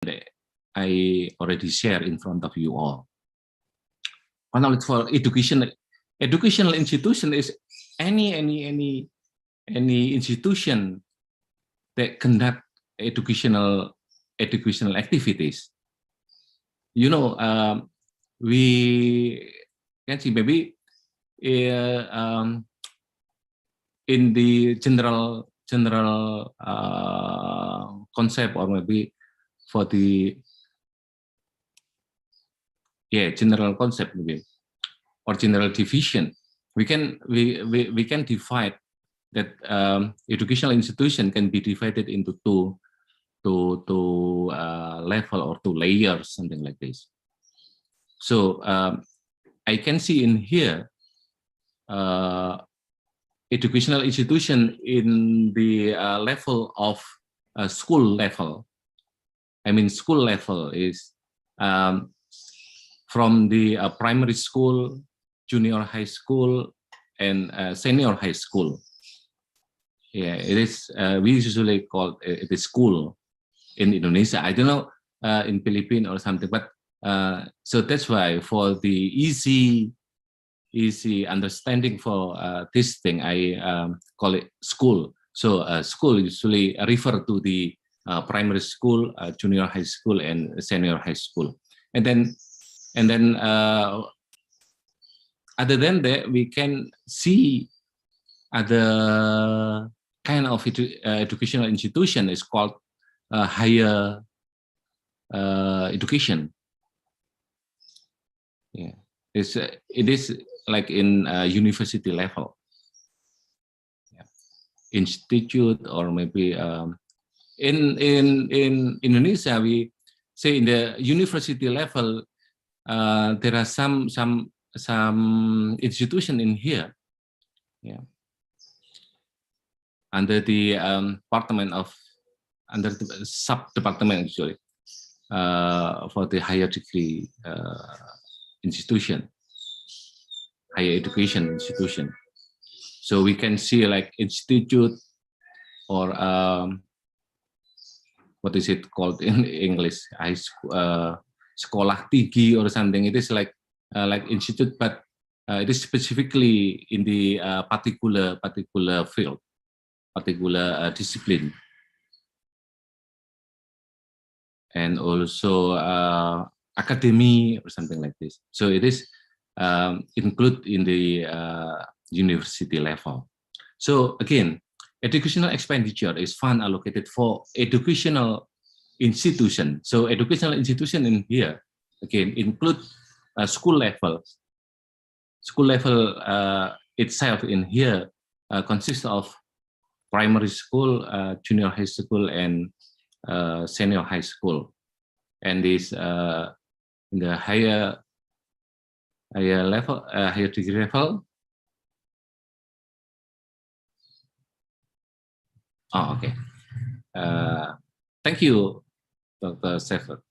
that I already shared in front of you all. Knowledge for educational institution is any institution that conduct educational activities. You know, we can see maybe in the general concept, or maybe for the general concept, maybe, or general division, we can divide that educational institution can be divided into two level or two layers, something like this. So I can see in here educational institution in the level of school level. I mean, school level is from the primary school, junior high school, and senior high school. Yeah, it is. We usually call it a school in Indonesia. I don't know in Philippines or something, but so that's why for the easy understanding for this thing, I call it school. So school usually refer to the primary school, junior high school, and senior high school, and then other than that, we can see other kind of educational institution is called higher education. Yeah, it is like in university level. Yeah. Institute, or maybe in Indonesia, we say in the university level there are some institution in here. Yeah. Under the department of, under the sub-department actually, for the higher degree institution, higher education institution. So we can see like institute, or what is it called in English? High school, sekolah tinggi or something. It is like institute, but it is specifically in the particular field, particular discipline, and also academy or something like this. So it is included in the university level. So again, educational expenditure is fund allocated for educational institution. So educational institution in here again include school level. School level itself in here consists of primary school, junior high school, and senior high school. And this in the higher level, higher degree level. Oh, okay. Thank you, Dr. Sefer.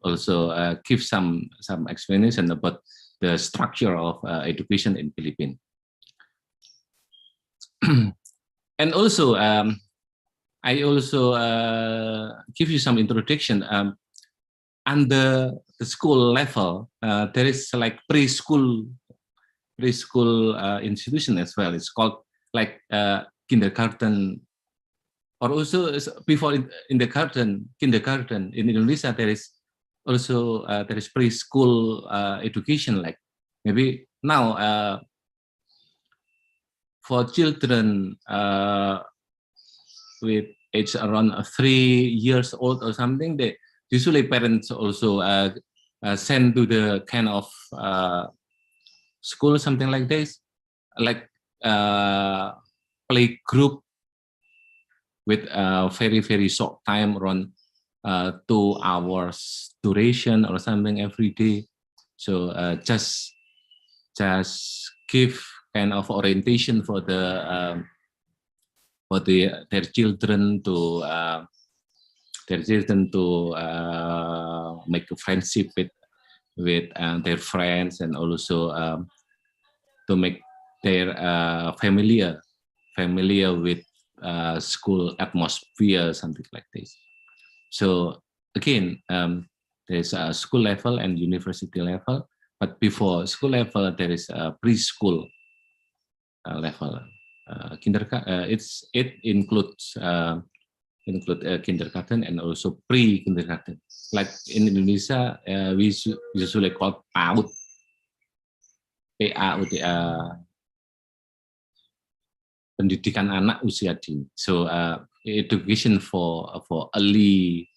Also give some explanation about the structure of education in Philippines. And also, I also give you some introduction. Under the school level, there is like preschool institution as well. It's called like kindergarten, or also before in the kindergarten in Indonesia. There is also there is preschool education. Like maybe now for children with age around 3 years old or something, they usually parents also send to the kind of school, something like this, like play group with very short time, around 2 hours duration or something every day. So just give kind of orientation for their children to make a friendship with their friends, and also to make their familiar with school atmosphere, something like this. So again, there's a school level and university level, but before school level, there is a preschool level. It includes kindergarten and also pre-kindergarten. Like in Indonesia, we usually call PAUD, PAUD, pendidikan anak usia dini. So education for early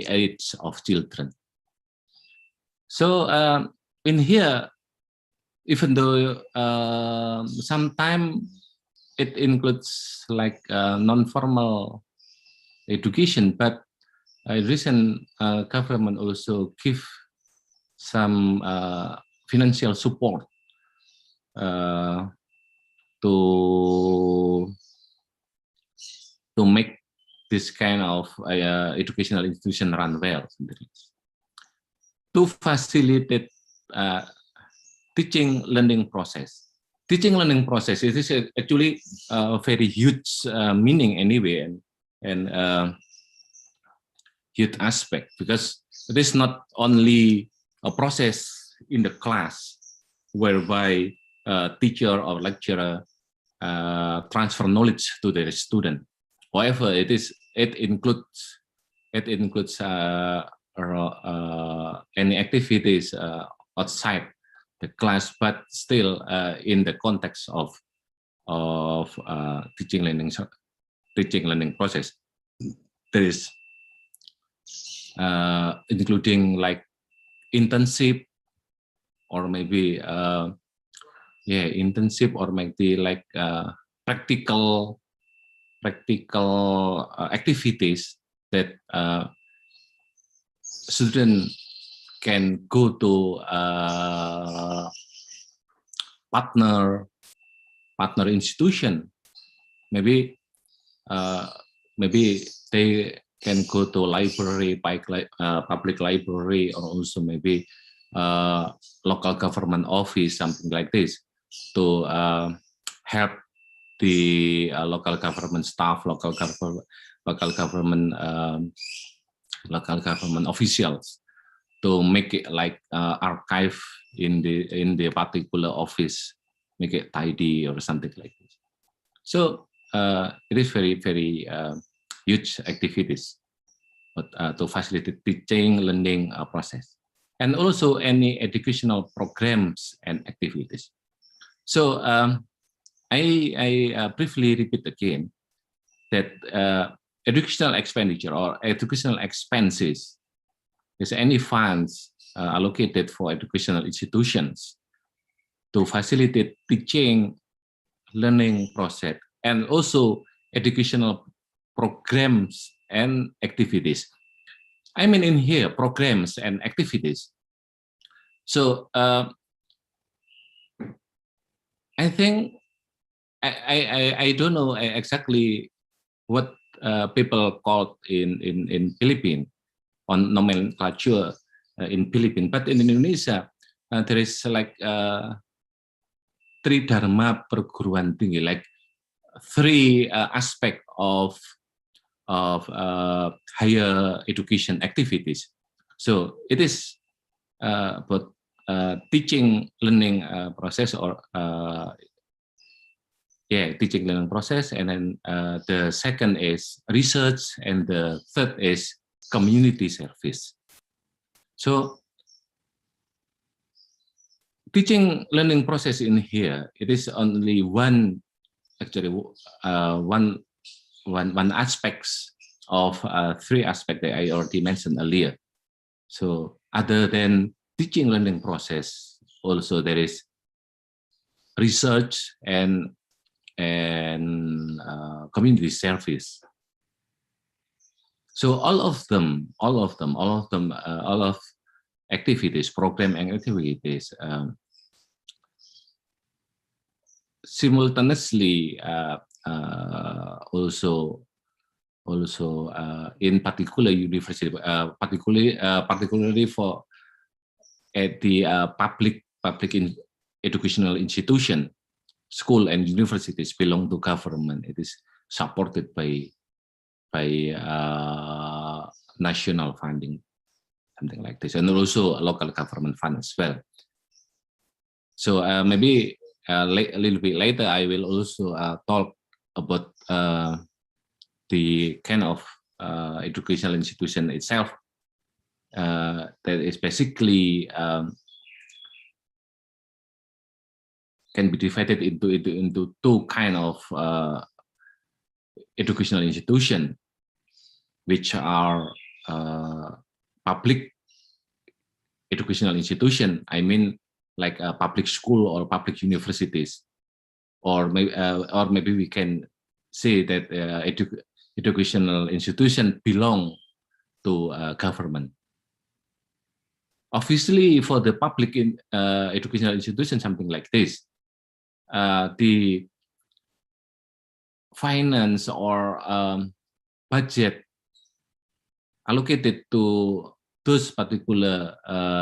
age of children. So in here, even though sometimes it includes like non-formal education, but recent government also give some financial support to make this kind of educational institution run well. To facilitate teaching learning process. Teaching learning process, it is actually a very huge meaning anyway, and huge aspect, because it is not only a process in the class whereby teacher or lecturer transfer knowledge to their student. However, it includes any activities outside the class, but still in the context of teaching learning process. There is including like internship, or maybe internship, or maybe like practical activities that student can go to partner institution. Maybe they can go to library, public library, or also maybe local government office, something like this, to help the local government staff, local government officials, to make it like archive in the particular office, make it tidy or something like this. So it is very huge activities, but to facilitate teaching learning process, and also any educational programs and activities. So I briefly repeat again that educational expenditure or educational expenses is any funds allocated for educational institutions to facilitate teaching learning process, and also educational programs and activities. I mean in here, programs and activities. So I think I don't know exactly what people call in Philippines on nomenclature in Philippines, but in Indonesia there is like three dharma perguruan tinggi, like three aspect of higher education activities. So it is both teaching learning process, or teaching learning process, and then the second is research, and the third is community service. So teaching learning process in here, it is only one, actually one aspects of three aspects that I already mentioned earlier. So other than teaching learning process, also there is research and community service. So all of activities, program and activities simultaneously also in particular university, particularly for at the public educational institution, school and universities belong to government. It is supported by national funding, something like this, and also a local government fund as well. So maybe a little bit later, I will also talk about the kind of educational institution itself that is basically can be divided into two kind of educational institution, which are public educational institution. I mean, like a public school or public universities, or maybe we can say that educational institution belong to government. Obviously, for the public educational institution, something like this, the finance or budget allocated to those particular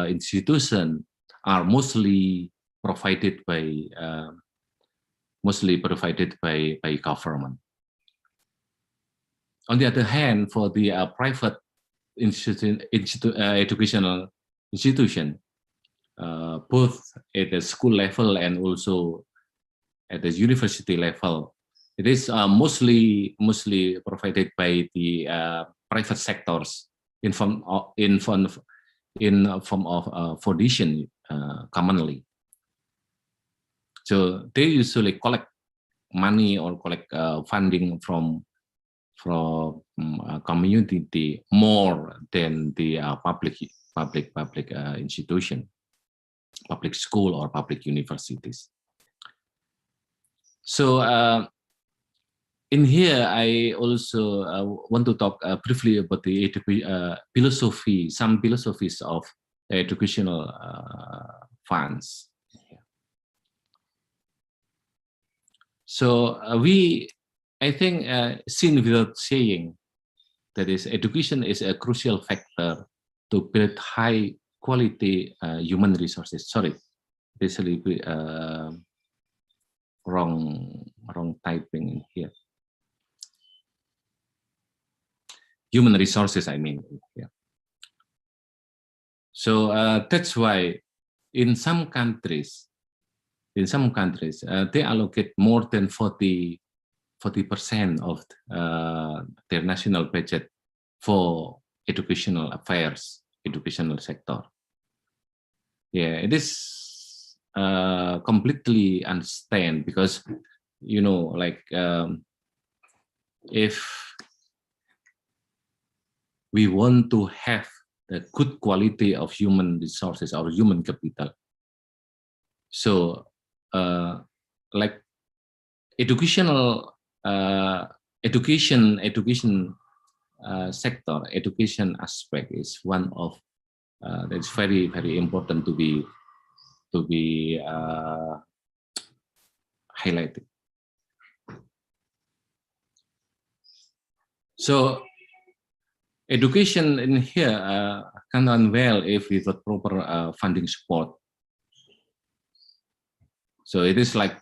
institutions are mostly provided by government. On the other hand, for the private educational institution, both at the school level and also at the university level, it is mostly provided by the private sectors in form of foundation commonly. So they usually collect money or collect funding from community more than the public institution, public school or public universities. So in here, I also want to talk briefly about the philosophy, some philosophies of educational funds. So I think, seen without saying, that is, education is a crucial factor to build high quality human resources. Sorry, this is a little bit wrong typing in here. Human resources, I mean. Yeah. So that's why in some countries, they allocate more than 40% of their national budget for educational affairs, educational sector. Yeah, it is completely understand, because like if we want to have the good quality of human resources or human capital, so like educational education sector, education aspect is one of that's very important to be highlighted. So education in here can run well if we got proper funding support. So it is like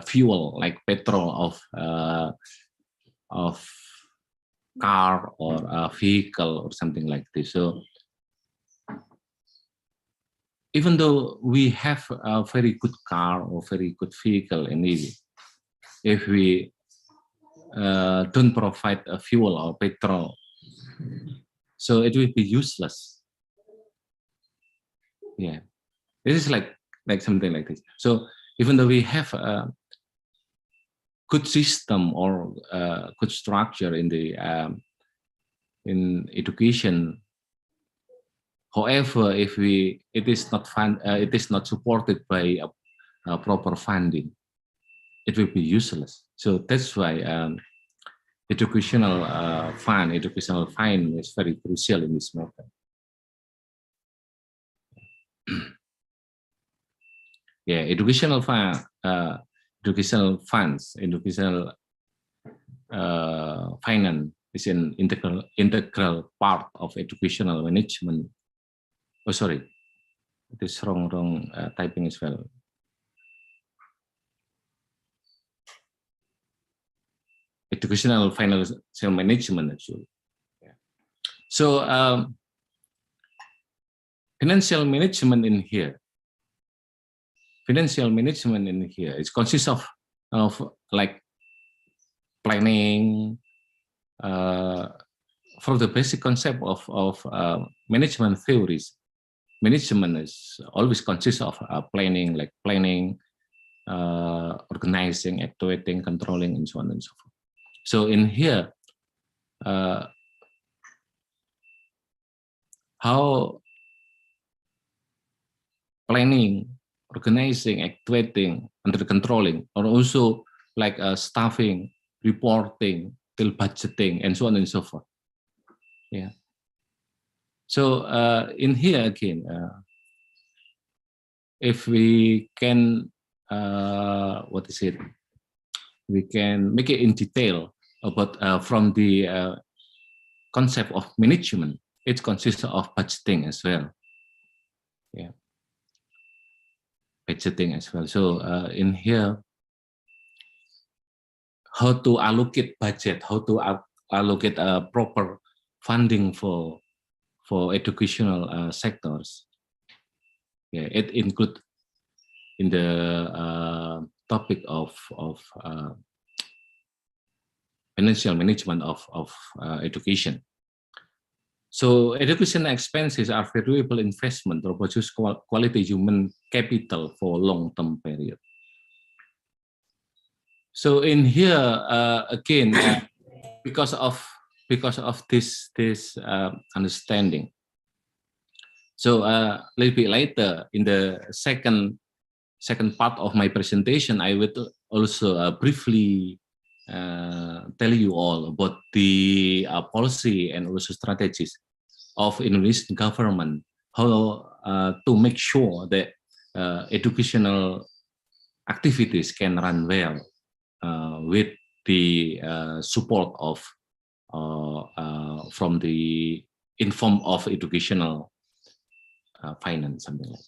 fuel, like petrol of car or a vehicle or something like this. So even though we have a very good car or very good vehicle in Egypt, if we don't provide a fuel or petrol, so it will be useless. Yeah, this is like something like this. So even though we have a good system or good structure in the in education, however, if it is not supported by a proper funding, it will be useless. So that's why educational fund is very crucial in this matter. Yeah, educational funds, educational finance is an integral part of educational management. Oh, sorry, it is wrong typing as well. Educational financial management, actually. Yeah. So financial management in here. Financial management in here, it consists of like planning, from the basic concept of management theories. Management is always consists of planning, like planning, organizing, actuating, controlling, and so on and so forth. So in here, how planning, organizing, actuating, under controlling, or also like staffing, reporting, till budgeting, and so on and so forth. Yeah. So in here again, if we can, what is it? We can make it in detail about from the concept of management. It consists of budgeting as well. Yeah, budgeting as well. So in here, how to allocate budget, how to allocate proper funding for educational sectors. Yeah, it include in the topic of financial management of education. So education expenses are valuable investment to produce quality human capital for long-term period. So in here again, because of this understanding. So a little bit later in the second part of my presentation, I would also briefly tell you all about the policy and also strategies of Indonesian government, how to make sure that educational activities can run well with the support of from the in form of educational finance, something like that.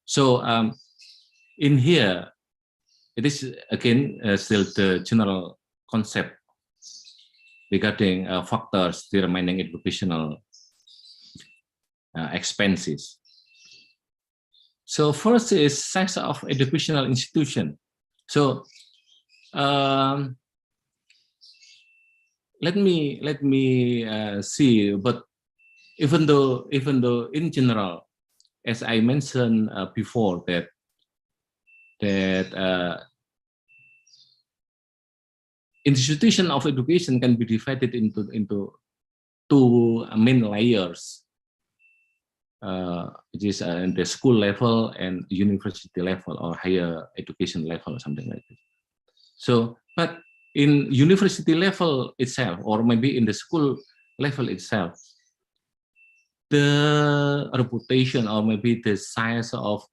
So in here, it is again still the general concept regarding factors determining educational expenses. So first is size of educational institution. So let me see. But even though in general, as I mentioned before, that institution of education can be divided into two main layers, which is in the school level and university level or higher education level or something like this. So, but in university level itself, or maybe in the school level itself, the reputation or maybe the size of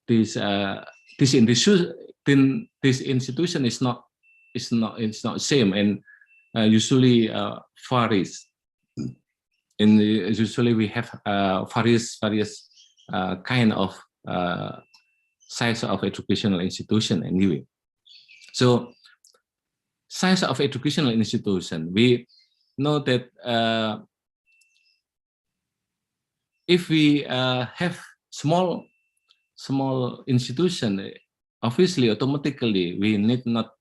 this institution is not same, and usually varies. And usually we have various kind of size of educational institution anyway. So size of educational institution, we know that if we have small institution, obviously automatically we need not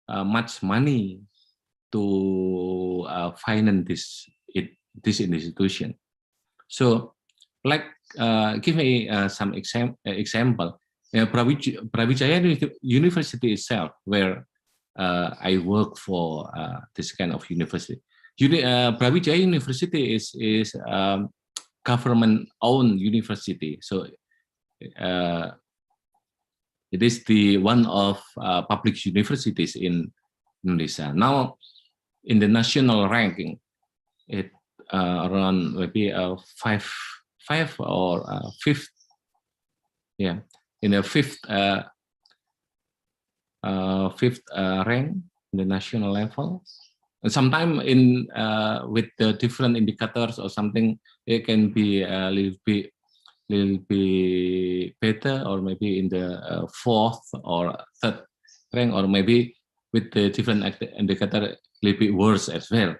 much money to finance this institution. So like give me some example. Brawijaya University itself, where I work for this kind of university. Brawijaya University is government-owned university, so it is the one of public universities in Indonesia. Now, in the national ranking, it around maybe five or fifth, yeah, in the fifth rank in the national level. And sometimes in with the different indicators or something, it can be a little bit better, or maybe in the fourth or third rank, or maybe with the different indicator a little bit worse as well.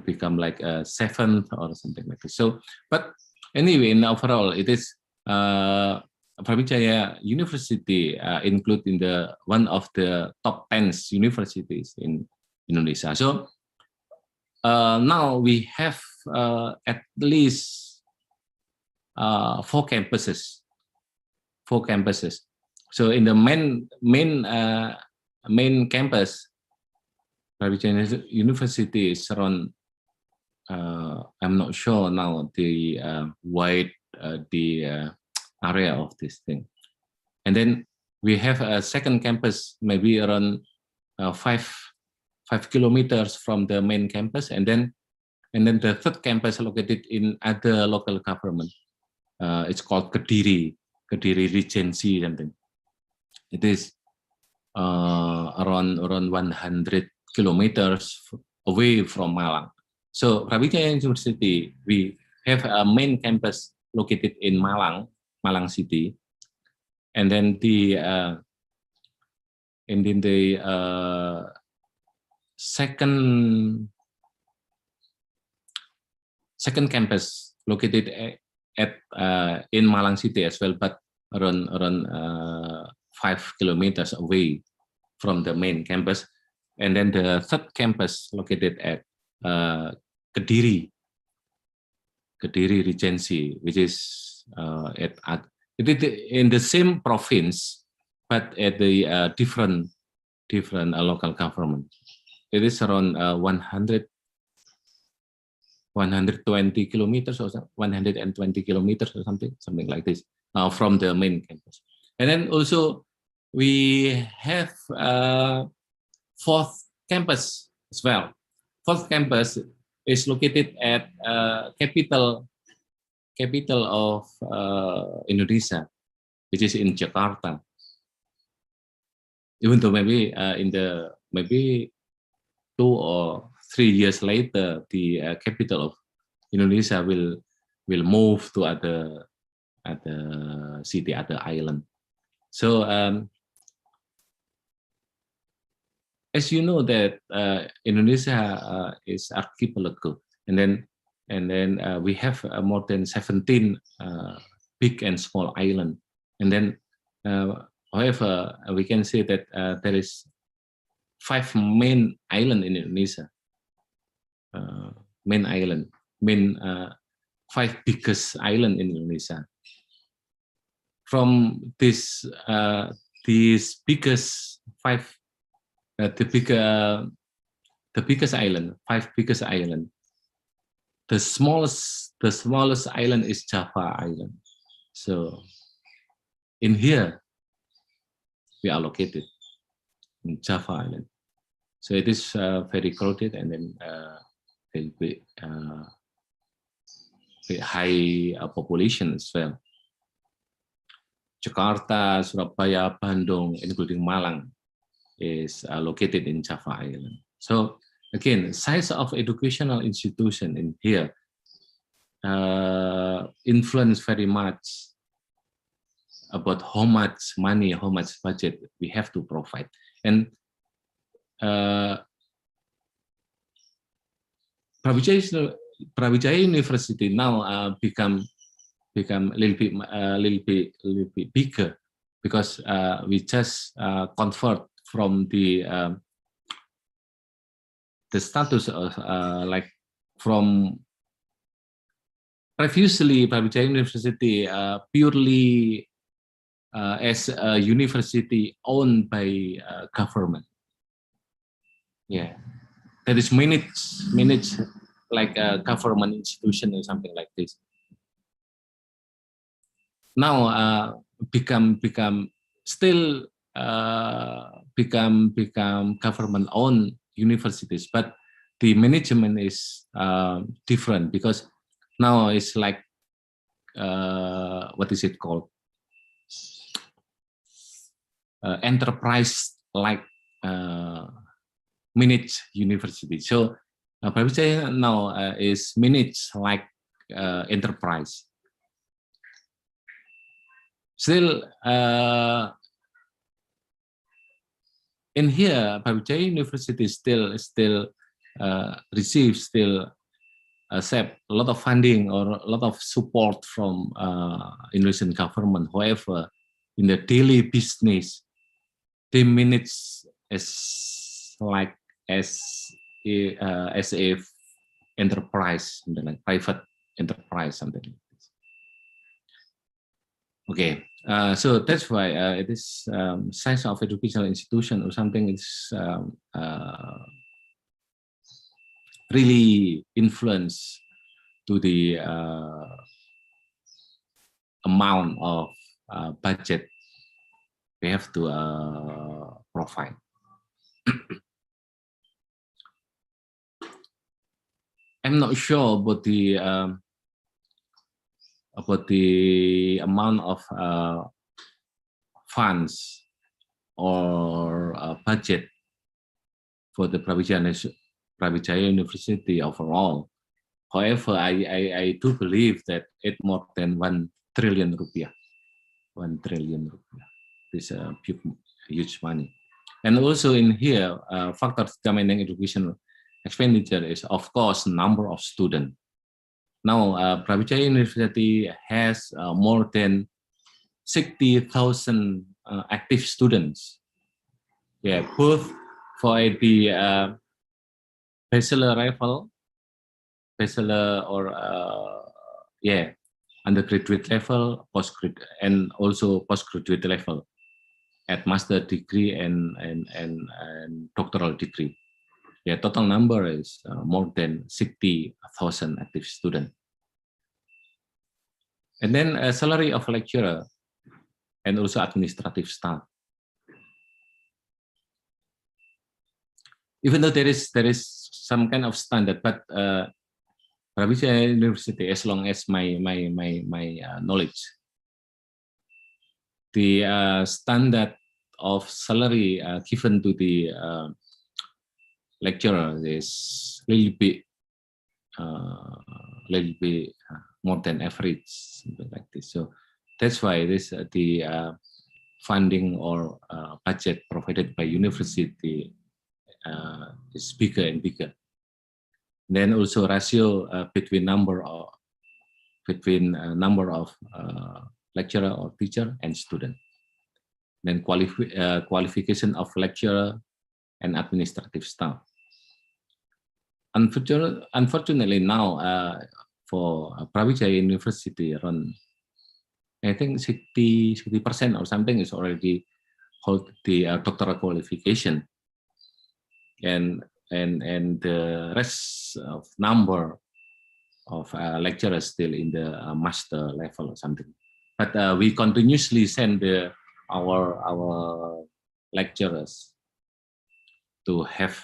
become like a seventh or something like this. So, but anyway, in overall, it is Brawijaya University include in the one of the top 10 universities in Indonesia. So now we have at least 4 campuses. So in the main campus, Brawijaya University is around. I'm not sure now the wide the area of this thing. And then we have a second campus, maybe around 5 kilometers from the main campus, and then the third campus located in other local government. It's called Kediri Regency something. It is around 100 kilometers away from Malang. So Brawijaya University, we have a main campus located in Malang City, and then the second campus located at in Malang City as well, but around 5 kilometers away from the main campus, and then the third campus located at Kediri Regency, which is it is in the same province, but at the different local government. It is around 120 kilometers or 120 kilometers or something like this from the main campus. And then also we have fourth campus as well. Fourth campus is located at capital of Indonesia, which is in Jakarta. Even though maybe maybe 2 or 3 years later, the capital of Indonesia will move to other city, other island. So as you know that Indonesia is archipelago, and then we have more than 17 big and small island, and then however we can say that there is 5 main island in Indonesia. Main 5 biggest island in Indonesia. From this these biggest 5 the biggest island, 5 biggest island. The smallest island is Java Island. So in here we are located in Java Island. So it is very crowded, and then very high population as well. Jakarta, Surabaya, Bandung, including Malang, is located in Java Island. So again, size of educational institution in here influence very much about how much money, how much budget we have to provide. And Brawijaya University now become a little bit bigger, because we just convert from the status of like from previously Brawijaya University purely as a university owned by government. Yeah, that is managed like a government institution or something like this. Now become government owned universities, but the management is different, because now it's like what is it called, enterprise like managed university. So Brawijaya now is managed like enterprise. Still in here, Brawijaya University still receive still accept a lot of funding or a lot of support from Indonesian government. However, in the daily business, they manage as like as if enterprise, something like private enterprise, something like this. Okay, so that's why it is size of educational institution or something is really influence to the amount of budget we have to provide. I'm not sure about the amount of funds or budget for the Brawijaya University overall. However, I do believe that it more than 1 trillion rupiah. 1 trillion rupiah. This is huge money. And also in here, factors determining educational expenditure is, of course, number of students. Now, Brawijaya University has more than 60,000 active students. Yeah, both for the bachelor level, bachelor or undergraduate level, postgraduate, and also postgraduate level at master degree and doctoral degree. Yeah, total number is more than 60,000 active students. And then a salary of lecturer and also administrative staff. Even though there is some kind of standard, but Brawijaya University, as long as my knowledge, the standard of salary given to the lecturer is a little bit more than average, something like this. So that's why this the funding or budget provided by university is bigger and bigger. Then also ratio between number of lecturer or teacher and student. Then qualification of lecturer and administrative staff. Unfortunately now for Brawijaya University, around I think 60% or something is already hold the doctoral qualification, and the rest of number of lecturers still in the master level or something. But we continuously send our lecturers to have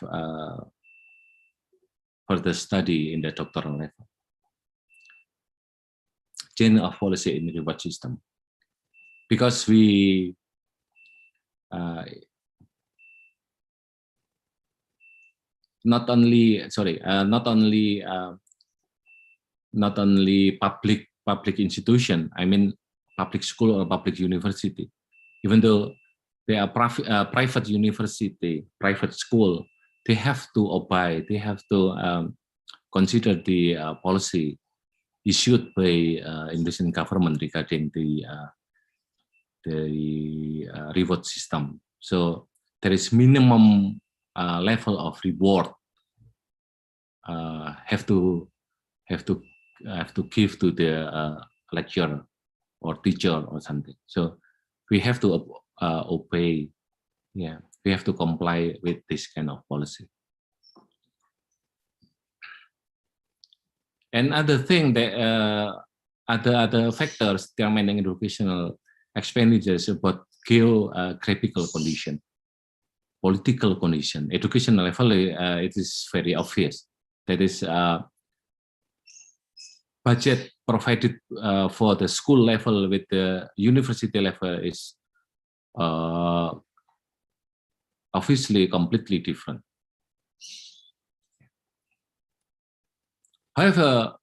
further study in the doctoral level. Change of policy in the reward system, because we not only public institution, I mean public school or public university, even though they are private university, private school, they have to obey, they have to consider the policy issued by Indonesian government regarding the reward system. So there is minimum level of reward have to give to the lecturer or teacher or something. So we have to obey. Yeah, we have to comply with this kind of policy. And other thing that other factors determining educational expenditures about geographical condition, political condition, educational level. It is very obvious. That is budget provided for the school level with the university level is obviously completely different. However,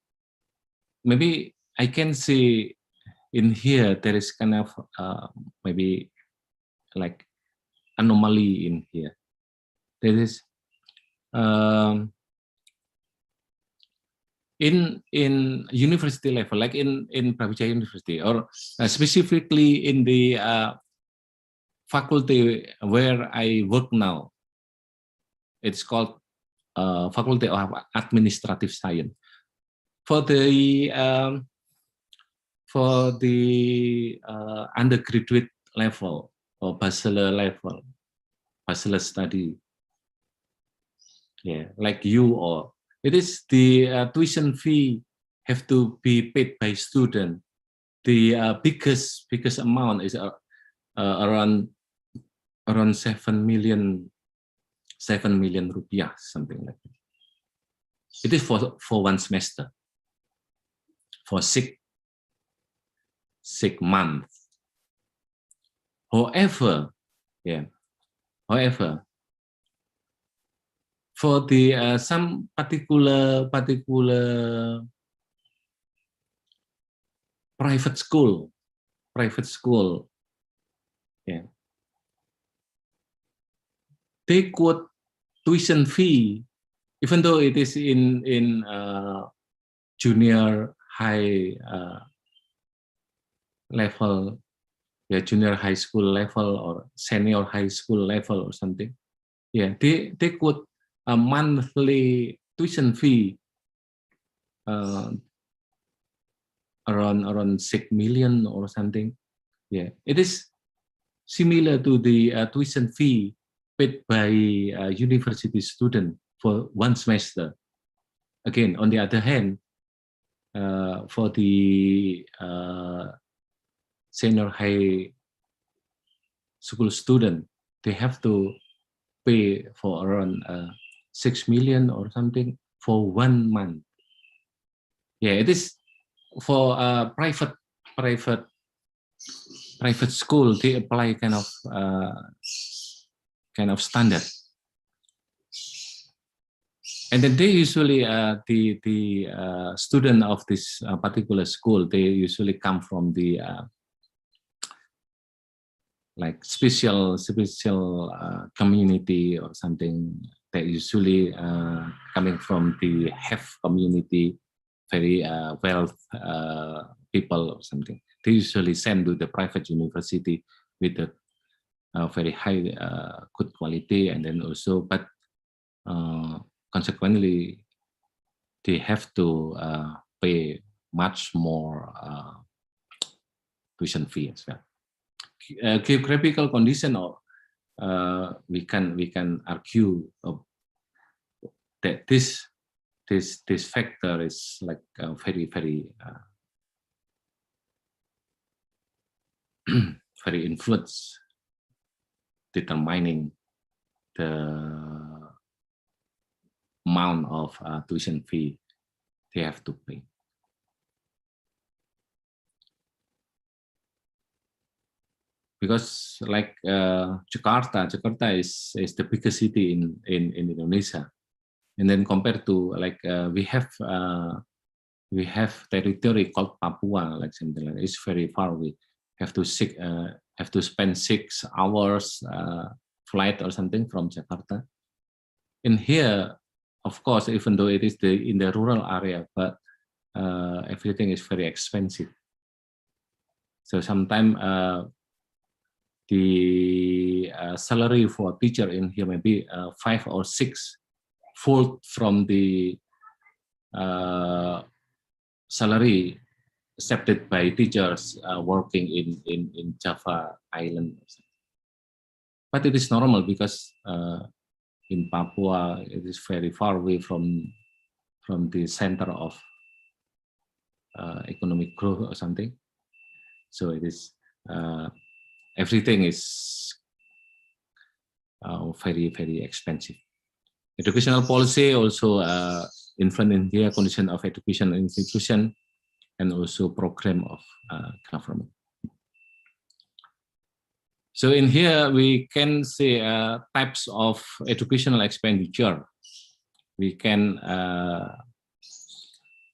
maybe I can see in here there is kind of maybe like anomaly in here. There is in university level, like in Brawijaya University, or specifically in the faculty where I work now. It's called Faculty of Administrative Science. For the undergraduate level or bachelor level, bachelor study, yeah, like you, or it is the tuition fee have to be paid by student. The biggest amount is around 7 million rupiah, something like that. It is for one semester, for six months. However, for the some particular private school, yeah, they quote tuition fee, even though it is in junior high level, yeah, junior high school level or senior high school level or something. Yeah, they quote a monthly tuition fee around 6 million or something. Yeah, it is similar to the tuition fee paid by university student for one semester. Again, on the other hand, for the senior high school student, they have to pay for around 6 million or something for 1 month. Yeah, it is for private school. They apply kind of standard, and then they usually the student of this particular school, they usually come from the like special community or something. That usually coming from the have community, very wealth people or something. They usually send to the private university with a very high good quality, and then also, but consequently they have to pay much more tuition fee as well. Geographical condition, or we can argue that this factor is like very very influence determining the amount of tuition fee they have to pay. Because like Jakarta is the biggest city in Indonesia, and then compared to like we have territory called Papua, like something like that. It's very far away. Have to spend 6 hours flight or something from Jakarta. In here, of course, even though it is in the rural area, but everything is very expensive. So sometimes the salary for a teacher in here may be 5 or 6 fold from the salary accepted by teachers working in Java Island. But it is normal because in Papua it is very far away from the center of economic growth or something. So it is everything is very expensive. Educational policy also influence in the condition of education institution and also program of government. So in here we can see types of educational expenditure. We can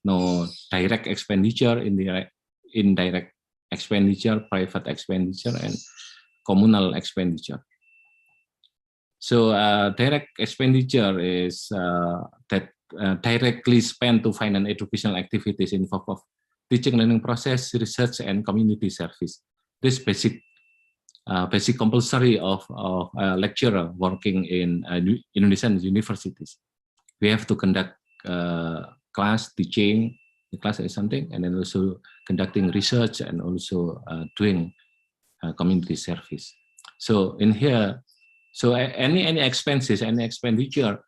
know direct expenditure, indirect expenditure, private expenditure, and communal expenditure. So direct expenditure is that directly spent to finance educational activities involved of teaching learning process, research, and community service. This basic compulsory of a lecturer working in Indonesian universities. We have to conduct class teaching, the class is something, and then also conducting research and also doing community service. So in here, so any expenses, any expenditure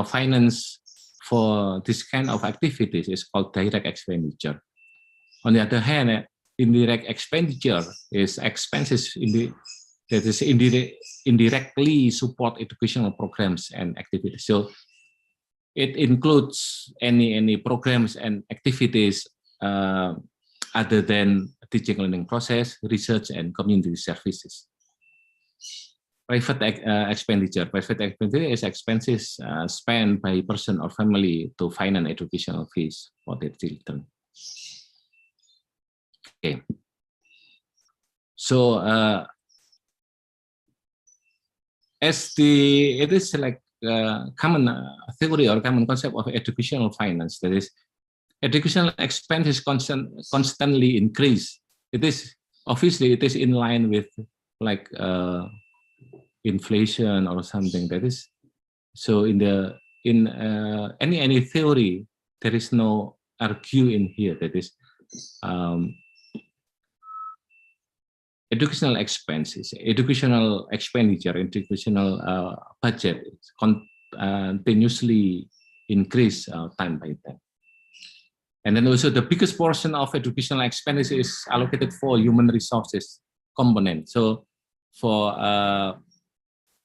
finance for this kind of activities is called direct expenditure. On the other hand, indirect expenditure is expenses that is indirectly support educational programs and activities. So it includes any programs and activities other than teaching learning process, research, and community services. Private expenditure. Private expenditure is expenses spent by a person or family to finance educational fees for their children. Okay. So it is like common theory or common concept of educational finance. That is, educational expenses constantly increase. It is obviously it is in line with like inflation or something. That is, so in any theory there is no argue in here. That is educational expenses, educational expenditure, educational budget continuously increase time by time. And then also the biggest portion of educational expenditure is allocated for human resources component. So for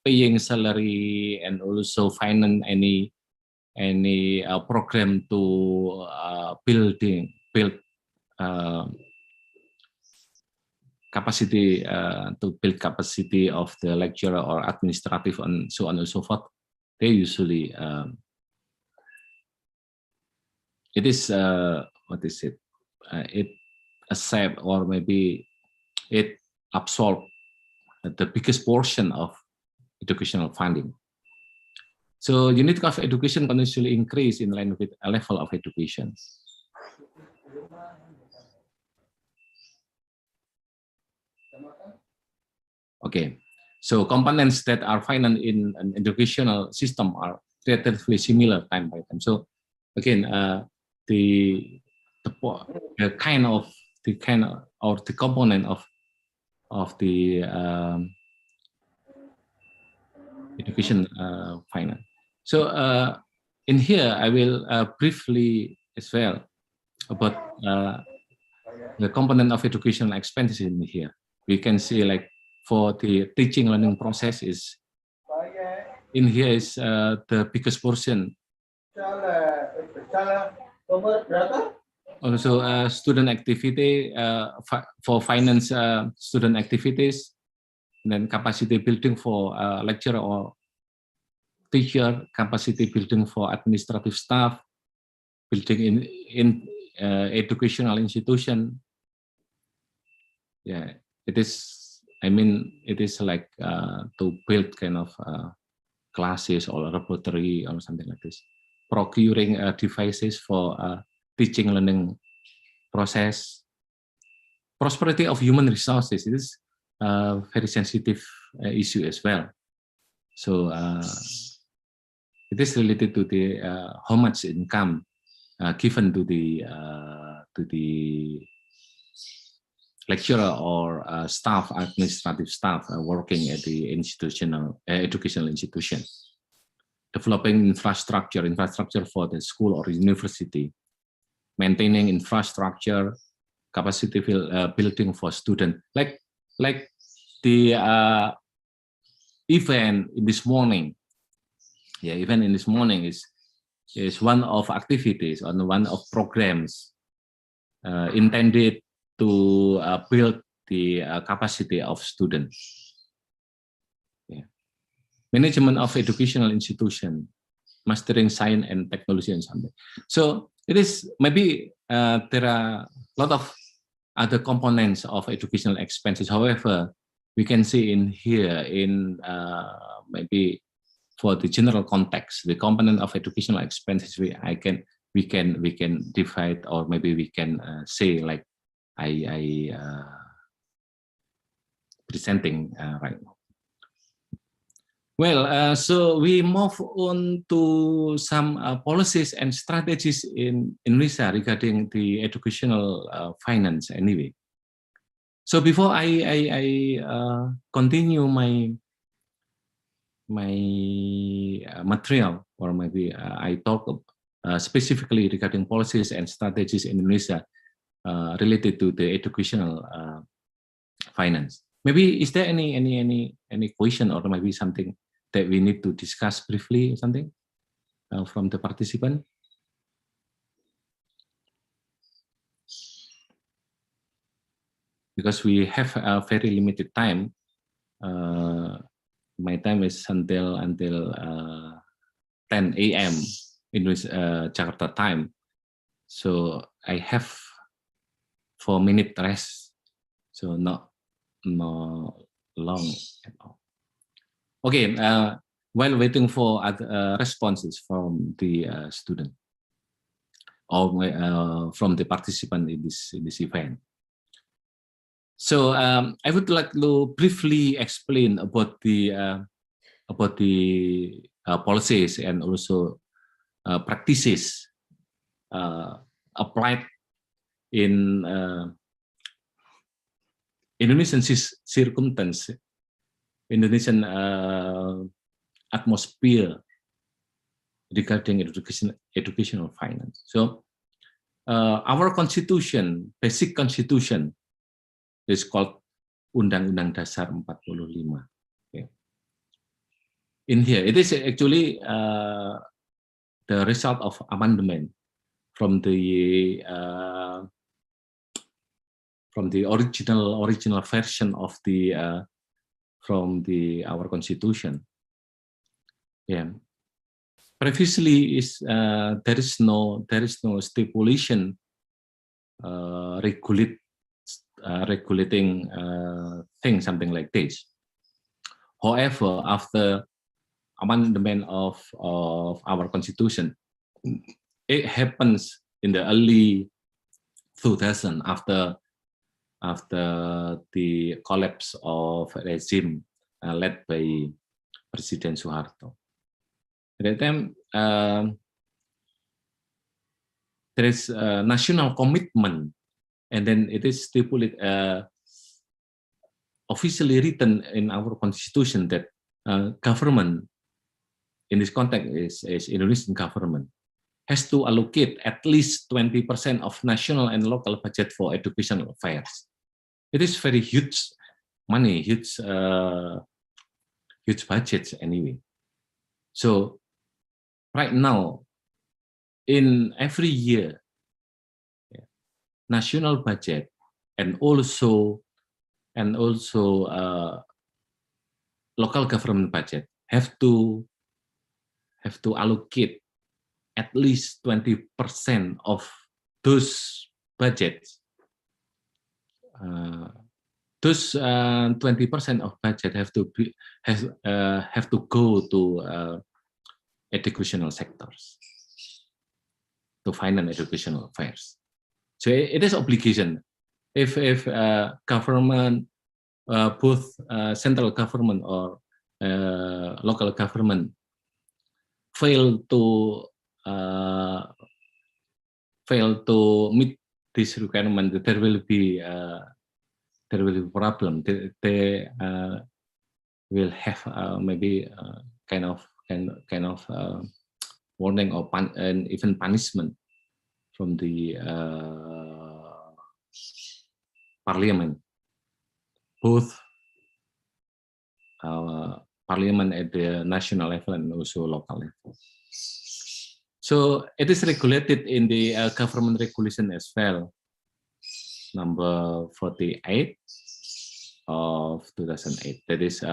paying salary and also finance any program to build capacity to build capacity of the lecturer or administrative and so on and so forth. They usually it is what is it? It accept or maybe it absorb the biggest portion of educational funding. So unit cost of education continuously increase in line with a level of education. Okay, so components that are financed in an educational system are relatively similar time by time. So again, the component of the education finance. So in here, I will briefly as well about the component of educational expenses in here. We can see like for the teaching learning process is in here is the biggest portion. Also student activity for finance student activities, and then capacity building for lecturer or teacher, capacity building for administrative staff, building in educational institution. Yeah, it is, I mean, it is like to build kind of classes or laboratory or something like this. Procuring devices for teaching learning process. Prosperity of human resources, it is a very sensitive issue as well. So it is related to the how much income given to the lecturer or staff, administrative staff working at the institutional educational institution. Developing infrastructure for the school or university, maintaining infrastructure, capacity building for students. Like the event in this morning, yeah, even in this morning is one of activities on one of programs intended to build the capacity of students. Yeah. Management of educational institution, mastering science and technology and something. So it is maybe there are a lot of other components of educational expenses. However, we can see in here in maybe for the general context, the component of educational expenses, we can divide, or maybe we can say like I presenting right now. Well, so we move on to some policies and strategies in Indonesia regarding the educational finance anyway. So before I continue my material, or maybe I talk specifically regarding policies and strategies in Indonesia related to the educational finance. Maybe is there any question, or maybe something that we need to discuss briefly, something from the participant? Because we have a very limited time. My time is until 10 a.m. in Jakarta time, so I have 4-minute rest, so not long at all. Okay, while waiting for responses from the student or from the participant in this event. So I would like to briefly explain about the policies and also practices applied in Indonesian circumstance, Indonesian atmosphere regarding educational finance. So our constitution, basic constitution, is called Undang-Undang Dasar 45. Okay. In here, it is actually the result of amendment from the original version of the our constitution. Yeah. Previously, there is no stipulation regulating things, something like this. However, after amendment of our constitution, it happens in the early 2000 after the collapse of regime led by President Suharto. At that time, there is a national commitment, and then it is stipulated, officially written in our constitution, that government, in this context is Indonesian government, has to allocate at least 20% of national and local budget for educational affairs. It is very huge money, huge budgets anyway. So right now, in every year, national budget and also local government budget have to allocate at least 20% of those budgets. Those 20% of budget have to go to educational sectors to finance educational affairs. So it is obligation. If government, both central government or local government, fail to meet this requirement, there will be problem. They will have maybe kind of warning or and even punishment from the parliament, both parliament at the national level and also local level. So it is regulated in the government regulation as well, number 48 of 2008. That is,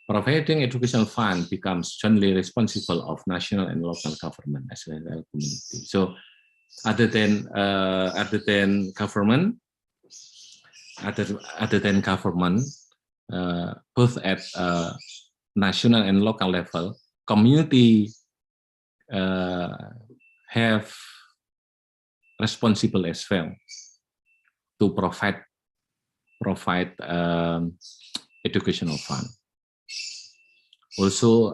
providing educational fund becomes jointly responsible of national and local government as well as community. So other than government, both at national and local level, community have responsible as well to provide educational fund. Also,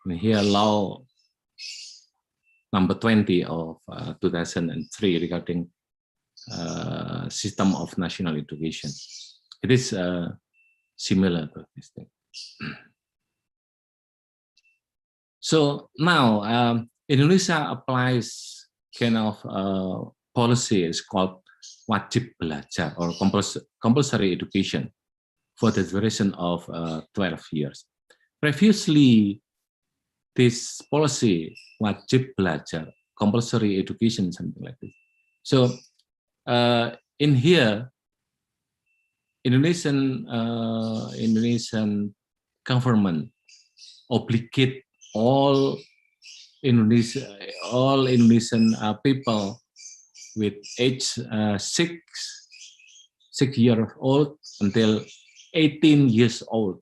here law number 20 of 2003 regarding system of national education. It is similar to this thing. So now Indonesia applies kind of policy is called wajib belajar or compulsory education for the duration of 12 years. Previously, this policy wajib belajar, compulsory education, something like this. So in here, Indonesian government obligate all Indonesian people with age 6 years old until 18 years old.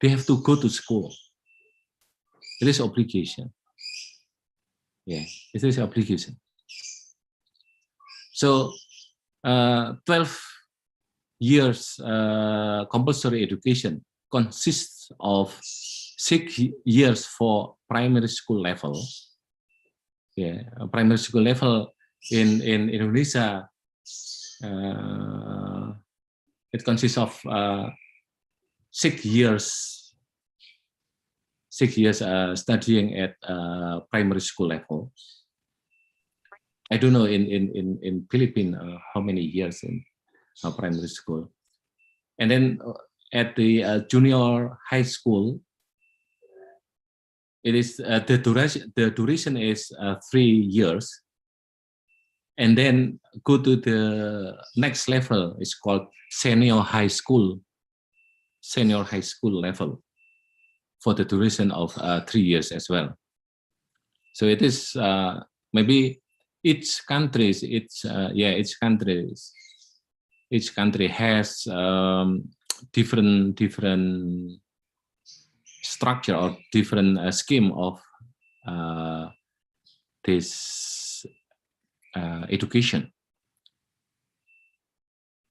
They have to go to school. It is obligation. Yeah, it is obligation. So 12 years compulsory education consists of 6 years for primary school level. Yeah, primary school level in Indonesia, it consists of 6 years. 6 years studying at primary school level. I don't know in Philippines how many years in primary school. And then at the junior high school, it is the duration is 3 years. And then go to the next level, it's called senior high school level, for the duration of 3 years as well. So it is maybe each country has different structure or different scheme of this education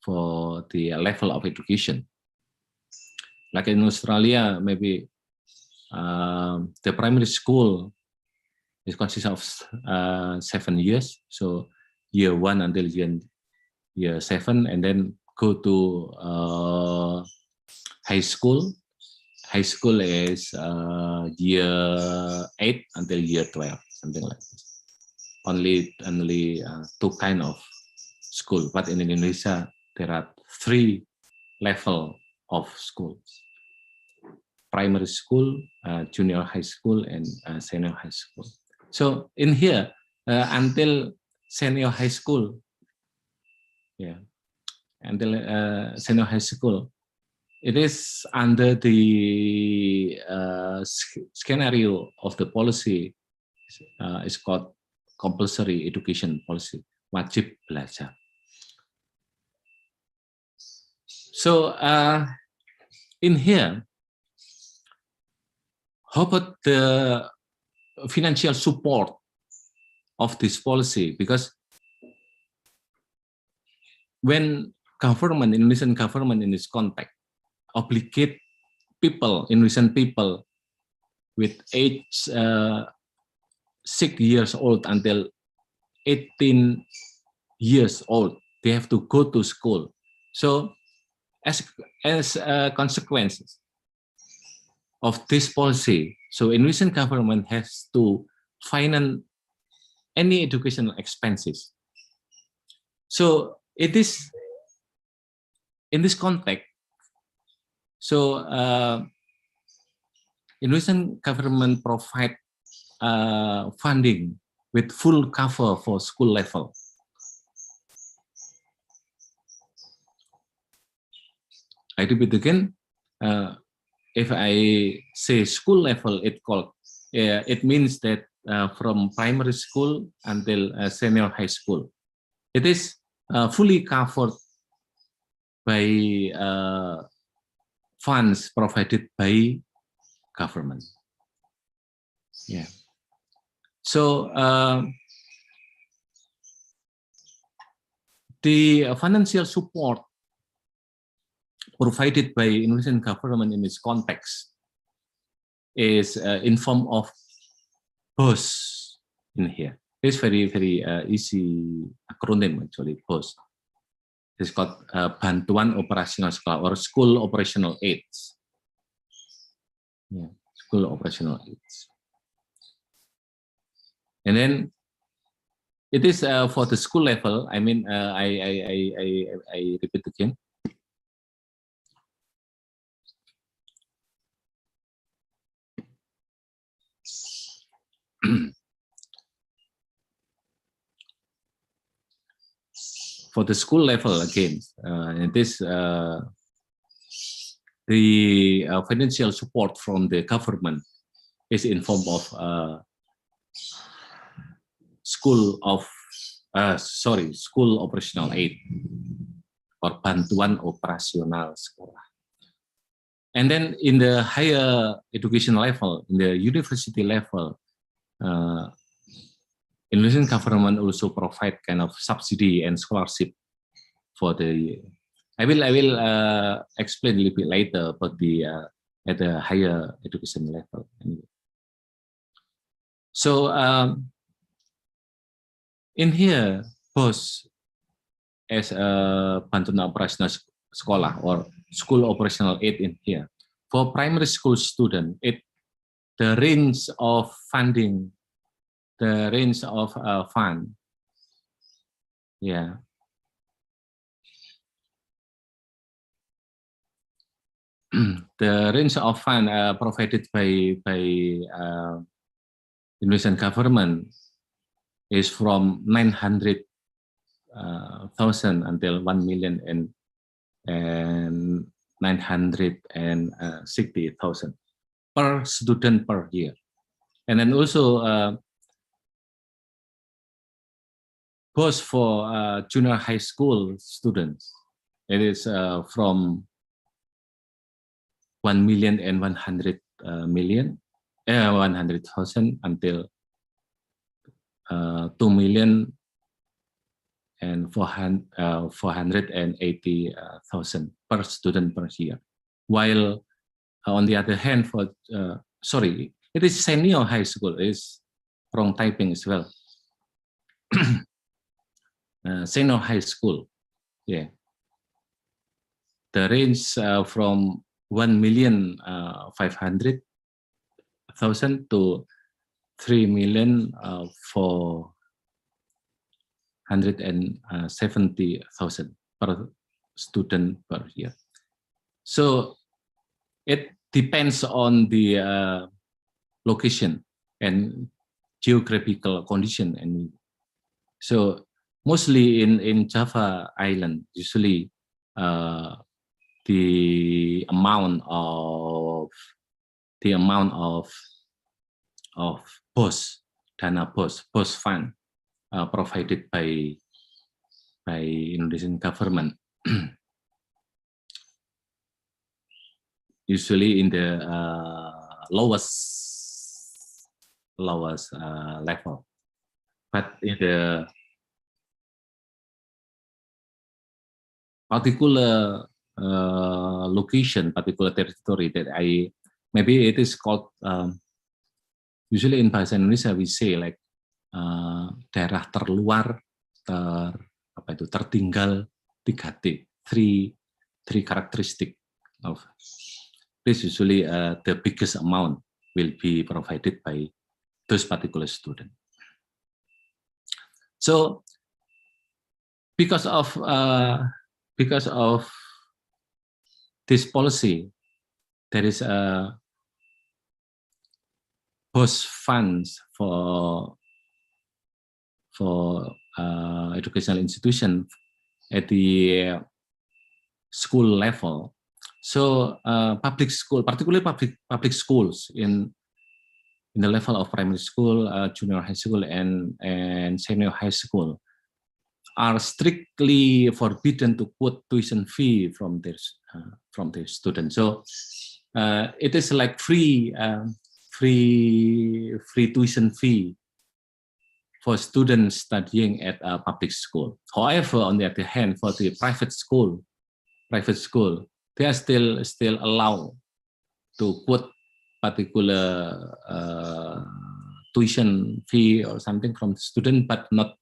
for the level of education. Like in Australia, maybe the primary school is consists of 7 years. So year 1 until year 7, and then go to high school. High school is year 8 until year 12, something like this. Only 2 kind of school, but in Indonesia there are 3 level of schools: primary school, junior high school, and senior high school. So in here, until senior high school, until senior high school, it is under the scenario of the policy. It's called compulsory education policy, wajib belajar. So in here, how about the financial support of this policy? Because when government, Indonesian government in this context, obligate people, Indonesian people with age 6 years old until 18 years old, they have to go to school. So as consequences of this policy, so Indonesian government has to finance any educational expenses. So it is in this context. So Indonesian government provide funding with full cover for school level. I repeat again. If I say school level, it means that from primary school until senior high school, it is fully covered by funds provided by government. Yeah. So the financial support provided by Indonesian government in this context is in form of BOS in here. It's very easy acronym actually, BOS. It's called Bantuan Operasional Sekolah or School Operational Aids. Yeah, School Operational Aids. And then it is for the school level. I mean, I repeat again. For the school level again, it is the financial support from the government is in form of school operational aid or bantuan operasional sekolah. And then in the higher education level, in the university level, Indonesian government also provide kind of subsidy and scholarship for the. I will explain a little bit later about the at the higher education level. So in here, BOS as a bantuan operasional sekolah or school operational aid in here for primary school student, the range of funding. The range of fund, yeah. The range of fund provided by Indonesian government is from 900,000 until 1,000,000 and 960,000 per student per year, and then also. BOS for junior high school students, it is from 1,100,000 until 2,480,000 per student per year. While on the other hand, for sorry, it is senior high school. It is wrong typing as well. Senior high school, yeah. The range from 1,500,000 to 3,470,000 per student per year. So it depends on the location and geographical condition, and so. Mostly in Java Island, usually the amount of BOS, dana BOS fund provided by Indonesian government, usually in the lowest level, but in the particular location, particular territory that maybe it is called usually in bahasa Indonesia we say like daerah terluar, tertinggal 3T, three characteristic of this. Usually the biggest amount will be provided by those particular student. So because of this policy, there is a BOS funds for educational institution at the school level. So public school, particularly public schools in the level of primary school, junior high school, and senior high school, are strictly forbidden to quote tuition fee from their from the student. So it is like free tuition fee for students studying at a public school. However, on the other hand, for the private school, they are still allowed to put particular tuition fee or something from the student, but not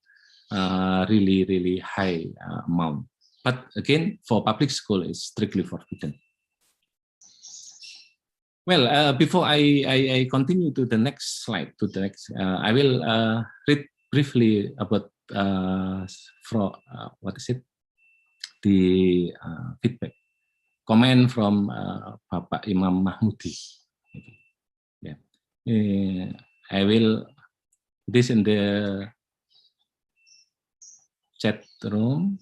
really high amount. But again, for public school, it's strictly forbidden. Well, before I continue to the next slide, I will read briefly about what is it? The feedback, comment from Bapak Imam Mahmudi. Yeah, I will this in the chat room.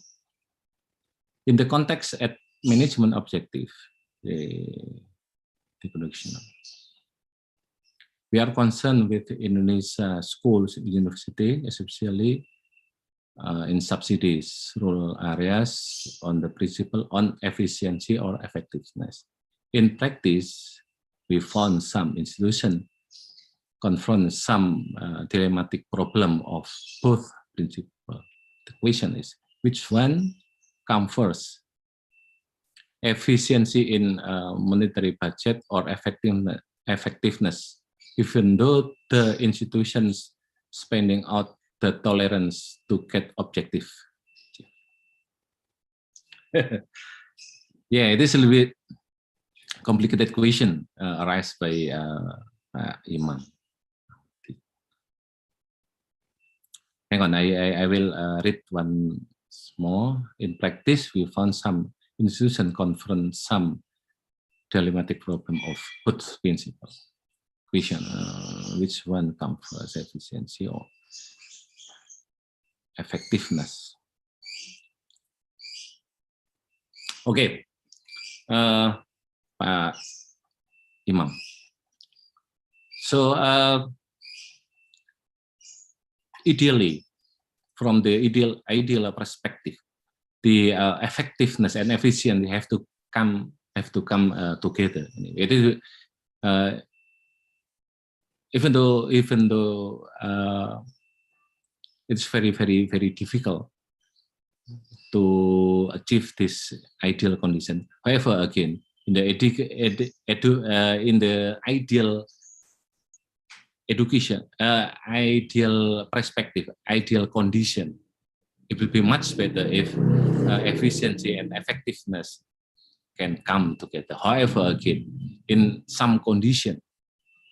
In the context at management objective, the production. We are concerned with Indonesia schools, university, especially in subsidies, rural areas, on the principle on efficiency or effectiveness. In practice, we found some institutions confront some dilemmatic problem of both principles. The question is, which one comes first? Efficiency in monetary budget or effectiveness, even though the institutions spending out the tolerance to get objective. Yeah, it is a little bit complicated question arised by Imam. Hang on, I will read one more. In practice, we found some institutions confront some dilemmatic problem of both principles. Question, which one comes first, efficiency or effectiveness? Okay, Pak Imam. So ideally, from the ideal perspective, the effectiveness and efficiency have to come together. It is even though it's very difficult to achieve this ideal condition. However, again, in the in the ideal education, ideal perspective, ideal condition, it will be much better if efficiency and effectiveness can come together. However, again, in some condition,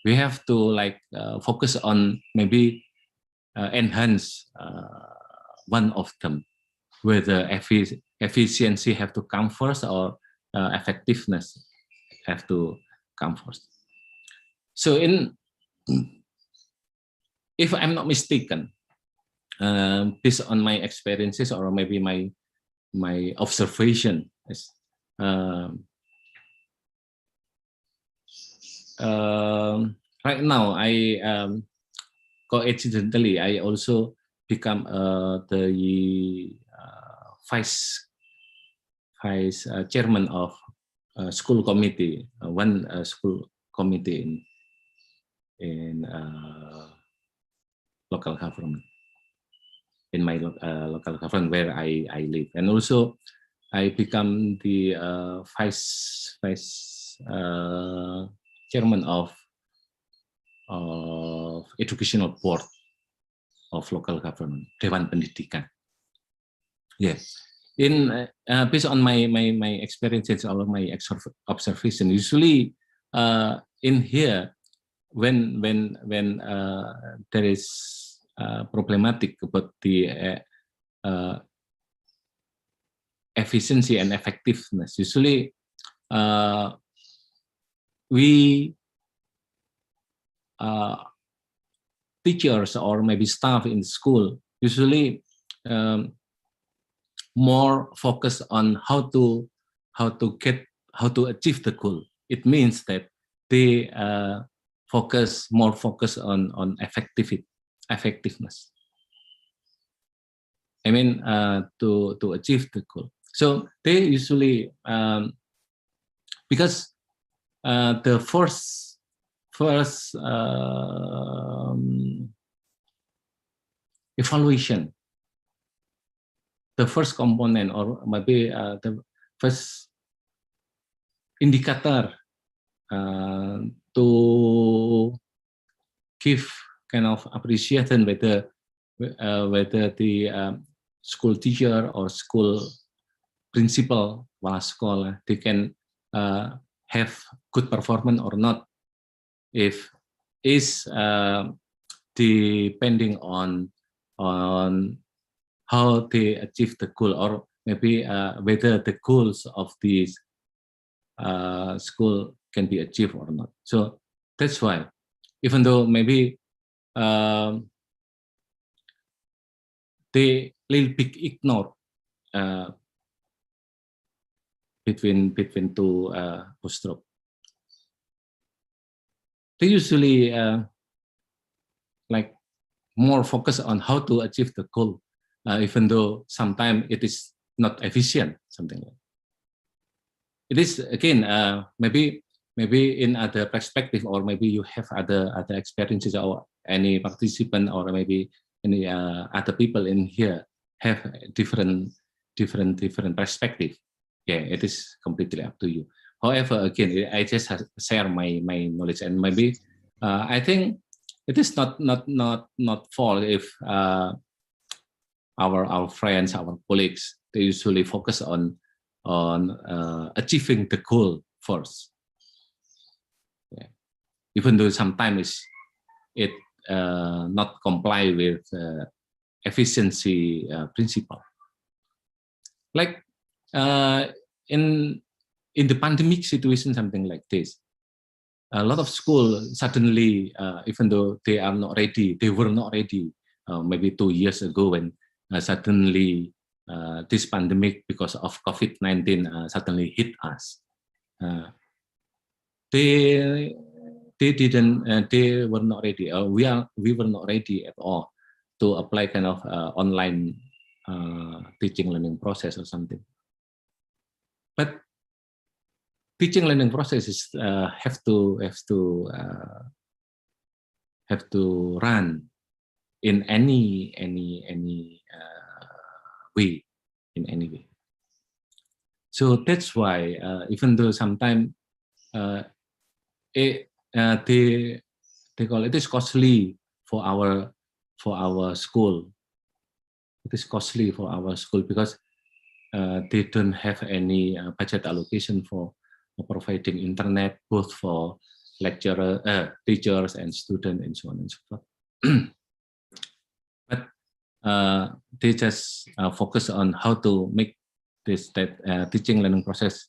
we have to like focus on maybe enhance one of them, whether efficiency have to come first or effectiveness have to come first. So if I'm not mistaken, based on my experiences or maybe my observation, right now I coincidentally I also become the vice chairman of school committee, one school committee in local government, in my local government where I live, and also I become the vice chairman of educational board of local government, Dewan Pendidikan. Yes, based on my experiences or my observation, usually in here when there is problematic about the efficiency and effectiveness, usually we teachers or maybe staff in school usually more focus on how to achieve the goal. It means that they more focus on effectiveness. I mean to achieve the goal. So they usually because the first evaluation, the first component, or maybe the first indicator to give kind of appreciation whether the school teacher or school principal wala sekolah they can have good performance or not, if is depending on how they achieve the goal, or maybe whether the goals of this school can be achieved or not. So that's why, even though maybe they little bit ignore between two post-stroke, they usually like more focus on how to achieve the goal, even though sometimes it is not efficient, something like. It is again maybe in other perspective, or maybe you have other experiences, or any participant, or maybe any other people in here have different perspective. Yeah, it is completely up to you. However, again, I just share my knowledge, and maybe I think it is not fault if our friends, our colleagues, they usually focus on achieving the goal first. Yeah. Even though sometimes it not comply with efficiency principle. Like in the pandemic situation, something like this, a lot of schools suddenly, even though they are not ready, they were not ready maybe 2 years ago, when suddenly this pandemic because of COVID-19 suddenly hit us. They were not ready. We were not ready at all to apply kind of online teaching learning process or something. But teaching learning process is have to run in any way, in any way. So that's why even though sometimes they call it is costly for our school. It is costly for our school because they don't have any budget allocation for providing internet, both for lecturer, teachers, and students, and so on and so forth. But they just focus on how to make this teaching learning process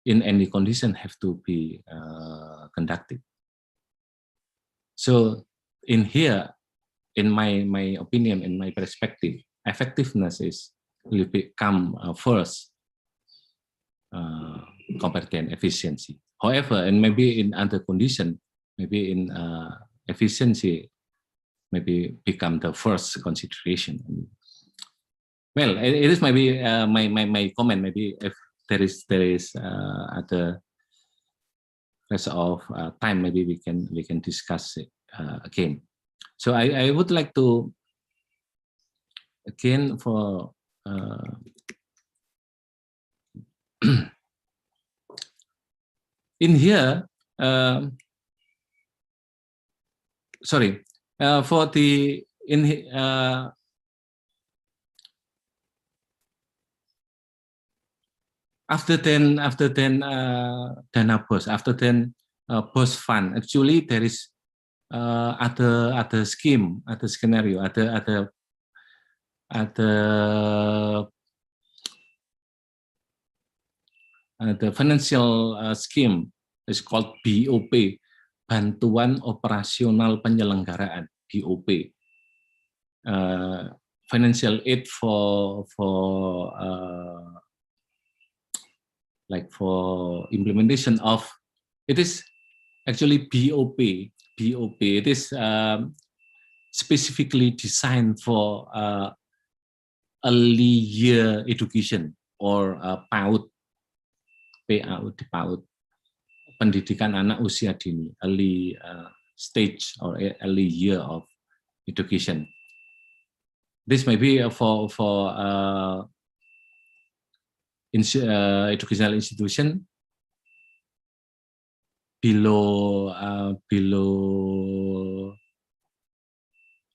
in any condition have to be conducted. So in here, in my opinion, in my perspective, effectiveness is will become first compared to efficiency. However, and maybe in other condition, maybe in efficiency, maybe become the first consideration. Well, it is maybe my comment. Maybe if there is other rest of time, maybe we can discuss it again. So I would like to again for in here, sorry, for the after then dana post, after then post fund, actually there is other scheme, other scenario, other the financial scheme is called BOP, Bantuan Operasional Penyelenggaraan, BOP. Financial aid for like for implementation of, it is actually BOP. It is specifically designed for early year education, or PAUD, PAUD. pendidikan anak usia dini, early stage or early year of education. This may be for educational institution below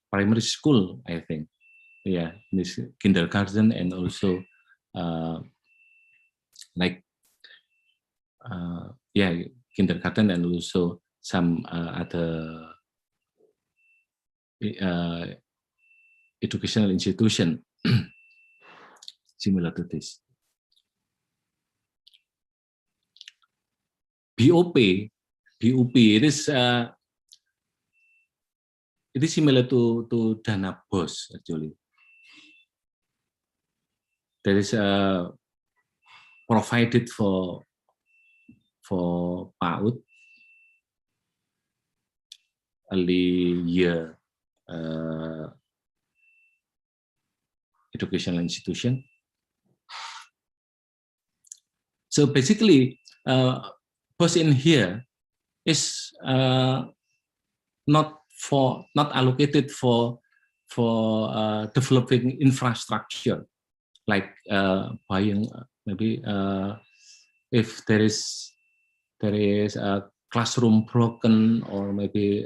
primary school, I think. Yeah, this kindergarten and also like yeah, kindergarten and also some other educational institution similar to this. BOP, it is similar to dana BOS actually. That is provided for PAUD, early year educational institution. So basically, BOS in here is not allocated for developing infrastructure, like buying maybe if there is a classroom broken, or maybe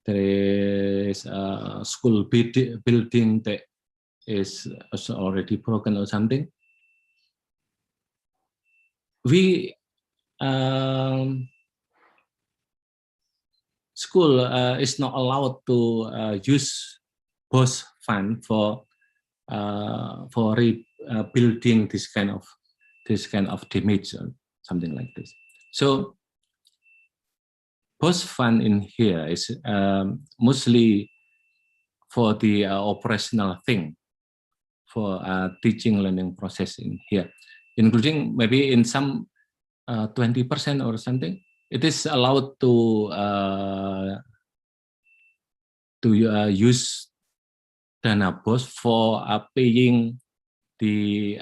there is a school building that is already broken or something. We school is not allowed to use BOS fund for rebuilding this kind of damage or something like this. So BOS fund in here is mostly for the operational thing, for teaching learning process in here, including maybe in some 20% or something. It is allowed to use dana BOS for paying the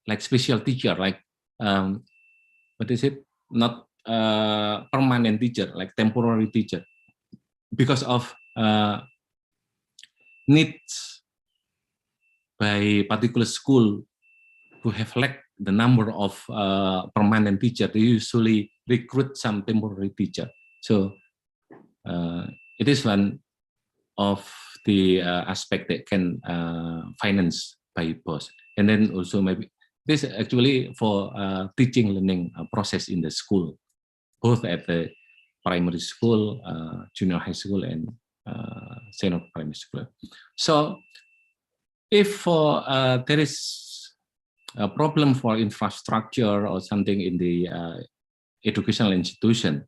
like special teacher, like what is it? Not permanent teacher, like temporary teacher, because of needs by particular school who have lacked the number of permanent teacher. They usually recruit some temporary teacher. So it is one of the aspect that can finance by BOS. And then also maybe this actually for teaching learning process in the school, both at the primary school, junior high school, and senior primary school. So if there is a problem for infrastructure or something in the educational institution,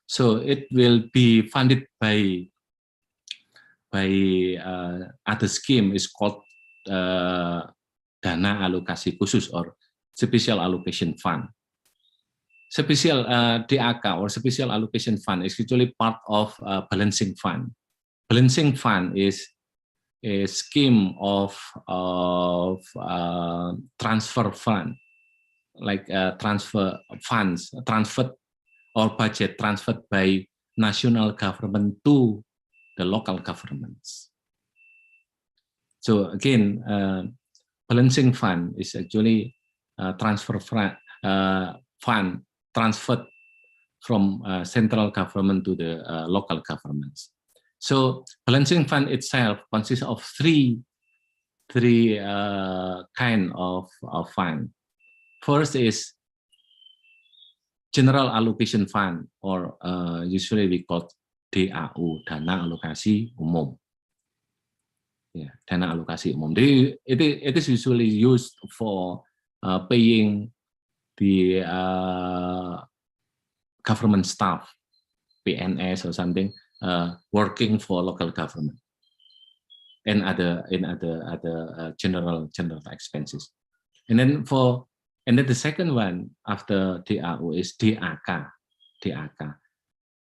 so it will be funded by other scheme, is called dana alokasi khusus or special allocation fund. Special DAK or special allocation fund is actually part of balancing fund. Balancing fund is a scheme of transfer fund, like transfer funds transferred or budget transferred by national government to the local governments. So again, balancing fund is actually transfer fund transferred from central government to the local governments. So balancing fund itself consists of three kind of fund. First is general allocation fund, or usually we call DAU, dana alokasi umum. Yeah, dana alokasi umum. It is usually used for paying the government staff, PNS or something, working for local government, and other general expenses. And then the second one after DAU is DAK,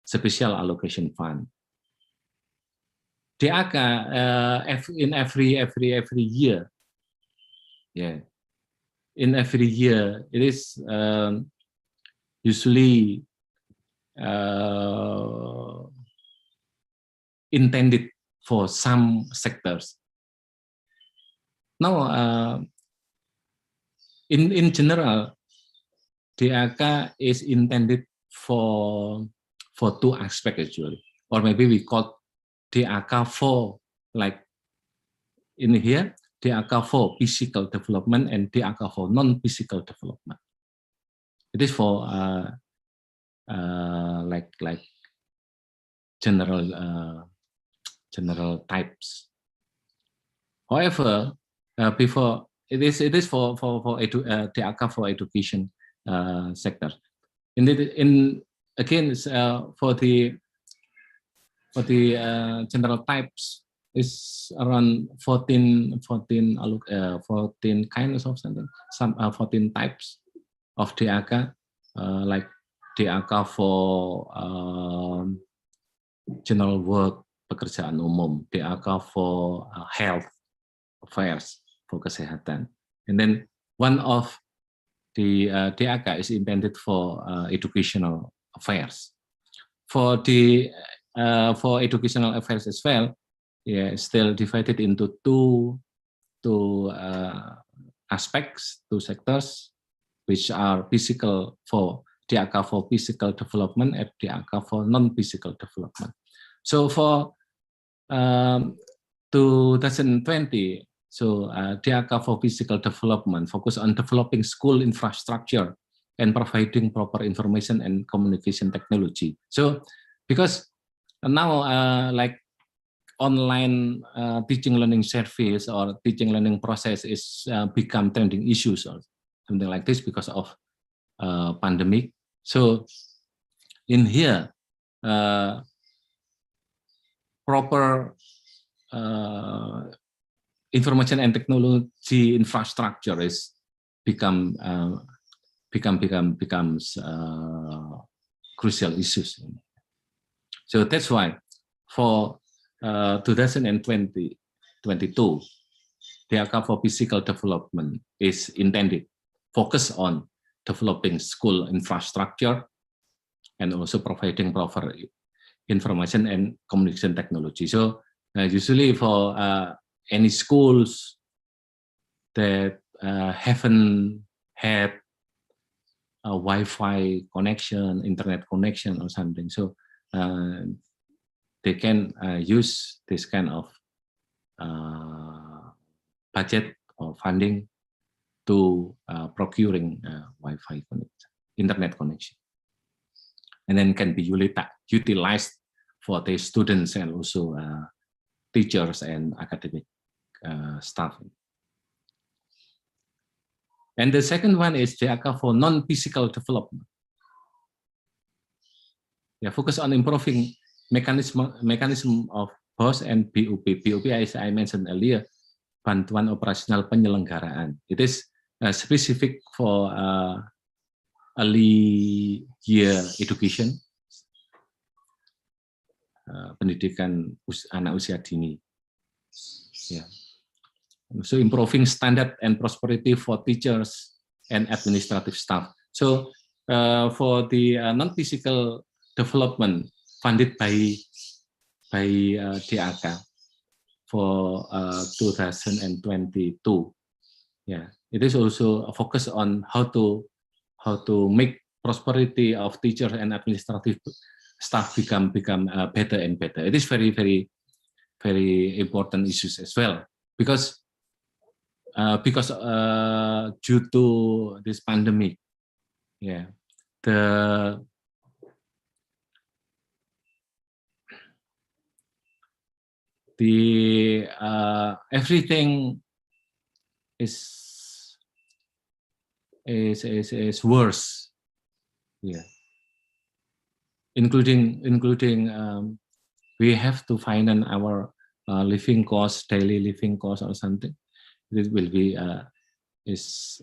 special allocation fund. DAK in every year, yeah, in every year, it is usually intended for some sectors. Now, in general, DAK is intended for two aspects actually, or maybe we call DAK for, like in here, DAK for physical development and DAK for non-physical development. It is for like general types. However, before it is for DAK for education sector. Again, for the general types is around 14 kinds of something, 14 types of DAK, like DAK for general work, pekerjaan umum, DAK for health affairs, for kesehatan, and then one of the DAK is intended for educational affairs. For educational affairs as well, yeah, still divided into two aspects, two sectors, which are physical for DAK for physical development and DAK for non-physical development. So for 2020, so DAK for physical development focus on developing school infrastructure and providing proper information and communication technology. So because now like online teaching learning service or teaching learning process is become trending issues or something like this because of pandemic. So in here, proper information and technology infrastructure is becomes crucial issues. So that's why for 2022, DAK for physical development is intended focus on developing school infrastructure and also providing proper information and communication technology. So usually for any schools that haven't had a Wi-Fi connection, internet connection or something, so they can use this kind of budget or funding to procuring Wi-Fi connection, internet connection, and then can be utilized for the students and also teachers and academic staff. And the second one is DAK for non-physical development. Yeah, focus on improving mechanism of BOS and BUP. BUP, as I mentioned earlier, bantuan operasional penyelenggaraan. It is specific for early year education, pendidikan anak usia dini. Yeah. So improving standard and prosperity for teachers and administrative staff. So for the non-physical development funded by DAK for 2022, yeah, it is also a focus on how to make prosperity of teachers and administrative staff become better and better. It is very important issues as well, because due to this pandemic, yeah, everything is worse, yeah, including we have to finance our living costs, daily living costs or something. It will be is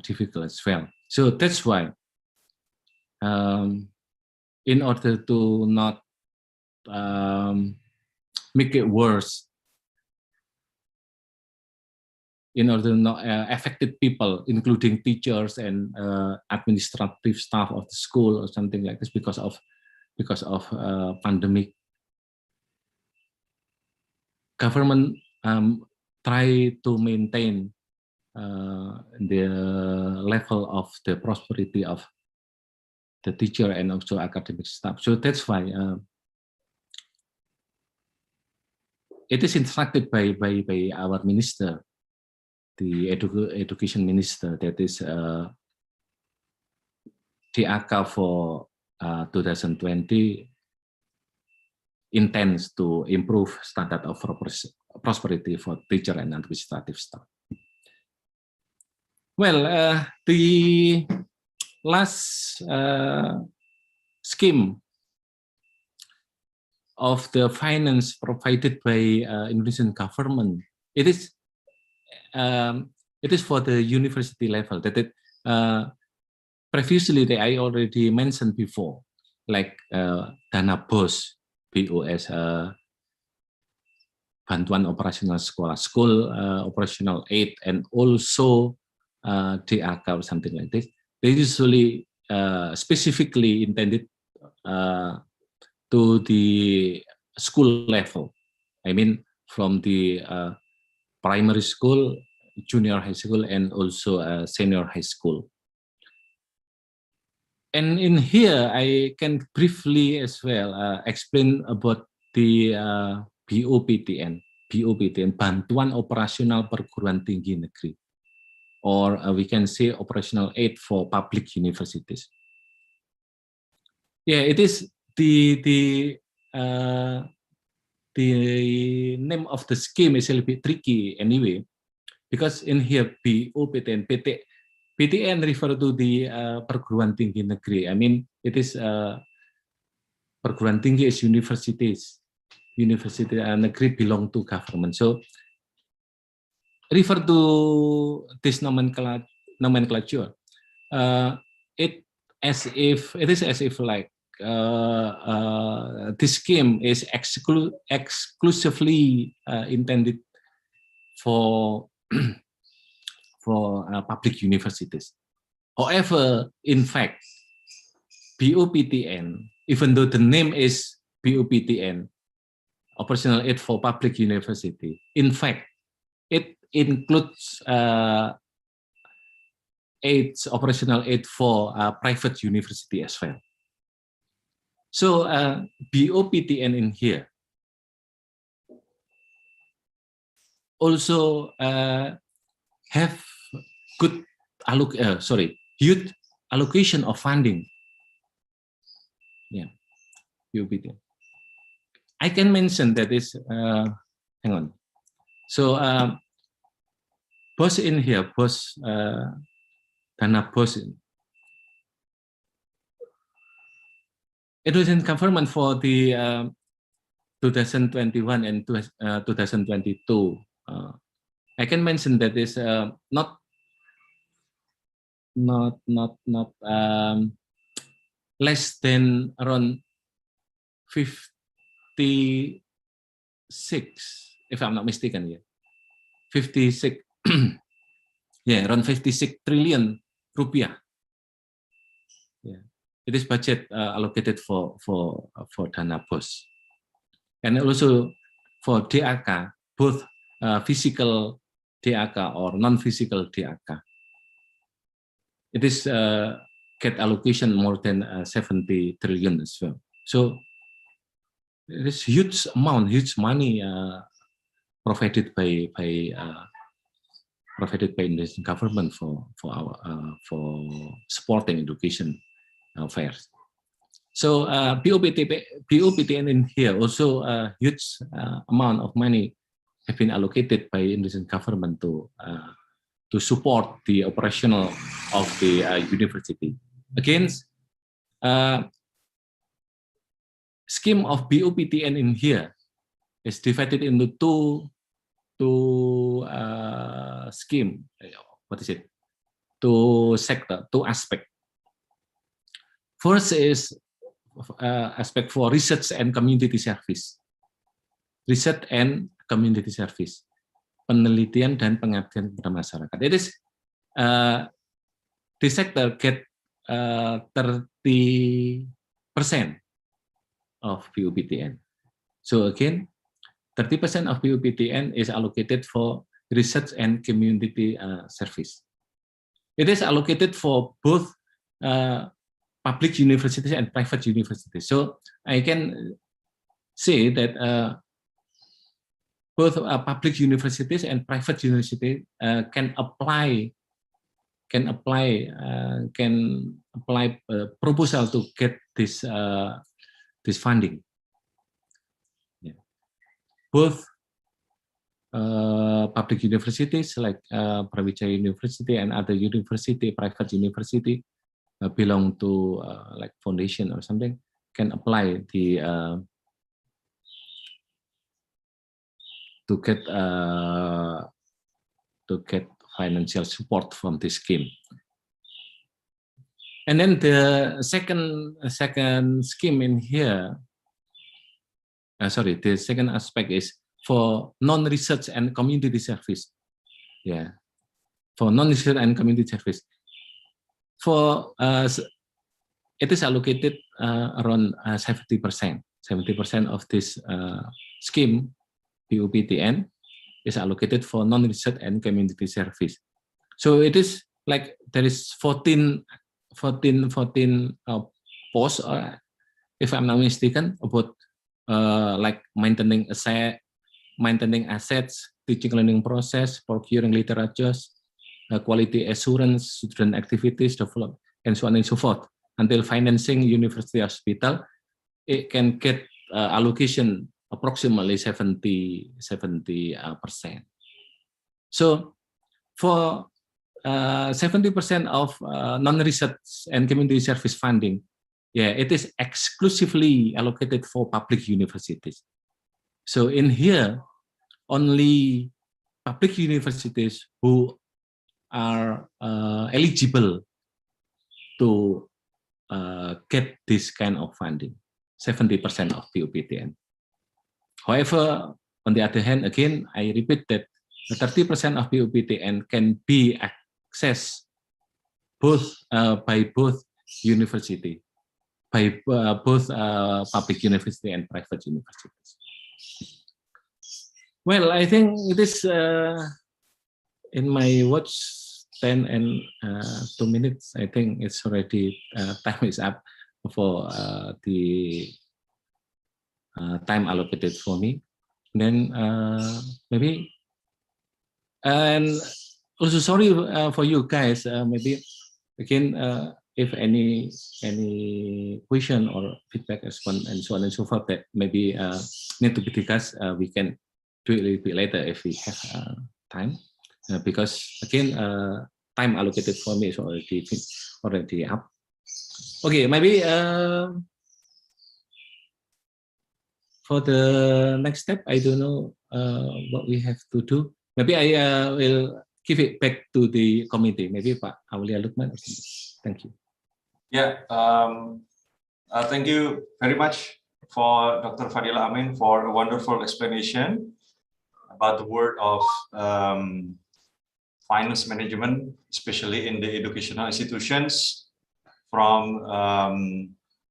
difficult as well. So that's why in order to not make it worse, in order to know affected people, including teachers and administrative staff of the school or something like this because of pandemic. Government try to maintain the level of the prosperity of the teacher and also academic staff. So that's why it is instructed by our minister, the education minister, that is DAK for 2020 intends to improve standard of prosperity for teacher and administrative staff. Well, the last scheme of the finance provided by Indonesian government, it is for the university level. That previously I already mentioned before, like dana BOS, BOS, bantuan operasional sekolah, school operational aid, and also DAK or something like this. They usually specifically intended to the school level. I mean, from the primary school, junior high school, and also senior high school. And in here, I can briefly as well explain about the BOPTN, Bantuan Operasional Perguruan Tinggi Negeri, or we can say operational aid for public universities. Yeah, it is the name of the scheme is a little bit tricky anyway, because in here BOPTN, PTN refer to the perguruan tinggi negeri. I mean, it is perguruan tinggi is universities. University negeri belong to government. So refer to this nomenclature. It is as if like this scheme is exclusively intended for public universities. However, in fact, BOPTN, even though the name is BOPTN, Operational Aid for Public University, in fact, it includes operational aid for private university as well. So BOPTN in here also have good huge allocation of funding. Yeah, BOPTN. I can mention that is hang on. So BOS in here, BOS dana BOS. Indonesian government for the 2021 and 2022. I can mention that is not less than around 56, if I'm not mistaken. Yeah, 56. Yeah, around 56 trillion rupiah. Yeah, it is budget allocated for dana BOS, and also for DAK, both physical DAK or non-physical DAK. It is get allocation more than 70 trillion as well. So it is huge amount, huge money provided by Indonesian government for supporting education affairs. So BOPTN in here also a huge amount of money have been allocated by Indonesian government to support the operational of the university. Again, scheme of BOPTN in here is divided into two scheme. What is it? Two sector, two aspect. First is aspect for research and community service. Research and community service. penelitian dan pengabdian kepada masyarakat. It is this sector get 30% of PUPTN. So again, 30% of PUPTN is allocated for research and community service. It is allocated for both public universities and private universities. So I can say that both public universities and private universities can apply proposal to get this this funding. Yeah. Both public universities like Brawijaya University and other university, private university belong to like foundation or something, can apply the to get financial support from this scheme. And then the second scheme in here, the second aspect is for non-research and community service. Yeah, for non-research and community service. For it is allocated around 70%. 70% of this scheme, PUPTN, is allocated for non-research and community service. So it is like there is 14 posts, if I'm not mistaken, about like maintaining assets, teaching learning process, procuring literatures, quality assurance, student activities, develop, and so on and so forth. Until financing university hospital, it can get allocation approximately 70%. So for 70% of non-research and community service funding, yeah, it is exclusively allocated for public universities. So in here, only public universities who are eligible to get this kind of funding, 70% of PUPTN. However, on the other hand, again, I repeat that 30% of PUPTN can be accessed both by both university, by both public university and private universities. Well, I think it is in my watch 10 and 2 minutes. I think it's already time is up for the time allocated for me. Then maybe, and also sorry for you guys. Maybe again, if any question or feedback, response, and so on and so forth that maybe need to be discussed, we can do it a little bit later if we have time. Because again, time allocated for me is already up. Okay, maybe for the next step, I don't know what we have to do. Maybe I will give it back to the committee. Maybe Pak Aulia Lukman or something. Thank you. Yeah, thank you very much for Dr. Fadila Amin for a wonderful explanation about the world of finance management, especially in the educational institutions, from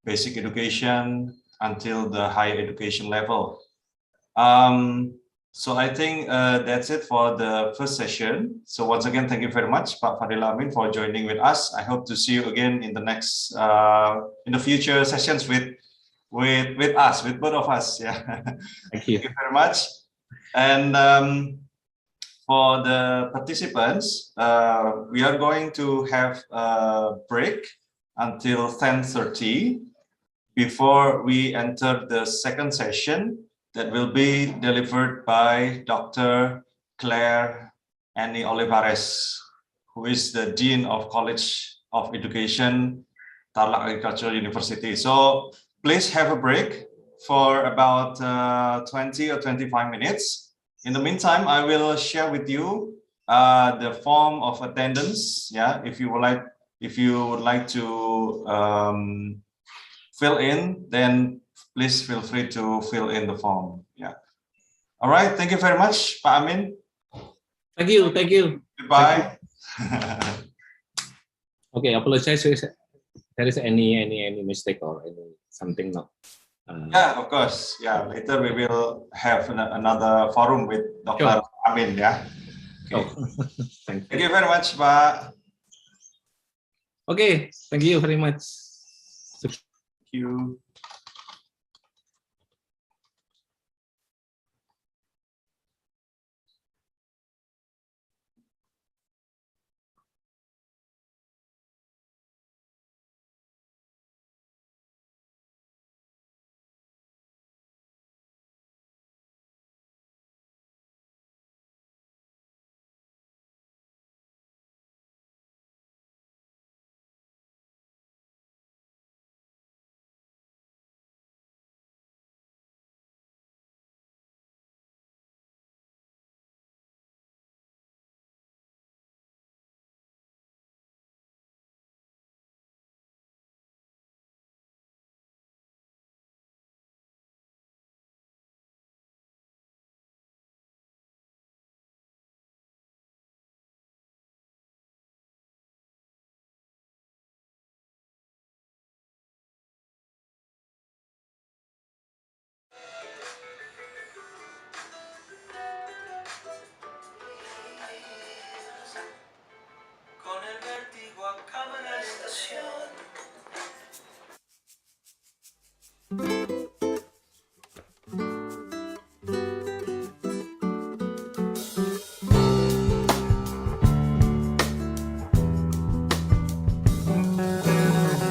basic education until the higher education level. So I think that's it for the first session. So once again, thank you very much, Pak Fadila Amin, for joining with us. I hope to see you again in the next, in the future sessions with us, with both of us. Yeah. Thank you. Thank you very much. And for the participants, we are going to have a break until 10:30 before we enter the second session that will be delivered by Dr. Claire Annie Olivares, who is the Dean of College of Education, Tarlac Agricultural University. So please have a break for about 20 or 25 minutes. In the meantime, I will share with you the form of attendance. Yeah, if you would like to fill in, then please feel free to fill in the form. Yeah. All right. Thank you very much, Pak Amin. Thank you. Goodbye. Okay, apologize if there is any mistake or any something not. Yeah, of course. Yeah, later we will have another forum with Dr. Amin. Yeah. Okay. Thank you very much, Pak. Okay, thank you very much. Thank you.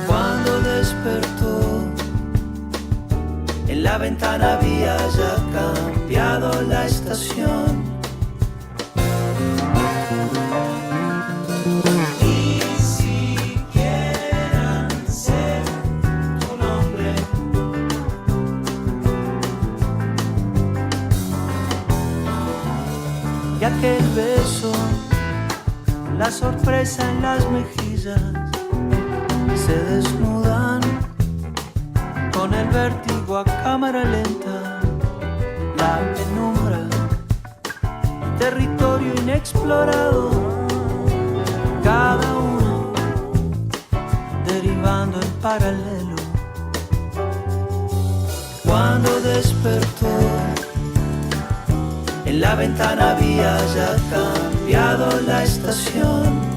Cuando despertó, en la ventana había ya cambiado la estación. Ni siquiera sé tu nombre. Y aquel beso, la sorpresa en las mejillas, se desnudan con el vértigo a cámara lenta, la penumbra, territorio inexplorado, cada uno derivando en paralelo. Cuando despertó, en la ventana había ya cambiado la estación.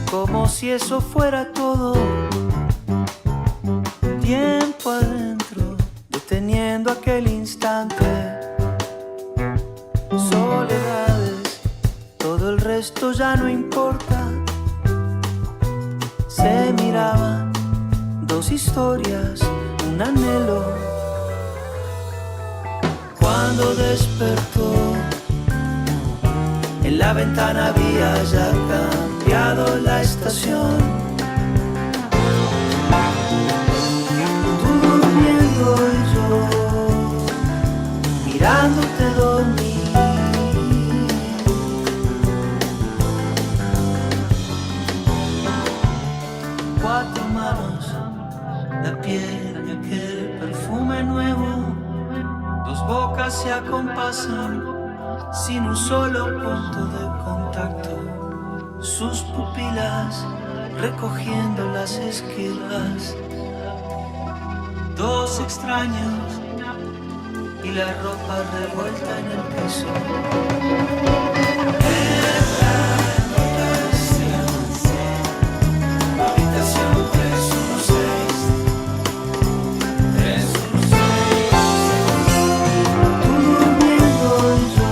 Como si eso fuera todo, tiempo adentro, deteniendo aquel instante. Soledades, todo el resto ya no importa. Se miraban dos historias, un anhelo. Cuando despertó, en la ventana había ya cambiado la estación. Tú durmiendo y yo mirándote dormir. Cuatro manos, la piel y aquel perfume nuevo. Dos bocas se acompasan sin un solo punto de contacto, sus pupilas recogiendo las esquirlas. Dos extraños y la ropa revuelta en el piso. Habitación 316. Tú durmiendo y yo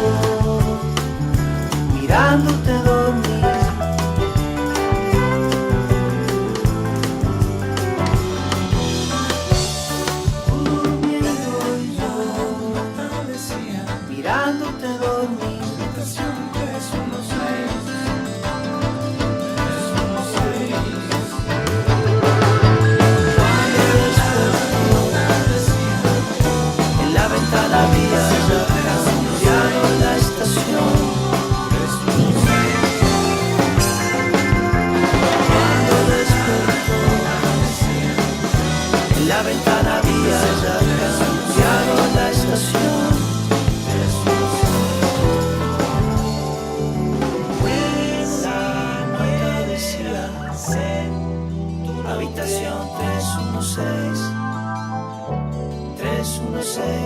mirándote dormir. Tú durmiendo y yo mirándote dormir.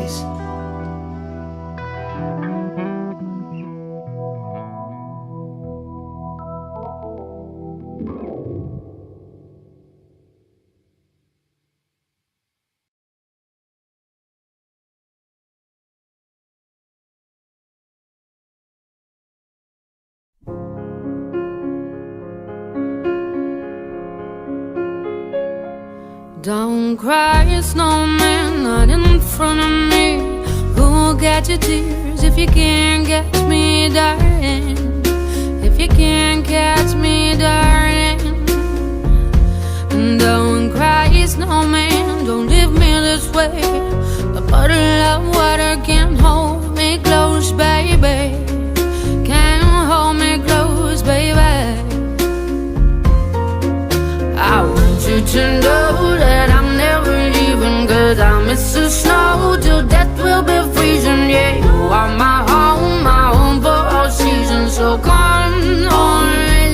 days. Don't cry, snowman, not in front of me. Who'll get your tears if you can't catch me, darling? If you can't catch me, darling. Don't cry, snowman, don't leave me this way. A bottle of water can't hold me close, baby. Can't hold me close, baby. I want you to know that I'm never leaving, 'cause I miss the snow till death will be freezing. Yeah, you are my home for all seasons. So come on,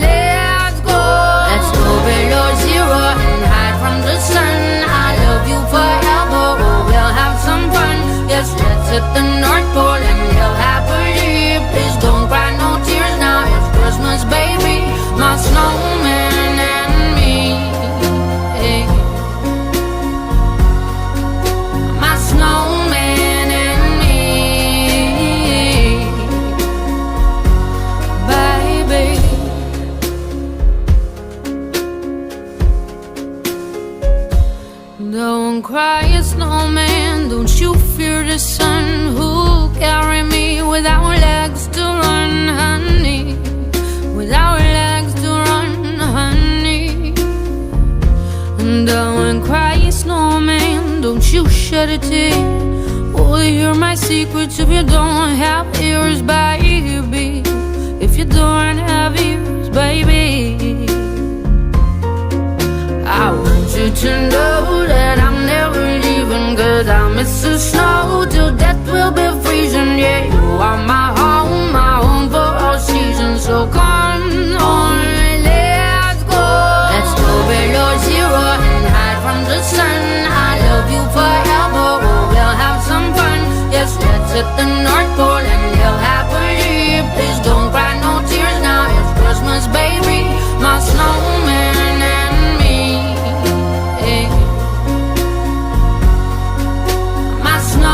let's go. Let's go below zero and hide from the sun. I love you forever, oh, we'll have some fun. Yes, let's hit the North Pole and live happily. Please don't cry no tears now, it's Christmas, baby. My snowman and me. My snowman and me, baby. Don't cry, snowman, don't you fear the sun. Who'll carry me without legs to run, honey? Without legs to run, honey. Don't cry, snowman, don't you shed a tear. Oh, hear my secrets if you don't have ears, baby. If you don't have ears, baby. I want you to know that I'm never leaving, 'cause I miss the snow till death will be freezing. Yeah, you are my home for all seasons. So come on, let's go. Let's go below zero and hide from the sun. I love you forever, oh, we'll have some fun. Yes, let's hit the North Pole and live happily. Please don't cry no tears now, it's Christmas, baby. My snowman and me. My snowman.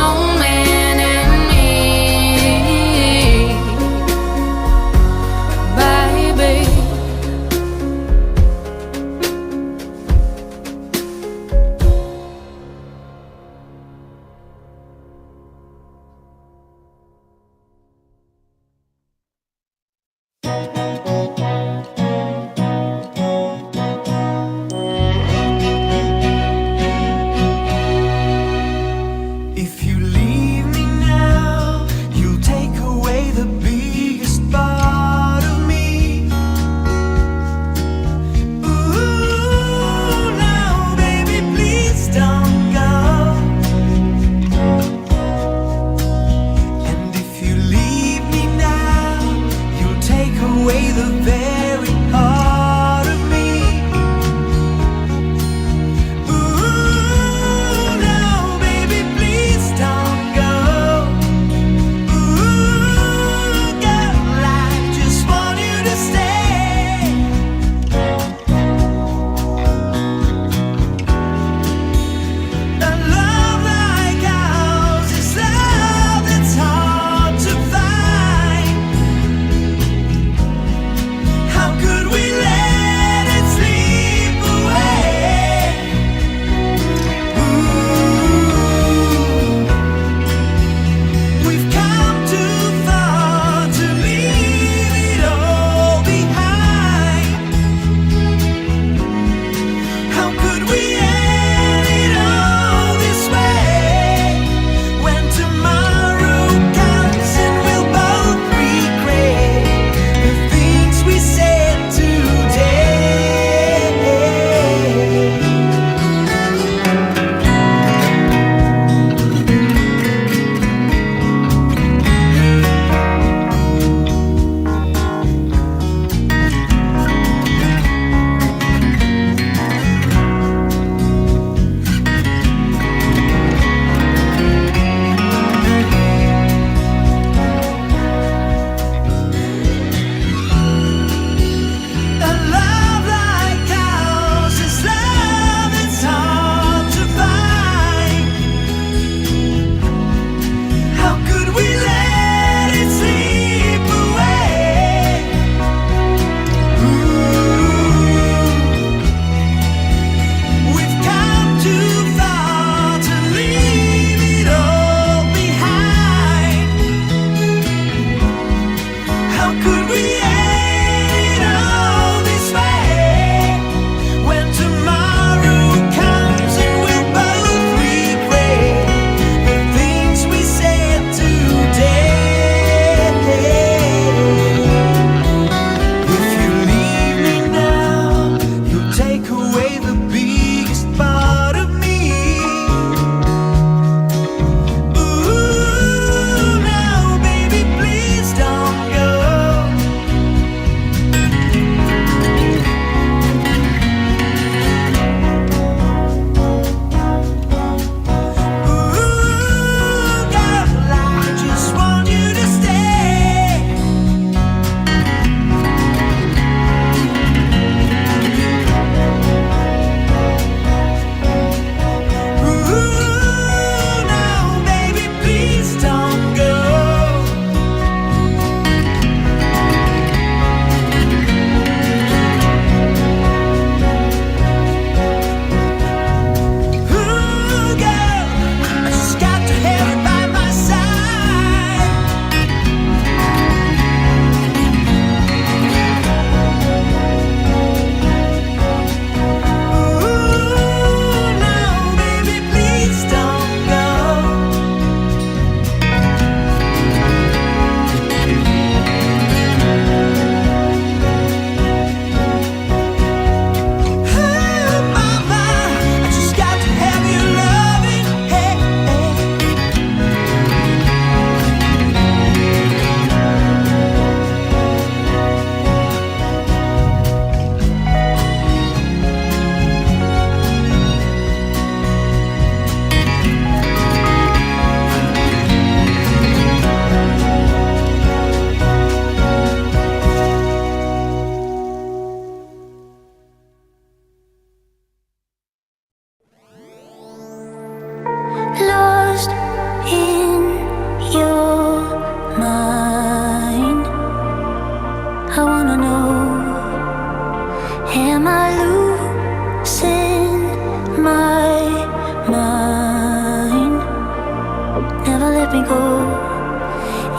kept me cool.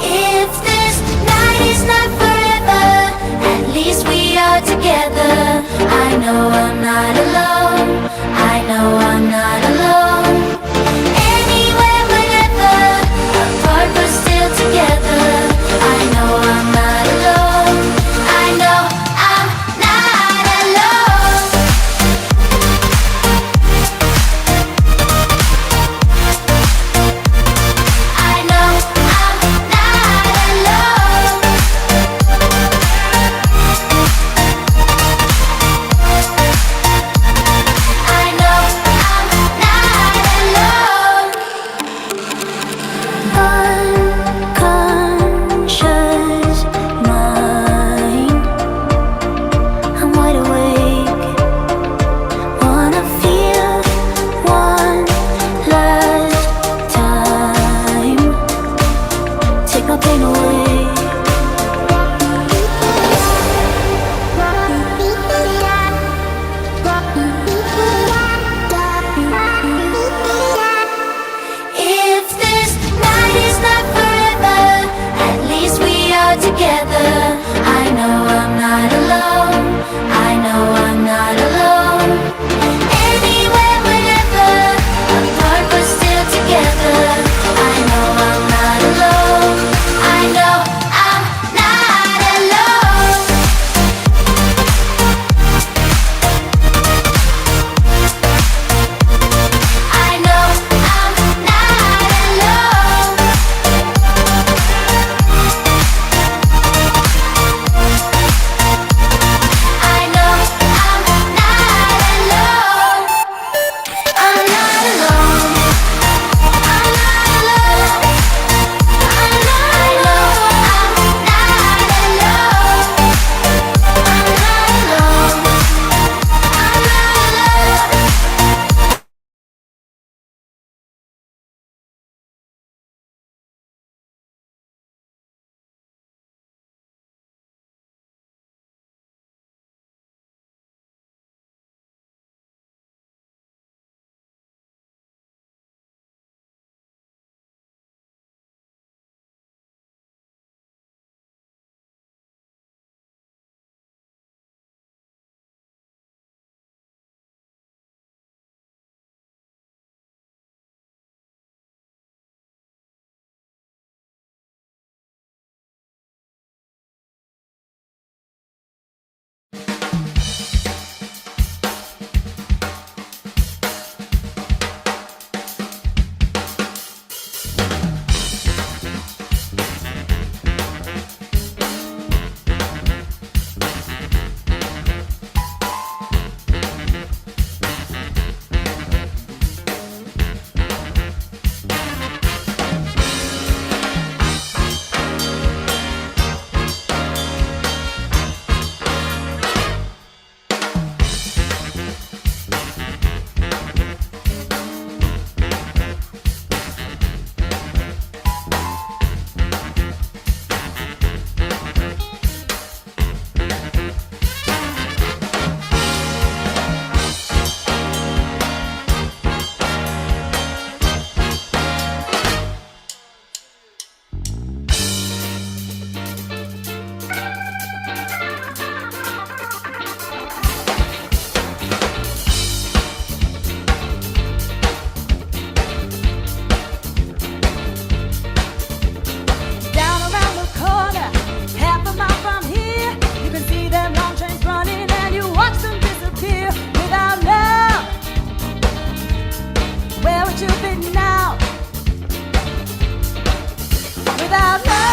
If this night is not forever, at least we are together. I know I'm not alone. I know I'm not alone. Anywhere, whenever, apart but still together. I know I'm not alone. I know I'm not alone. I know I'm not alone. I know I'm not alone. Unconscious mind, I'm wide awake. Wanna feel one last time. Take my pain away. If this night is not forever, at least we are together. I know I'm not alone. I know I'm not alone. Anywhere, whenever, apart but still together. I know I'm not alone. I know I'm not alone. I know I'm not alone. I know I'm not alone. I'm not alone. I'm not alone. I'm not alone. I'm not alone. I'm not alone. Down around the corner, half a mile from here, you can see them long trains running and you watch them disappear. Without love, where would you be now? Without love,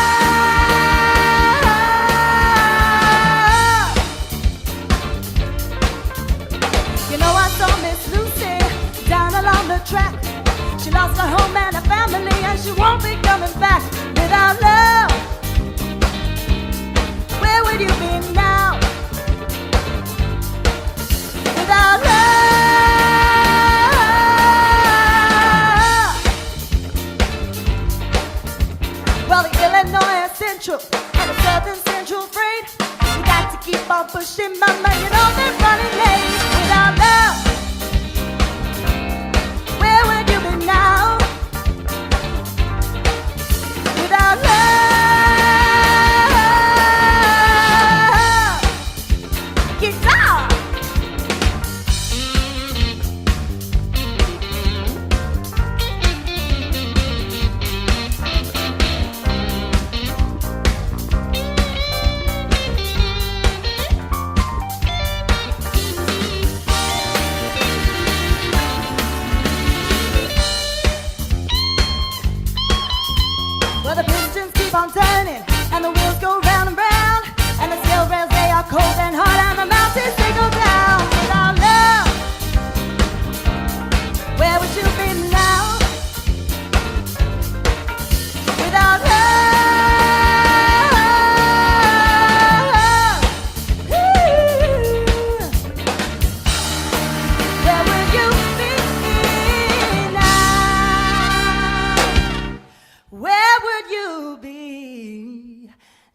you know I saw Miss Lucy down along the track. She lost her home and her family and she won't be coming back. Without love, where would you be now? Without love, well, the Illinois Central and the Southern Central Freight, you got to keep on pushing, mama, you know they're running late. Without love, where would you be now?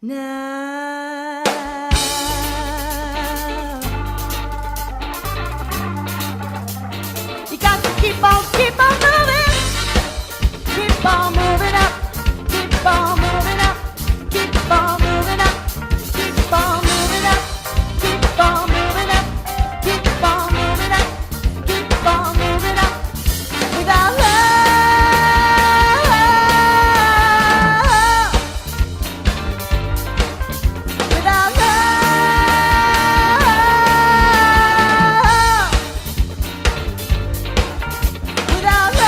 now. You got to keep on moving. Keep on moving up. Keep on moving up. Keep on moving up. Keep on moving up. Keep on moving up. Keep on moving up. Keep on moving up. Without love, without love, without love.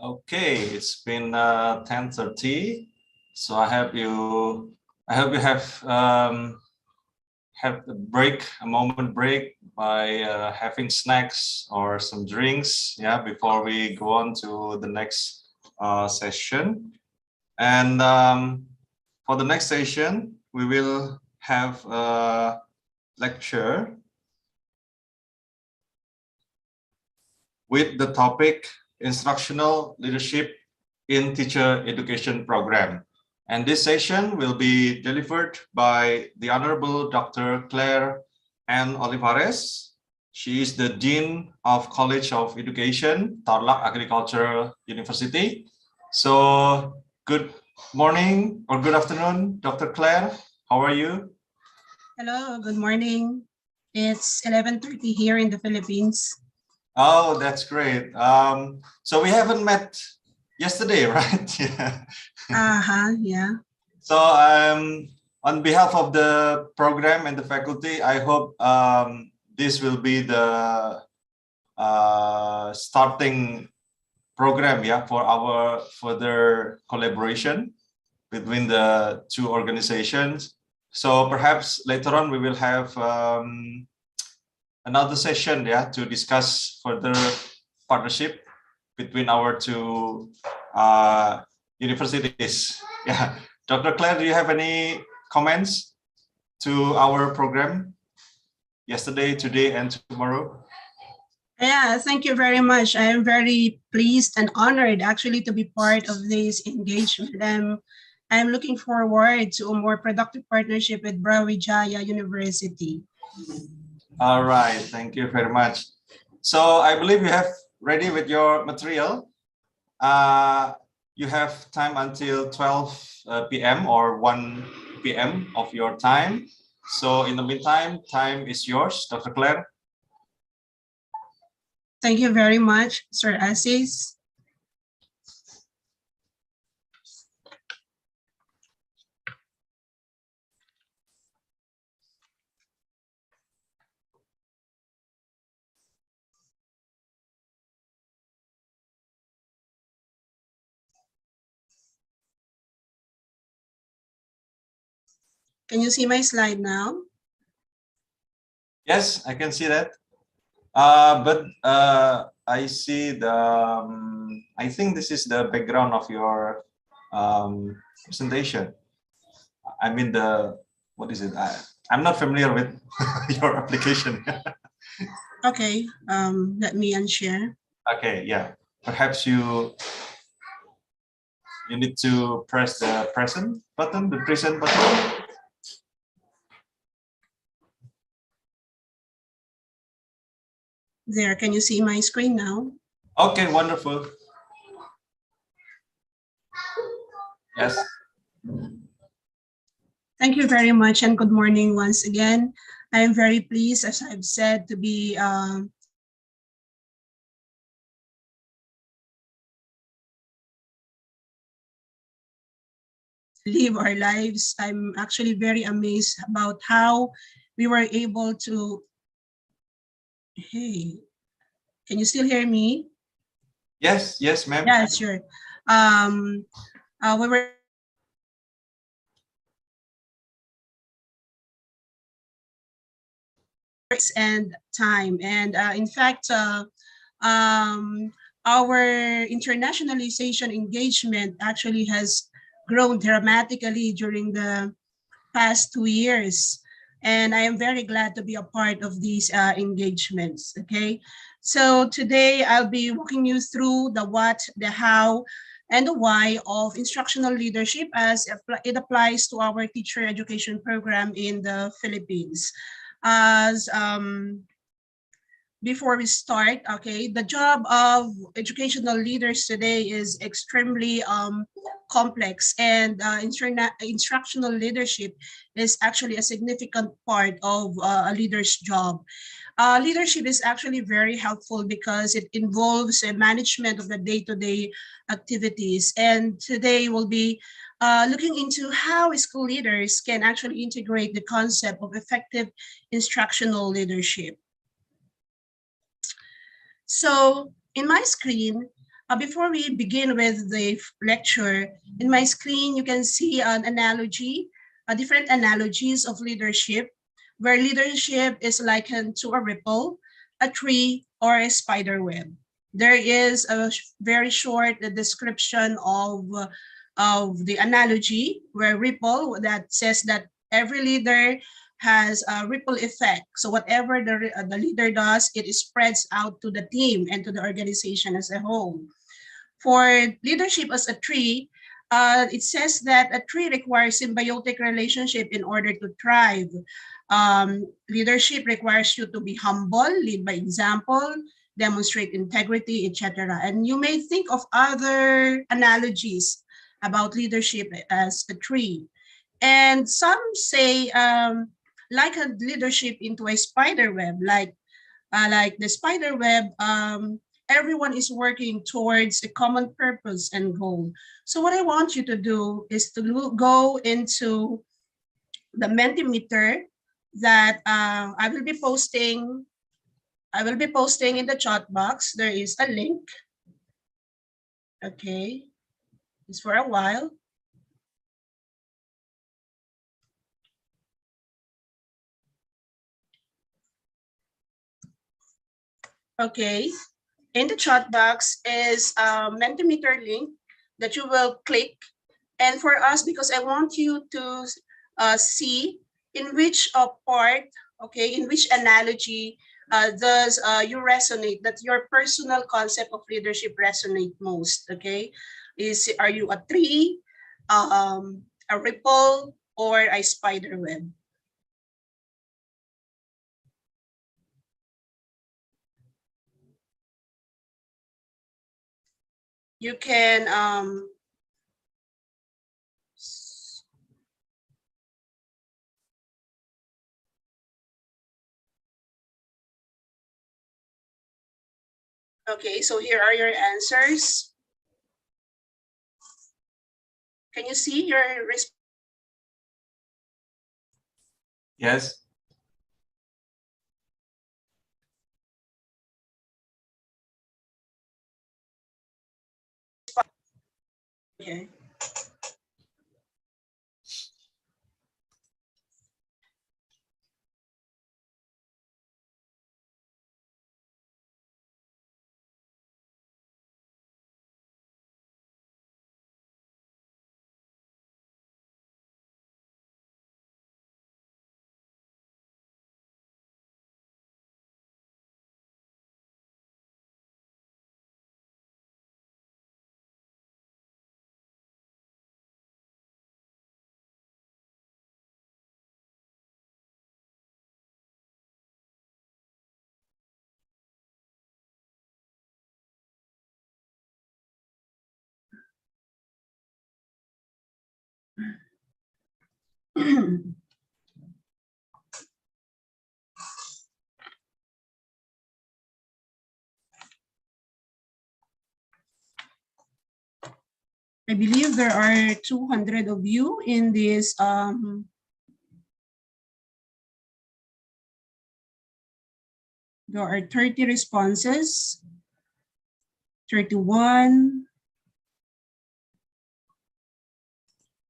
Okay, it's been 10:30, so I hope you have a moment break by having snacks or some drinks, yeah, before we go on to the next session. And for the next session, we will have a lecture with the topic Instructional Leadership in Teacher Education Program. And this session will be delivered by the Honorable Dr. Claire Ann Olivares. She is the Dean of College of Education, Tarlac Agricultural University. So good morning or good afternoon, Dr. Claire. How are you? Hello, good morning. It's 11:30 here in the Philippines. Oh, that's great. So we haven't met yesterday, right? Yeah. Yeah. So on behalf of the program and the faculty, I hope this will be the starting program, yeah, for our further collaboration between the two organizations. So perhaps later on we will have another session, yeah, to discuss further partnership between our two universities. Yeah, Dr. Claire, do you have any comments to our program yesterday, today, and tomorrow? Yeah, thank you very much. I am very pleased and honored actually to be part of this engagement. I'm looking forward to a more productive partnership with Brawijaya University. All right, thank you very much. So I believe you have ready with your material. You have time until 12 p.m. or 1 p.m. of your time. So in the meantime, time is yours, Dr. Claire. Thank you very much, Sir Assis. Can you see my slide now? Yes, I can see that. But I see the, I think this is the background of your presentation. I mean what is it? I'm not familiar with your application. Okay, let me unshare. Okay, yeah. Perhaps you need to press the present button, the present button. There, can you see my screen now? Okay, wonderful. Yes. Thank you very much and good morning once again. I am very pleased, as I've said, to be live our lives. I'm actually very amazed about how we were able to, hey, can you still hear me? Yes, yes, ma'am. Yeah, sure. We were and time. And in fact, our internationalization engagement actually has grown dramatically during the past 2 years. And I am very glad to be a part of these engagements, okay? So today I'll be walking you through the what, the how, and the why of instructional leadership as it applies to our teacher education program in the Philippines. As before we start, okay, the job of educational leaders today is extremely complex, and instructional leadership is actually a significant part of a leader's job. Leadership is actually very helpful because it involves a management of the day-to-day activities, and today we'll be looking into how school leaders can actually integrate the concept of effective instructional leadership. So in my screen, Before we begin with the lecture, in my screen, you can see an analogy, different analogies of leadership, where leadership is likened to a ripple, a tree, or a spider web. There is a very short description of the analogy, where ripple, that says that every leader has a ripple effect. So whatever the leader does, it spreads out to the team and to the organization as a whole. For leadership as a tree, it says that a tree requires symbiotic relationship in order to thrive. Leadership requires you to be humble, lead by example, demonstrate integrity, etc. And you may think of other analogies about leadership as a tree. And some say like a leadership into a spider web, like the spider web, everyone is working towards a common purpose and goal. So what I want you to do is to go into the Mentimeter that I will be posting. I will be posting in the chat box. There is a link. Okay, it's for a while. Okay, in the chat box is a Mentimeter link that you will click. And for us, because I want you to see in which part, okay, in which analogy does you resonate, that your personal concept of leadership resonate most, okay? Are you a tree, a ripple, or a spider web? You can okay, so here are your answers. Can you see your response? Yes. Okay. I believe there are 200 of you in this there are 30 responses, 31.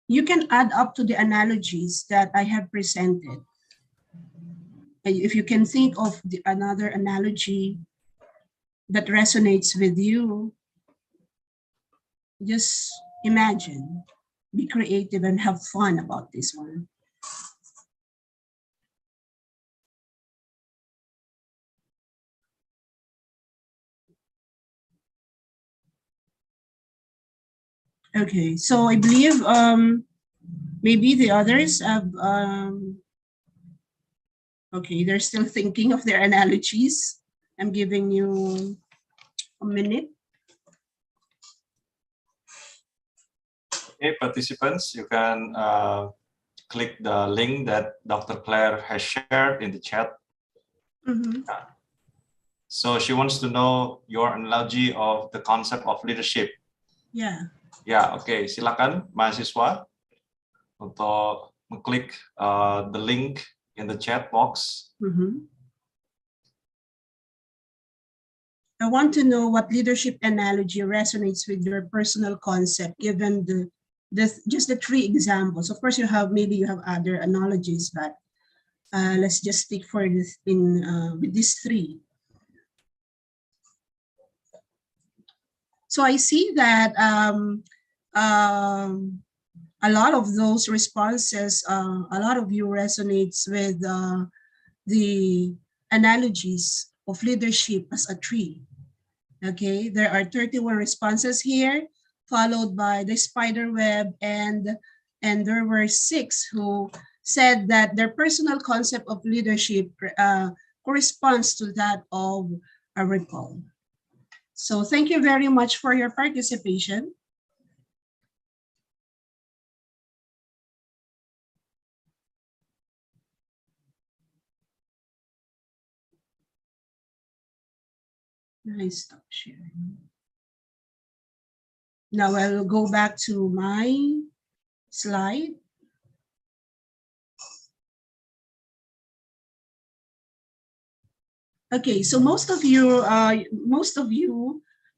You can add up to the analogies that I have presented. If you can think of another analogy that resonates with you, just imagine, be creative and have fun about this one. Okay, so I believe maybe the others have okay, they're still thinking of their analogies. I'm giving you a minute. Okay, participants, you can click the link that Dr. Claire has shared in the chat. Mm-hmm. So she wants to know your analogy of the concept of leadership. Yeah. Ya, oke. Silakan mahasiswa untuk mengklik the link in the chat box. Mm-hmm. I want to know what leadership analogy resonates with your personal concept, given just the three examples. Of course, maybe you have other analogies, but let's just stick for this with these three. So I see that a lot of those responses, a lot of you resonates with the analogies of leadership as a tree. Okay, there are 31 responses here, followed by the spider web, and there were 6 who said that their personal concept of leadership corresponds to that of a ripple. So thank you very much for your participation. I stop sharing. Now I will go back to my slide. Okay, so most of you,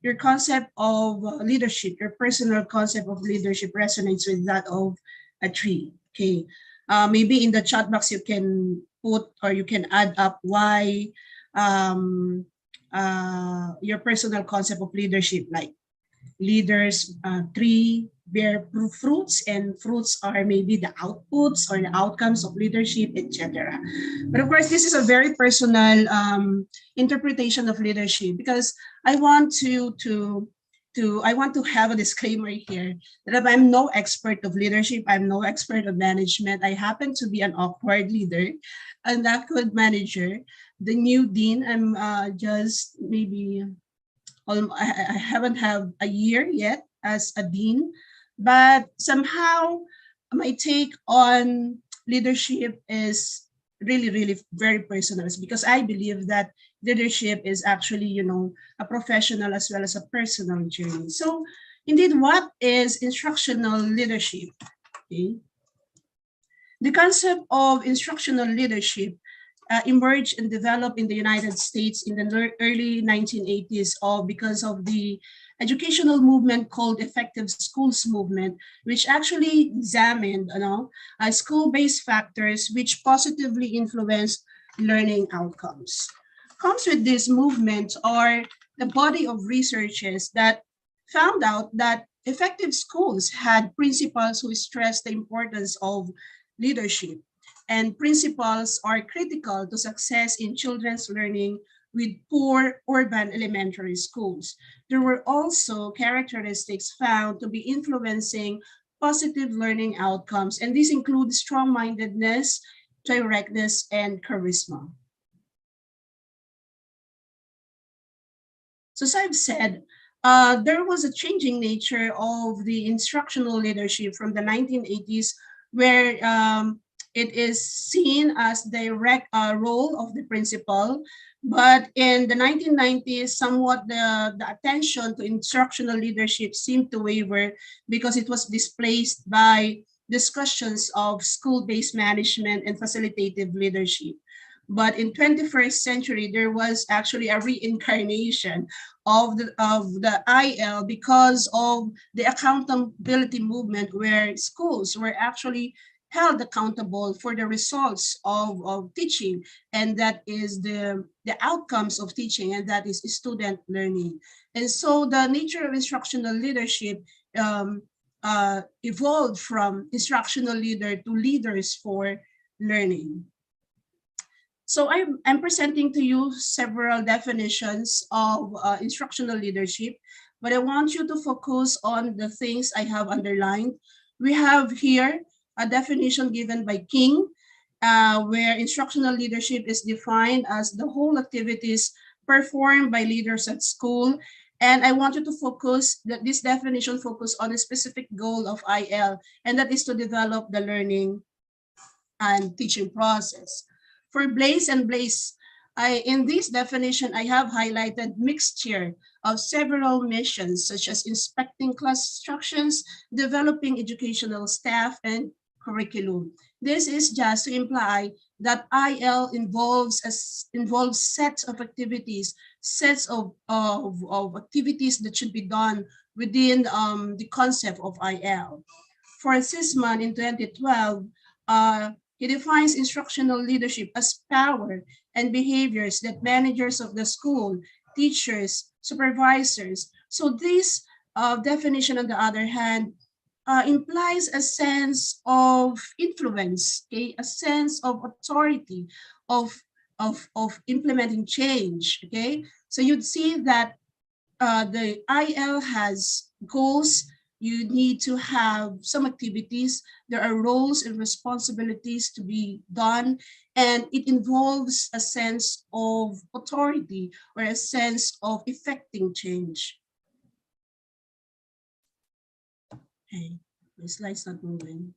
your concept of leadership, your personal concept of leadership resonates with that of a tree. Okay, maybe in the chat box you can put, or you can add up why your personal concept of leadership, like leaders, tree bear fruits, and fruits are maybe the outputs or the outcomes of leadership, etc. But of course, this is a very personal interpretation of leadership, because I want to have a disclaimer here that I'm no expert of leadership. I'm no expert of management. I happen to be an awkward leader, an awkward manager. The new dean, I'm just maybe, I haven't had a year yet as a dean, but somehow my take on leadership is really, really very personal. It's because I believe that leadership is actually, a professional as well as a personal journey. So indeed, what is instructional leadership? Okay. The concept of instructional leadership emerged and developed in the United States in the early 1980s, because of the educational movement called Effective Schools movement, which actually examined school-based factors which positively influence learning outcomes. Comes with this movement are the body of researchers that found out that effective schools had principals who stressed the importance of leadership, and principals are critical to success in children's learning with poor urban elementary schools. There were also characteristics found to be influencing positive learning outcomes, and these include strong-mindedness, directness, and charisma. So as I've said, there was a changing nature of the instructional leadership from the 1980s, where it is seen as the direct role of the principal. But in the 1990s, somewhat the attention to instructional leadership seemed to waver, because it was displaced by discussions of school-based management and facilitative leadership. But in 21st century, there was actually a reincarnation of the IL because of the accountability movement, where schools were actually held accountable for the results of teaching, and that is the outcomes of teaching, and that is student learning. And so the nature of instructional leadership evolved from instructional leader to leaders for learning. So I'm presenting to you several definitions of instructional leadership, but I want you to focus on the things I have underlined. We have here a definition given by King, where instructional leadership is defined as the whole activities performed by leaders at school. And I want you to focus, that this definition focus on a specific goal of IL, and that is to develop the learning and teaching process. For Blaze and Blaze, in this definition, I have highlighted mixture of several missions, such as inspecting class instructions, developing educational staff, and curriculum. This is just to imply that IL involves sets of activities, sets of activities that should be done within the concept of IL. For Sisman in 2012, he defines instructional leadership as power and behaviors that managers of the school, teachers, supervisors. So this definition, on the other hand, implies a sense of influence, okay, a sense of authority, of implementing change, okay. So you'd see that the IL has goals. You need to have some activities. There are roles and responsibilities to be done, and it involves a sense of authority or a sense of effecting change. Okay, the slide's not moving.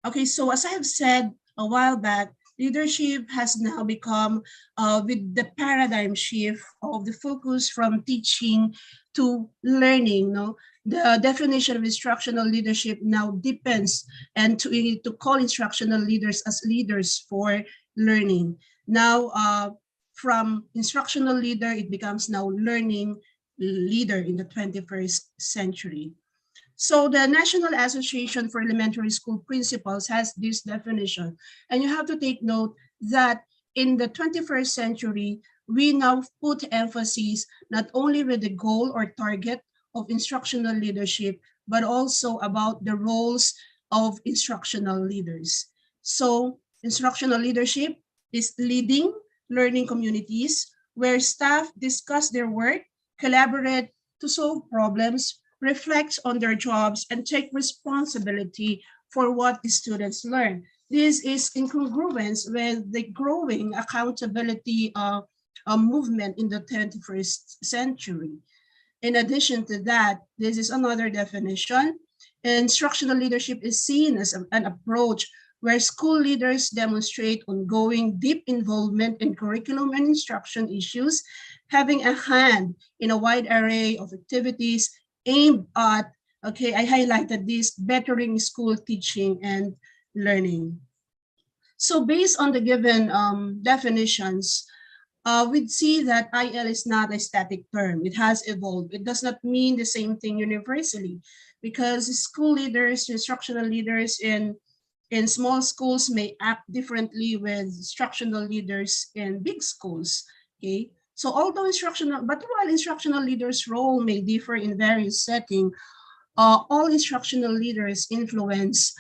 Okay, so as I have said a while back, leadership has now become, with the paradigm shift of the focus from teaching to learning. No, the definition of instructional leadership now depends, and to call instructional leaders as leaders for learning. Now, from instructional leader, it becomes now learning leader in the 21st century. So the National Association for Elementary School Principals has this definition. And you have to take note that in the 21st century, we now put emphasis not only with the goal or target of instructional leadership, but also about the roles of instructional leaders. So instructional leadership is leading learning communities where staff discuss their work, collaborate to solve problems, reflect on their jobs, and take responsibility for what the students learn. This is in congruence with the growing accountability movement in the 21st century. In addition to that, this is another definition. Instructional leadership is seen as an approach where school leaders demonstrate ongoing deep involvement in curriculum and instruction issues, having a hand in a wide array of activities aimed at, okay, I highlighted this, bettering school teaching and learning. So based on the given definitions, we'd see that IL is not a static term. It has evolved. It does not mean the same thing universally, because school leaders, instructional leaders in small schools may act differently with instructional leaders in big schools, okay? So although while instructional leaders' role may differ in various settings, all instructional leaders influence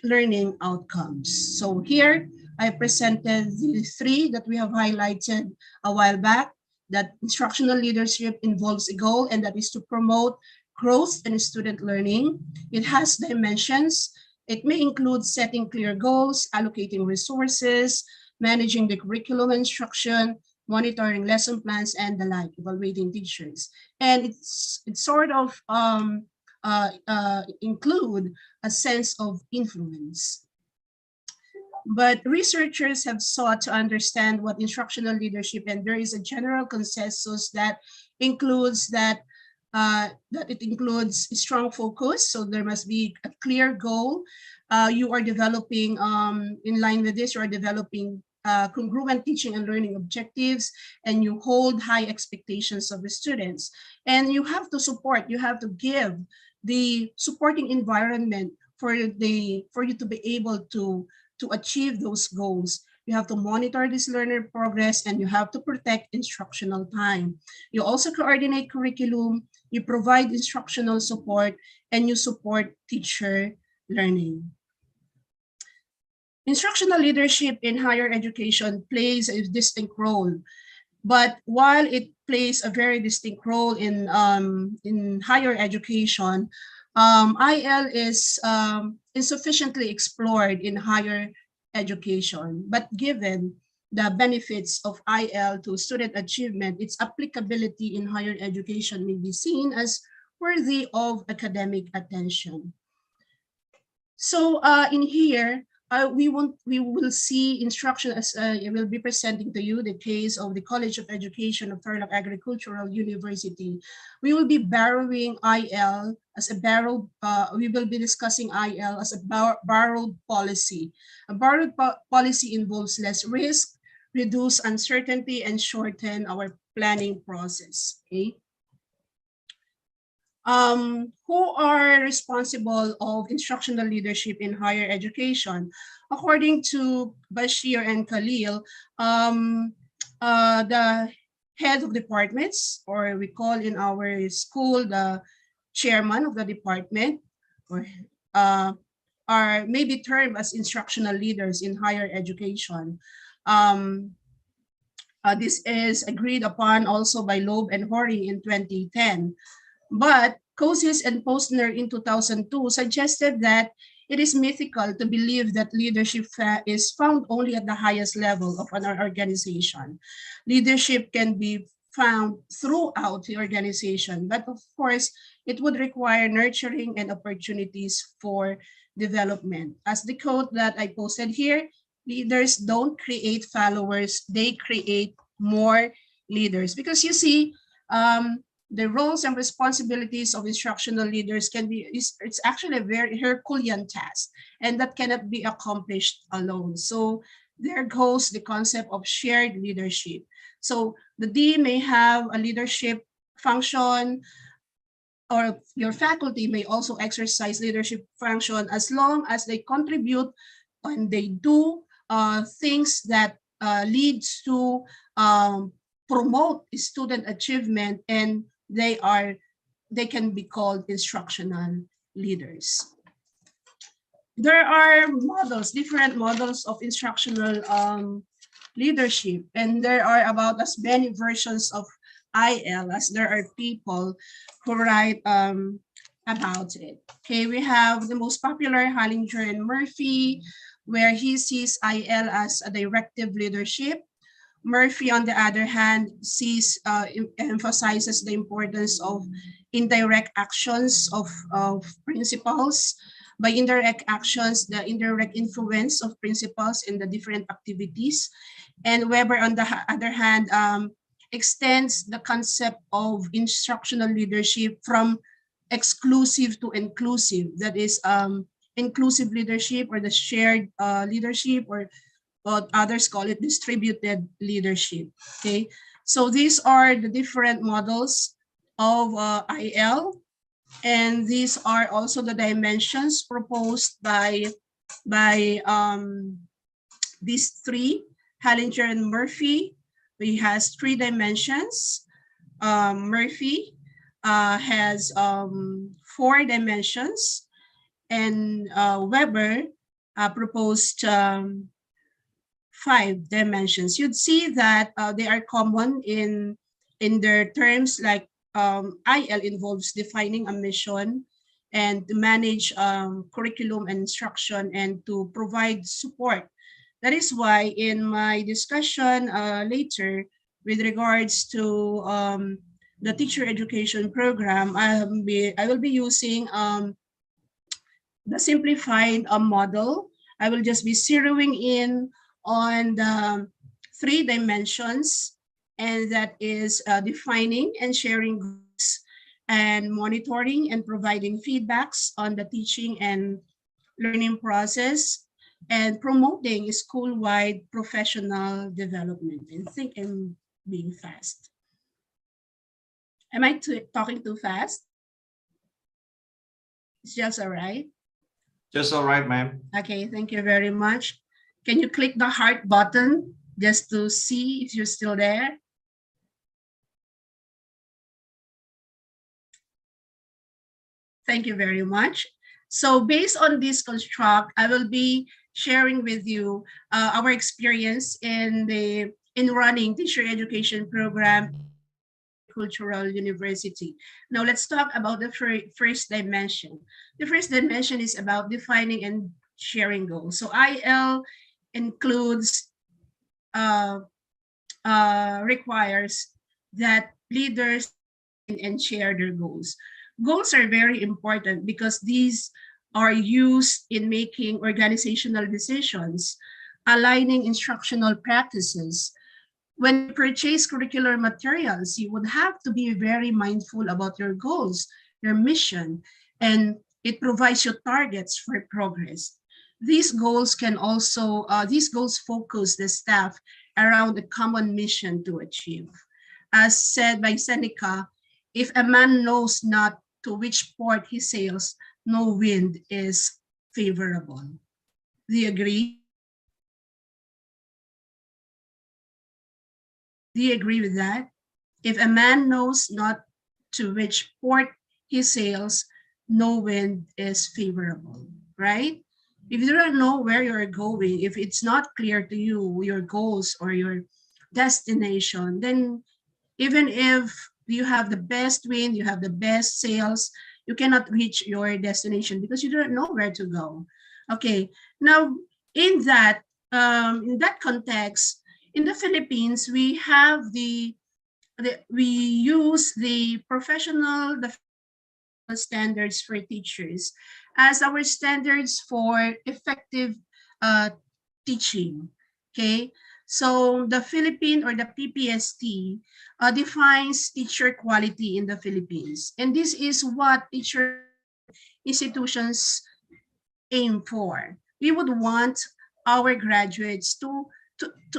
learning outcomes. So here I presented the three that we have highlighted a while back, that instructional leadership involves a goal, and that is to promote growth in student learning. It has dimensions. It may include setting clear goals, allocating resources, managing the curriculum instruction, monitoring lesson plans, and the like, evaluating teachers. And it's sort of include a sense of influence. But researchers have sought to understand what instructional leadership, and there is a general consensus that includes that it includes strong focus. So there must be a clear goal. You are developing, in line with this, you are developing congruent teaching and learning objectives, and you hold high expectations of the students. And you have to support, you have to give the supporting environment for you to be able to achieve those goals. You have to monitor this learner progress, and you have to protect instructional time. You also coordinate curriculum, you provide instructional support, and you support teacher learning. Instructional leadership in higher education plays a distinct role, but while it plays a very distinct role in higher education, IL is insufficiently explored in higher education. But given the benefits of IL to student achievement, its applicability in higher education may be seen as worthy of academic attention. So in here, we will see instruction as I will be presenting to you the case of the College of Education of Tarlac Agricultural University. We will be borrowing IL as a borrowed, we will be discussing IL as a borrowed policy. A borrowed policy involves less risk, reduce uncertainty, and shorten our planning process. Okay. Who are responsible of instructional leadership in higher education? According to Bashir and Khalil, the head of departments, or we call in our school the chairman of the department, or are maybe termed as instructional leaders in higher education. This is agreed upon also by Loeb and Horing in 2010. But Kosis and Posner in 2002 suggested that it is mythical to believe that leadership is found only at the highest level of an organization. Leadership can be found throughout the organization, but of course, it would require nurturing and opportunities for development. As the quote that I posted here, leaders don't create followers, they create more leaders. Because you see, the roles and responsibilities of instructional leaders can be, it's actually a very Herculean task, and that cannot be accomplished alone. So there goes the concept of shared leadership. So the D may have a leadership function, or your faculty may also exercise leadership function as long as they contribute and they do things that leads to promote student achievement, and they can be called instructional leaders. There are models, different models of instructional leadership, and there are about as many versions of IL as there are people who write about it. Okay, we have the most popular, Hallinger and Murphy, where he sees IL as a directive leadership. Murphy, on the other hand, emphasizes the importance of indirect actions of principals. By indirect actions, the indirect influence of principals in the different activities. And Weber, on the other hand, extends the concept of instructional leadership from exclusive to inclusive. That is inclusive leadership, or the shared leadership, or what others call it distributed leadership. Okay, so these are the different models of IL, and these are also the dimensions proposed by these three, Hallinger and Murphy. We has 3 dimensions. Murphy has 4 dimensions, and Weber proposed 5 dimensions. You'd see that they are common in their terms, like IL involves defining a mission and to manage curriculum and instruction and to provide support. That is why in my discussion later with regards to the teacher education program, I will be using the simplified model. I will just be zeroing in on the 3 dimensions, and that is defining and sharing goals, and monitoring and providing feedbacks on the teaching and learning process, and promoting school-wide professional development. I think I'm being fast. Am I talking too fast? It's just all right. Just all right, ma'am. Okay, thank you very much. Can you click the heart button just to see if you're still there? Thank you very much. So based on this construct, I will be sharing with you our experience in running teacher education program Cultural University. Now let's talk about the first dimension. The first dimension is about defining and sharing goals. So IL includes, requires that leaders and share their goals. Goals are very important because these are used in making organizational decisions, aligning instructional practices. When you purchase curricular materials, you would have to be very mindful about your goals, your mission, and it provides you targets for progress. These goals focus the staff around a common mission to achieve. As said by Seneca, if a man knows not to which port he sails, no wind is favorable. Do you agree? Do you agree with that? If a man knows not to which port he sails, no wind is favorable, right? If you don't know where you're going, if it's not clear to you, your goals or your destination, then even if you have the best wind, you have the best sails, you cannot reach your destination because you don't know where to go. Okay, now in that context, in the Philippines, we have we use the professional standards for teachers as our standards for effective uh, teaching. Okay, so the Philippine or the PPST defines teacher quality in the Philippines, and this is what teacher institutions aim for. We would want our graduates to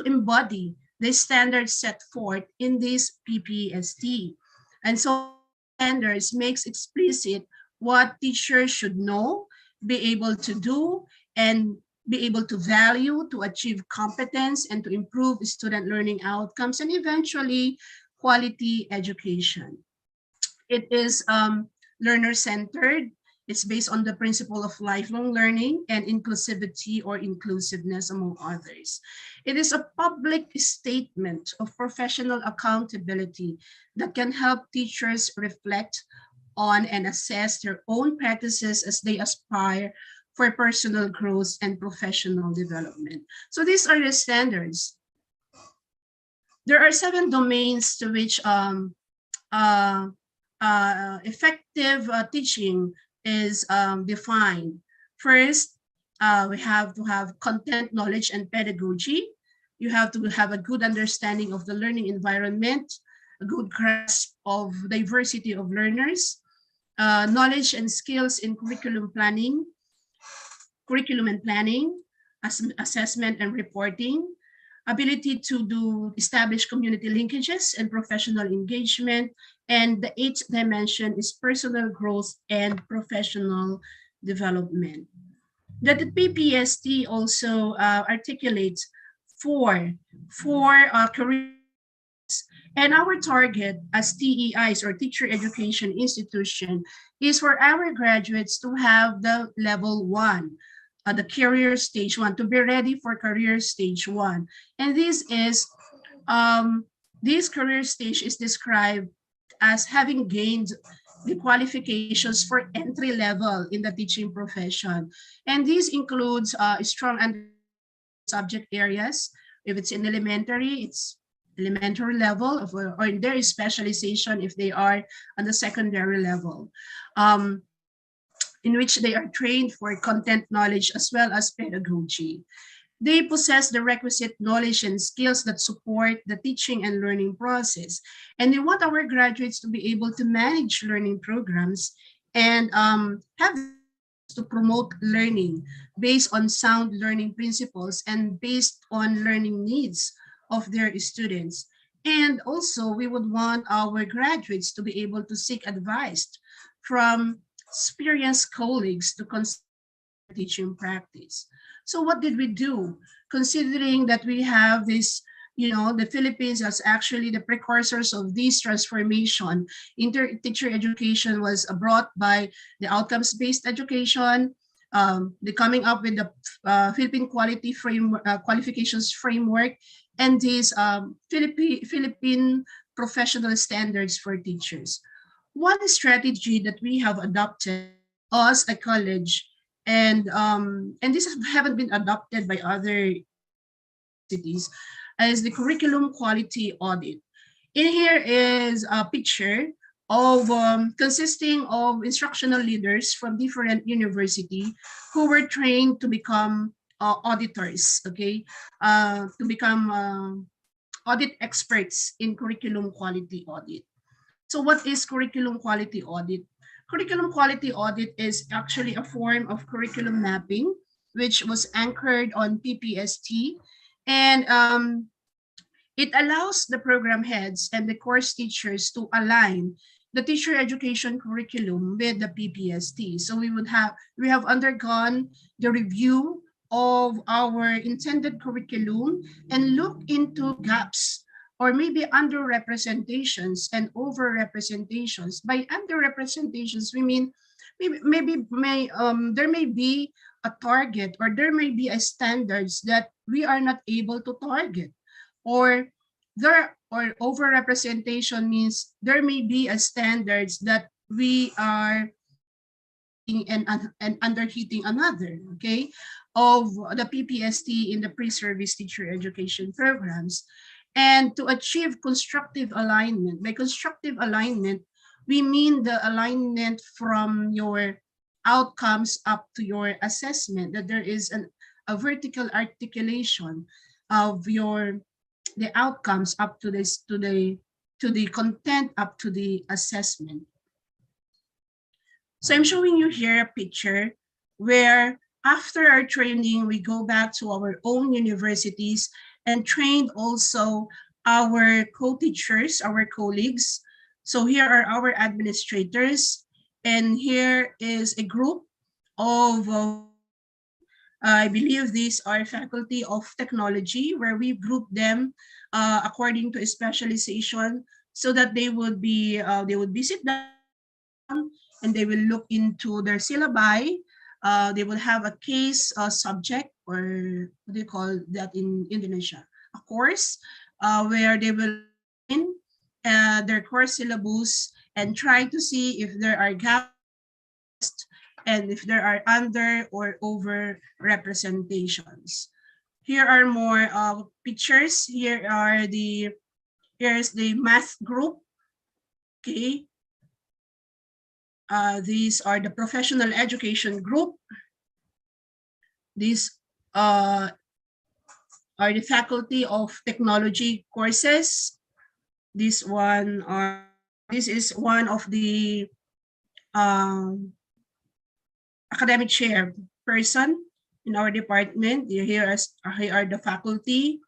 embody the standards set forth in this PPST. And so standards makes explicit what teachers should know, be able to do, and be able to value, to achieve competence, and to improve student learning outcomes, and eventually quality education. It is learner-centered. It's based on the principle of lifelong learning and inclusivity or inclusiveness, among others. It is a public statement of professional accountability that can help teachers reflect on and assess their own practices as they aspire for personal growth and professional development. So these are the standards. There are 7 domains to which uh, effective teaching is defined. First, we have to have content, knowledge, and pedagogy. You have to have a good understanding of the learning environment, a good grasp of diversity of learners, knowledge and skills in curriculum and planning, assessment and reporting, ability to establish community linkages and professional engagement. And the 8th dimension is personal growth and professional development. That the PPST also articulates four career, and our target as TEIs or teacher education institution is for our graduates to have the level 1, the career stage 1, to be ready for career stage 1. And this career stage is described as having gained the qualifications for entry level in the teaching profession. And this includes strong subject areas. If it's in elementary, it's elementary level, or in their specialization if they are on the secondary level, in which they are trained for content knowledge as well as pedagogy. They possess the requisite knowledge and skills that support the teaching and learning process. And we want our graduates to be able to manage learning programs and have to promote learning based on sound learning principles and based on learning needs of their students. And also, we would want our graduates to be able to seek advice from experienced colleagues to consider teaching practice. So what did we do? Considering that we have this, the Philippines as actually the precursors of this transformation. Teacher education was brought by the outcomes-based education, the coming up with the Philippine quality qualifications framework, and these Philippine professional standards for teachers. One strategy that we have adopted as a college, and this haven't been adopted by other cities, is the curriculum quality audit. In here is a picture consisting of instructional leaders from different university who were trained to become auditors, okay, to become audit experts in curriculum quality audit. So what is curriculum quality audit? Curriculum quality audit is actually a form of curriculum mapping, which was anchored on PPST, and it allows the program heads and the course teachers to align the teacher education curriculum with the PPST. So we have undergone the review of our intended curriculum and look into gaps or maybe underrepresentations and overrepresentations. By underrepresentations, we mean there may be a target or there may be a standards that we are not able to target, or overrepresentation means there may be a standards that we are and underheating another, okay, of the PPST in the pre-service teacher education programs. And to achieve constructive alignment, by constructive alignment, we mean the alignment from your outcomes up to your assessment, that there is a vertical articulation of the outcomes up to this to the content up to the assessment. So I'm showing you here a picture where after our training, we go back to our own universities and trained also our co-teachers, our colleagues. So here are our administrators, and here is a group of I believe these are faculty of technology, where we group them according to a specialization, so that they would sit down and they will look into their syllabi. They will have a case subject, or what do you call that in Indonesia? A course where they will in their course syllabus and try to see if there are gaps and if there are under or over representations. Here are more pictures. Here's the math group. Okay. These are the professional education group. These are the faculty of technology courses. This is one of the academic chair person in our department. Here are the faculty.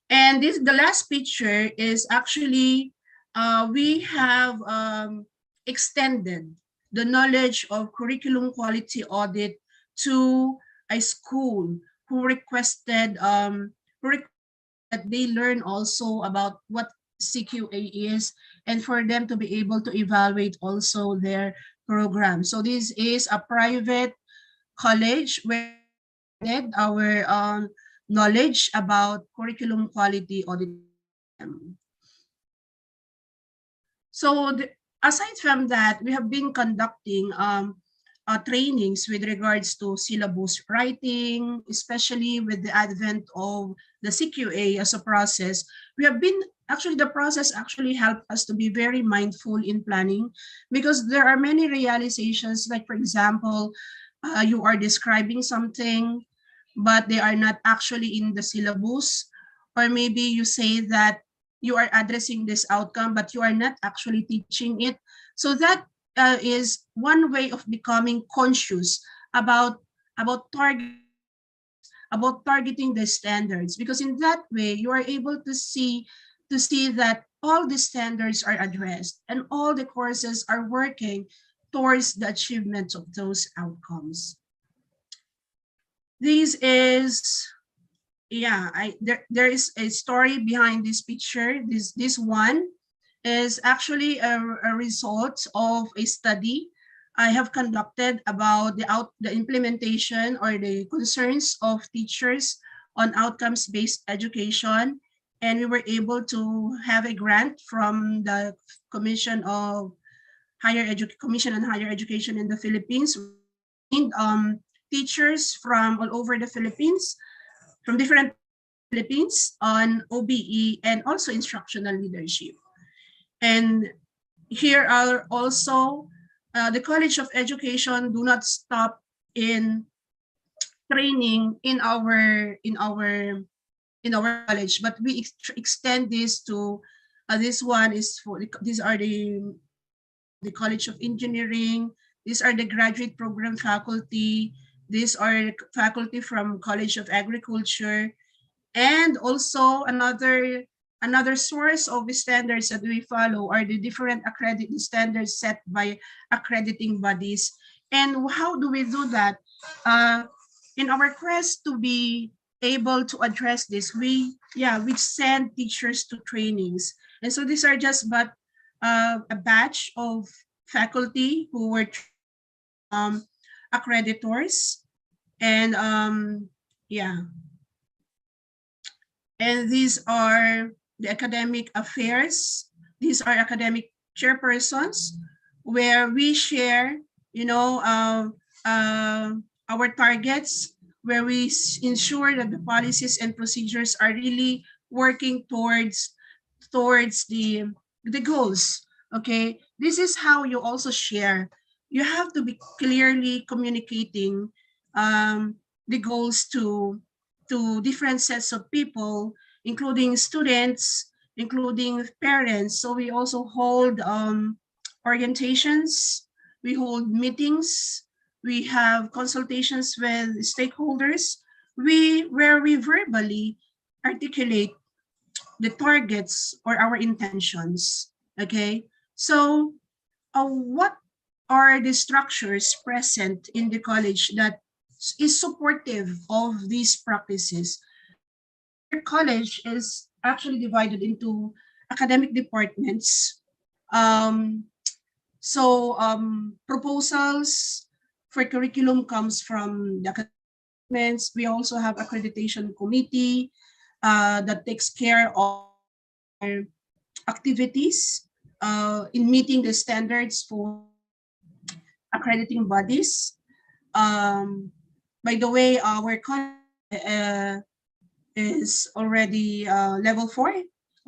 And the last picture is actually we have extended the knowledge of curriculum quality audit to a school who requested that they learn also about what CQA is, and for them to be able to evaluate also their program. So this is a private college where our knowledge about curriculum quality audit. So aside from that, we have been conducting trainings with regards to syllabus writing, especially with the advent of the CQA as a process. The process actually helped us to be very mindful in planning, because there are many realizations, like for example, you are describing something, but they are not actually in the syllabus, or maybe you say that you are addressing this outcome, but you are not actually teaching it. So that is one way of becoming conscious about targeting the standards, because in that way you are able to see that all the standards are addressed and all the courses are working towards the achievement of those outcomes. This is, there is a story behind this picture. This one is actually a result of a study I have conducted about the implementation or the concerns of teachers on outcomes-based education. And we were able to have a grant from the Commission on Higher Education in the Philippines. Teachers from all over the Philippines, from different Philippines, on OBE and also instructional leadership. And here are also the College of Education do not stop in training in our college, but we extend this to this one is for these are the College of Engineering. These are the graduate program faculty. These are faculty from College of Agriculture. And also another source of the standards that we follow are the different accrediting standards set by accrediting bodies. And how do we do that? In our quest to be able to address this, we send teachers to trainings. And so these are just but a batch of faculty who were accreditors. And and these are the academic affairs. These are academic chairpersons where we share, our targets, where we ensure that the policies and procedures are really working towards the goals. Okay, this is how you also share. You have to be clearly communicating the goals to different sets of people, including students, including parents. So we also hold orientations, we hold meetings, we have consultations with stakeholders, where we verbally articulate the targets or our intentions. Okay, so what are the structures present in the college that is supportive of these practices? Our college is actually divided into academic departments. Proposals for curriculum comes from the academics. We also have accreditation committee that takes care of our activities in meeting the standards for accrediting bodies. By the way, our college is already level 4,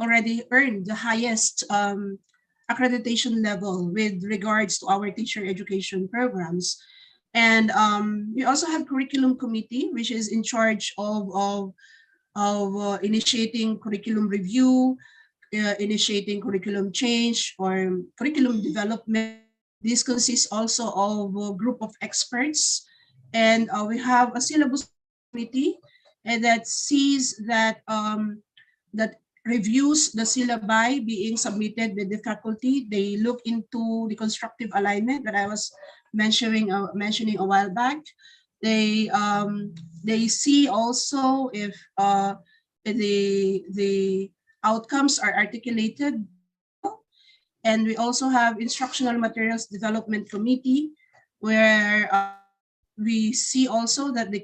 already earned the highest accreditation level with regards to our teacher education programs. And we also have curriculum committee, which is in charge of initiating curriculum review, initiating curriculum change or curriculum development. This consists also of a group of experts, and we have a syllabus committee and that sees that that reviews the syllabi being submitted with the faculty. They look into the constructive alignment that I was mentioning a while back. They see also if the outcomes are articulated. And we also have instructional materials development committee, where we see also that the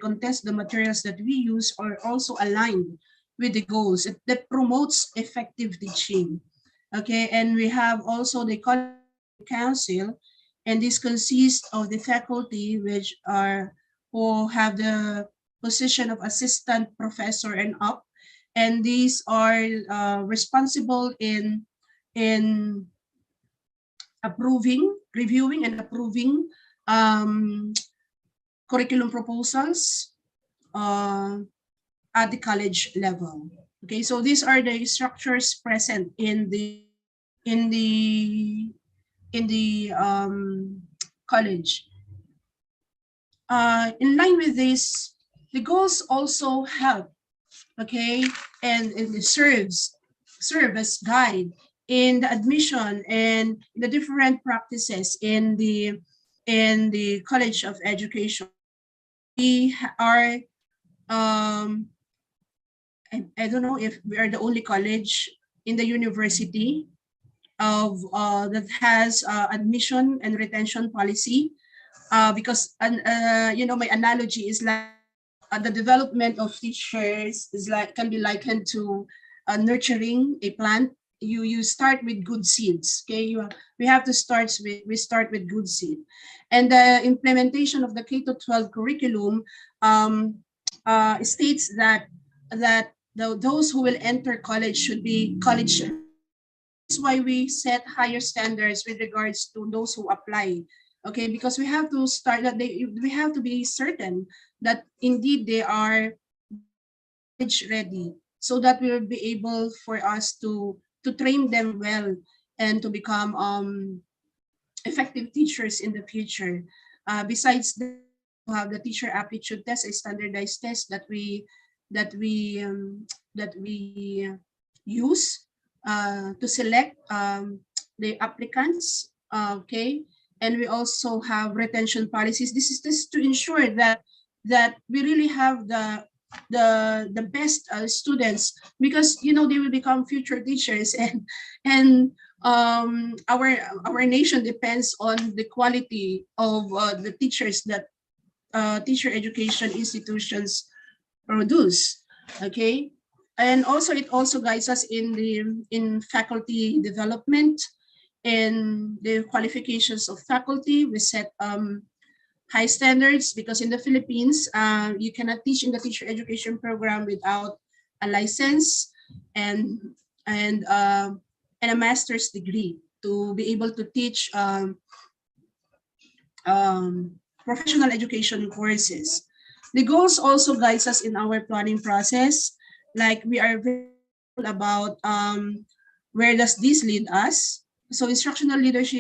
materials that we use are also aligned with the goals that promotes effective teaching. Okay, and we have also the council, and this consists of the faculty who have the position of assistant professor and up, and these are responsible in reviewing and approving curriculum proposals at the college level. Okay, so these are the structures present in the college. In line with this, the goals also help, okay, and it serve as guide in the admission and the different practices in the College of Education. We are I don't know if we are the only college in the university of that has admission and retention policy, because my analogy is like the development of teachers can be likened to nurturing a plant. You start with good seeds. Okay, we start with good seed, and the implementation of the K-12 curriculum states that those who will enter college should be college That's why we set higher standards with regards to those who apply. Okay, because we have to start that we have to be certain that indeed they are ready, so that we will be able for us to train them well and to become effective teachers in the future. Besides that, we have the teacher aptitude test, a standardized test that we um, that we use to select the applicants. Okay, and we also have retention policies. This is just to ensure that we really have the best students, because you know they will become future teachers, and our nation depends on the quality of the teachers that teacher education institutions produce. Okay, and also it also guides us in faculty development and the qualifications of faculty. We set high standards because in the Philippines, you cannot teach in the teacher education program without a license and and uh, and a master's degree to be able to teach professional education courses. The goals also guides us in our planning process. Like we are very careful about where does this lead us. So instructional leaders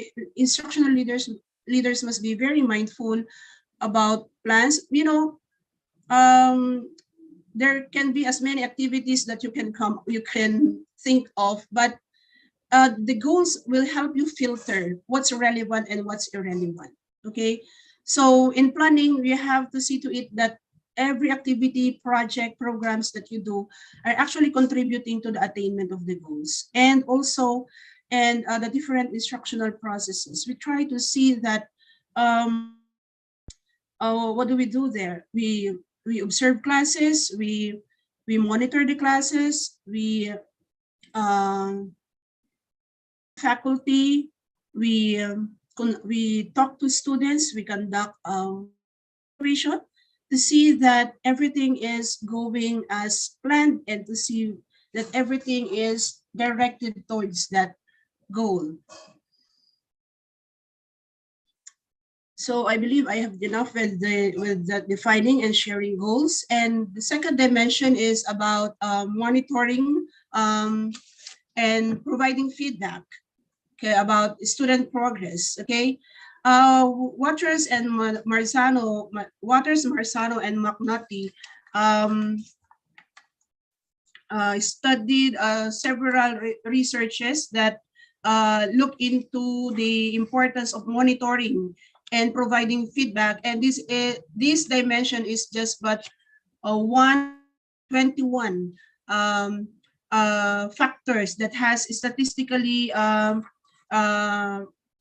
must be very mindful about plans. You know, there can be as many activities that you can think of, but the goals will help you filter what's relevant and what's irrelevant. Okay, so in planning, you have to see to it that every activity, project, programs that you do are actually contributing to the attainment of the goals, and also the different instructional processes. We try to see that what do we do there? We observe classes, we monitor the classes, um, faculty, we talk to students, we conduct evaluation to see that everything is going as planned and to see that everything is directed towards that goal. So I believe I have enough with the defining and sharing goals. And the second dimension is about monitoring and providing feedback, okay, about student progress. Okay, Waters, Marzano, and McNulty studied several researches that look into the importance of monitoring and providing feedback. And this dimension is just but 121 factors that has statistically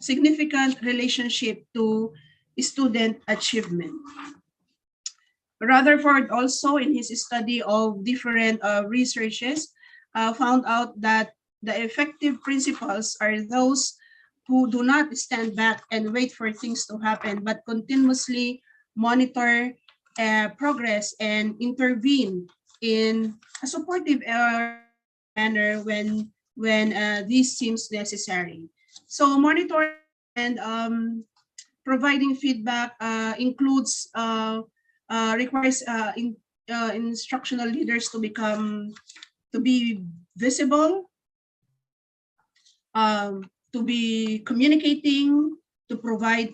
significant relationship to student achievement. Rutherford also, in his study of different researches, found out that the effective principals are those who do not stand back and wait for things to happen, but continuously monitor progress and intervene in a supportive manner when this seems necessary. So monitoring and providing feedback includes requires instructional leaders to be visible, to be communicating, to provide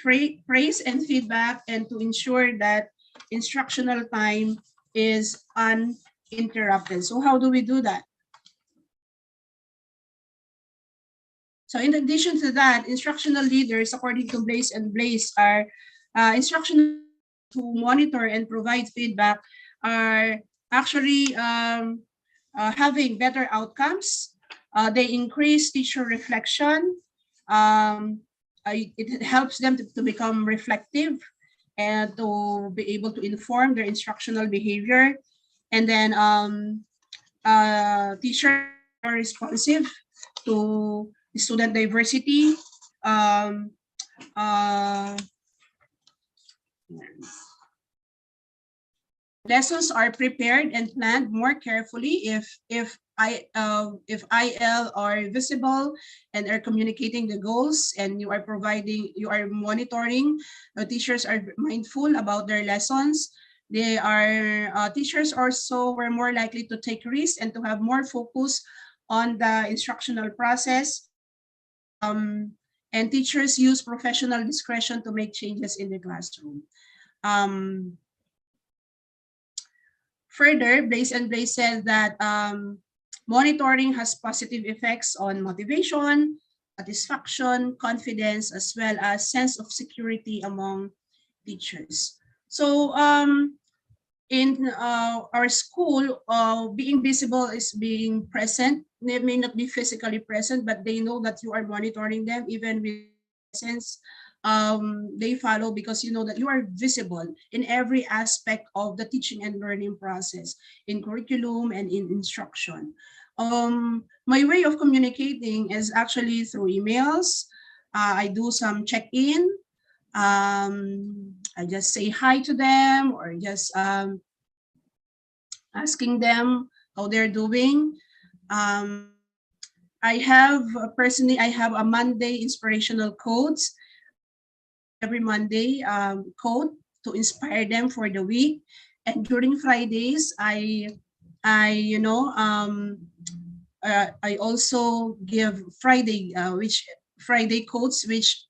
praise and feedback, and to ensure that instructional time is uninterrupted. So how do we do that? So in addition to that, instructional leaders, according to Blaze and Blaze, are instructional who monitor and provide feedback are actually having better outcomes. They increase teacher reflection. It helps them to become reflective and to be able to inform their instructional behavior. And then teachers are responsive to student diversity. Lessons are prepared and planned more carefully if if IL are visible and are communicating the goals, and you are monitoring, teachers are mindful about their lessons. They are teachers also were more likely to take risks and to have more focus on the instructional process. And teachers use professional discretion to make changes in the classroom. Further, Blaise and Blaise said that monitoring has positive effects on motivation, satisfaction, confidence, as well as sense of security among teachers. So in our school, being visible is being present. They may not be physically present, but they know that you are monitoring them, even with presence. They follow because you know that you are visible in every aspect of the teaching and learning process, in curriculum and in instruction. My way of communicating is actually through emails. I do some check-in. I just say hi to them, or just asking them how they're doing. I have personally, I have a Monday inspirational quotes every Monday quote to inspire them for the week. And during Fridays, I also give Friday quotes, which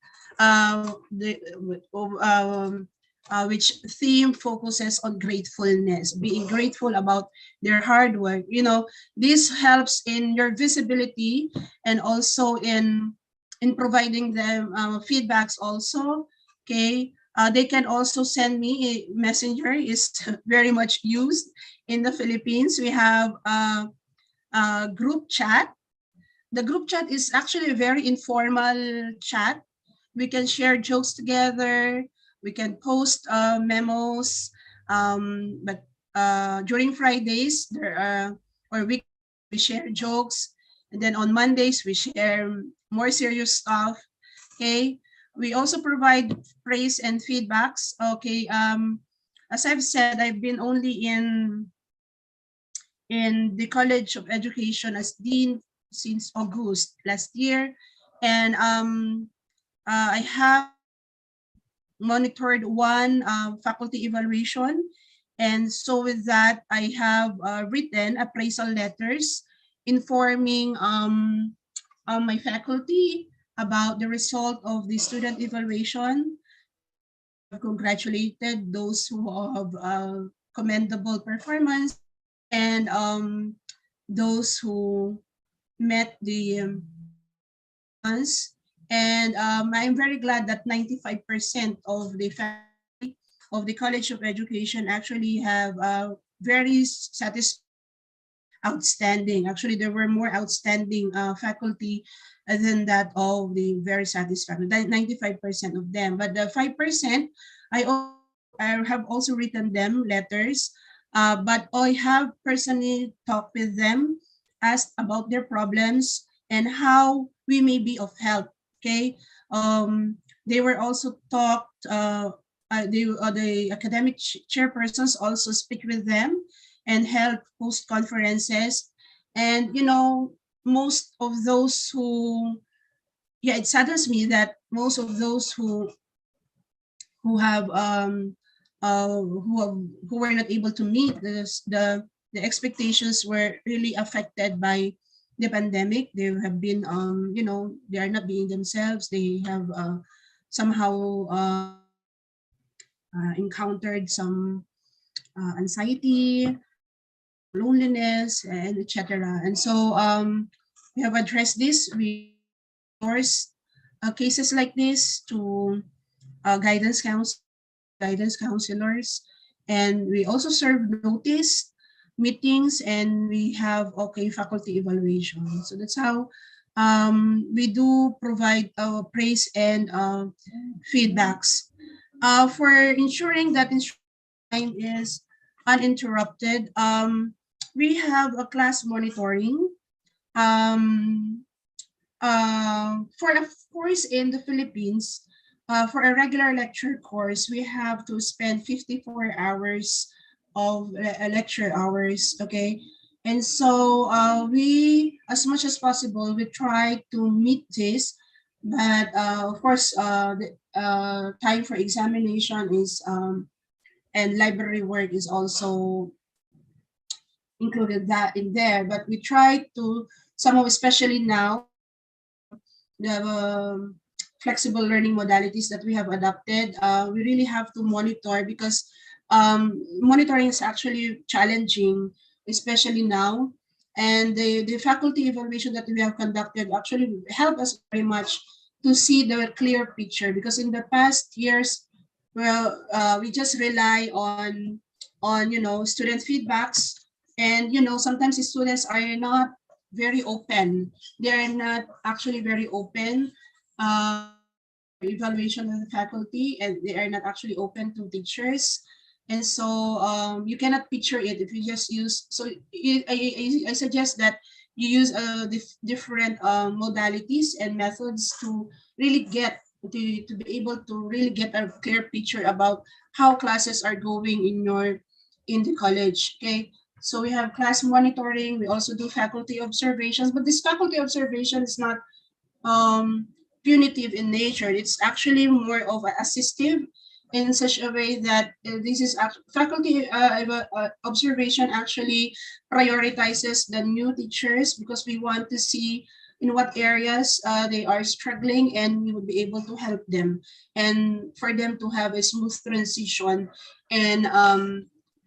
theme focuses on gratefulness, being grateful about their hard work. You know, this helps in your visibility and also in providing them feedbacks also. Okay, they can also send me a messenger is very much used in the Philippines. We have a group chat. The group chat is actually a very informal chat. We can share jokes together. We can post memos. But during Fridays, there are, or we share jokes. And then on Mondays, we share more serious stuff. Okay. We also provide praise and feedbacks. Okay. As I've said, I've been only in the College of Education as Dean since August last year. And I have monitored one faculty evaluation. And so with that, I have written appraisal letters informing my faculty about the result of the student evaluation. I've congratulated those who have commendable performance, and those who met the ones. And I'm very glad that 95% of the faculty of the College of Education actually have very satisfied, outstanding. Actually, there were more outstanding faculty than that of the very satisfactory, 95% of them. But the 5%, I have also written them letters, but I have personally talked with them, asked about their problems and how we may be of help. Okay, they were also talked. The academic chairpersons also speak with them and held host conferences. And you know, most of those who, yeah, it saddens me that most of those who have who were not able to meet the expectations were really affected by the pandemic. They have been you know, they are not being themselves. They have somehow encountered some anxiety, loneliness, and etc. And so we have addressed this. We source cases like this to guidance counselors, and we also serve notice meetings, and we have faculty evaluation. So that's how we do provide praise and feedbacks for ensuring that instruction time is uninterrupted. We have a class monitoring. For a course in the Philippines, for a regular lecture course, we have to spend 54 hours of lecture hours, okay? And so we, as much as possible, we try to meet this, but of course, the time for examination is and library work is also included that in there. But we try to somehow, especially now, the flexible learning modalities that we have adopted, we really have to monitor because monitoring is actually challenging, especially now. And the faculty evaluation that we have conducted actually helped us very much to see the clear picture, because in the past years, well, we just rely on student feedbacks, and sometimes the students are not very open. They are not actually very open evaluation of the faculty, and they are not actually open to teachers. And so you cannot picture it if you just use, so I suggest that you use different modalities and methods to really get to be able to really get a clear picture about how classes are going in the college. Okay, so we have class monitoring, we also do faculty observations, but this faculty observation is not um, punitive in nature. It's actually more of assistive in such a way that this is faculty observation actually prioritizes the new teachers, because we want to see in what areas they are struggling, and we would be able to help them and for them to have a smooth transition and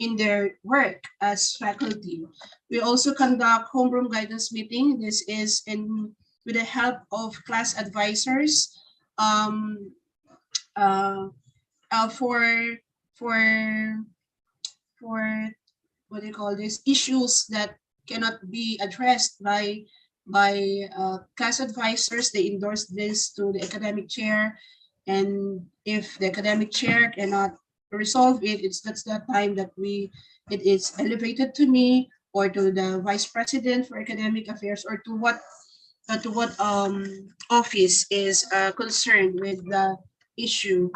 in their work as faculty. We also conduct homeroom guidance meeting. This is in with the help of class advisors um, uh, for for for what do you call this, issues that cannot be addressed by class advisors. They endorse this to the academic chair, and if the academic chair cannot resolve it, that's the time that it is elevated to me or to the vice president for academic affairs, or to what office is concerned with the issue.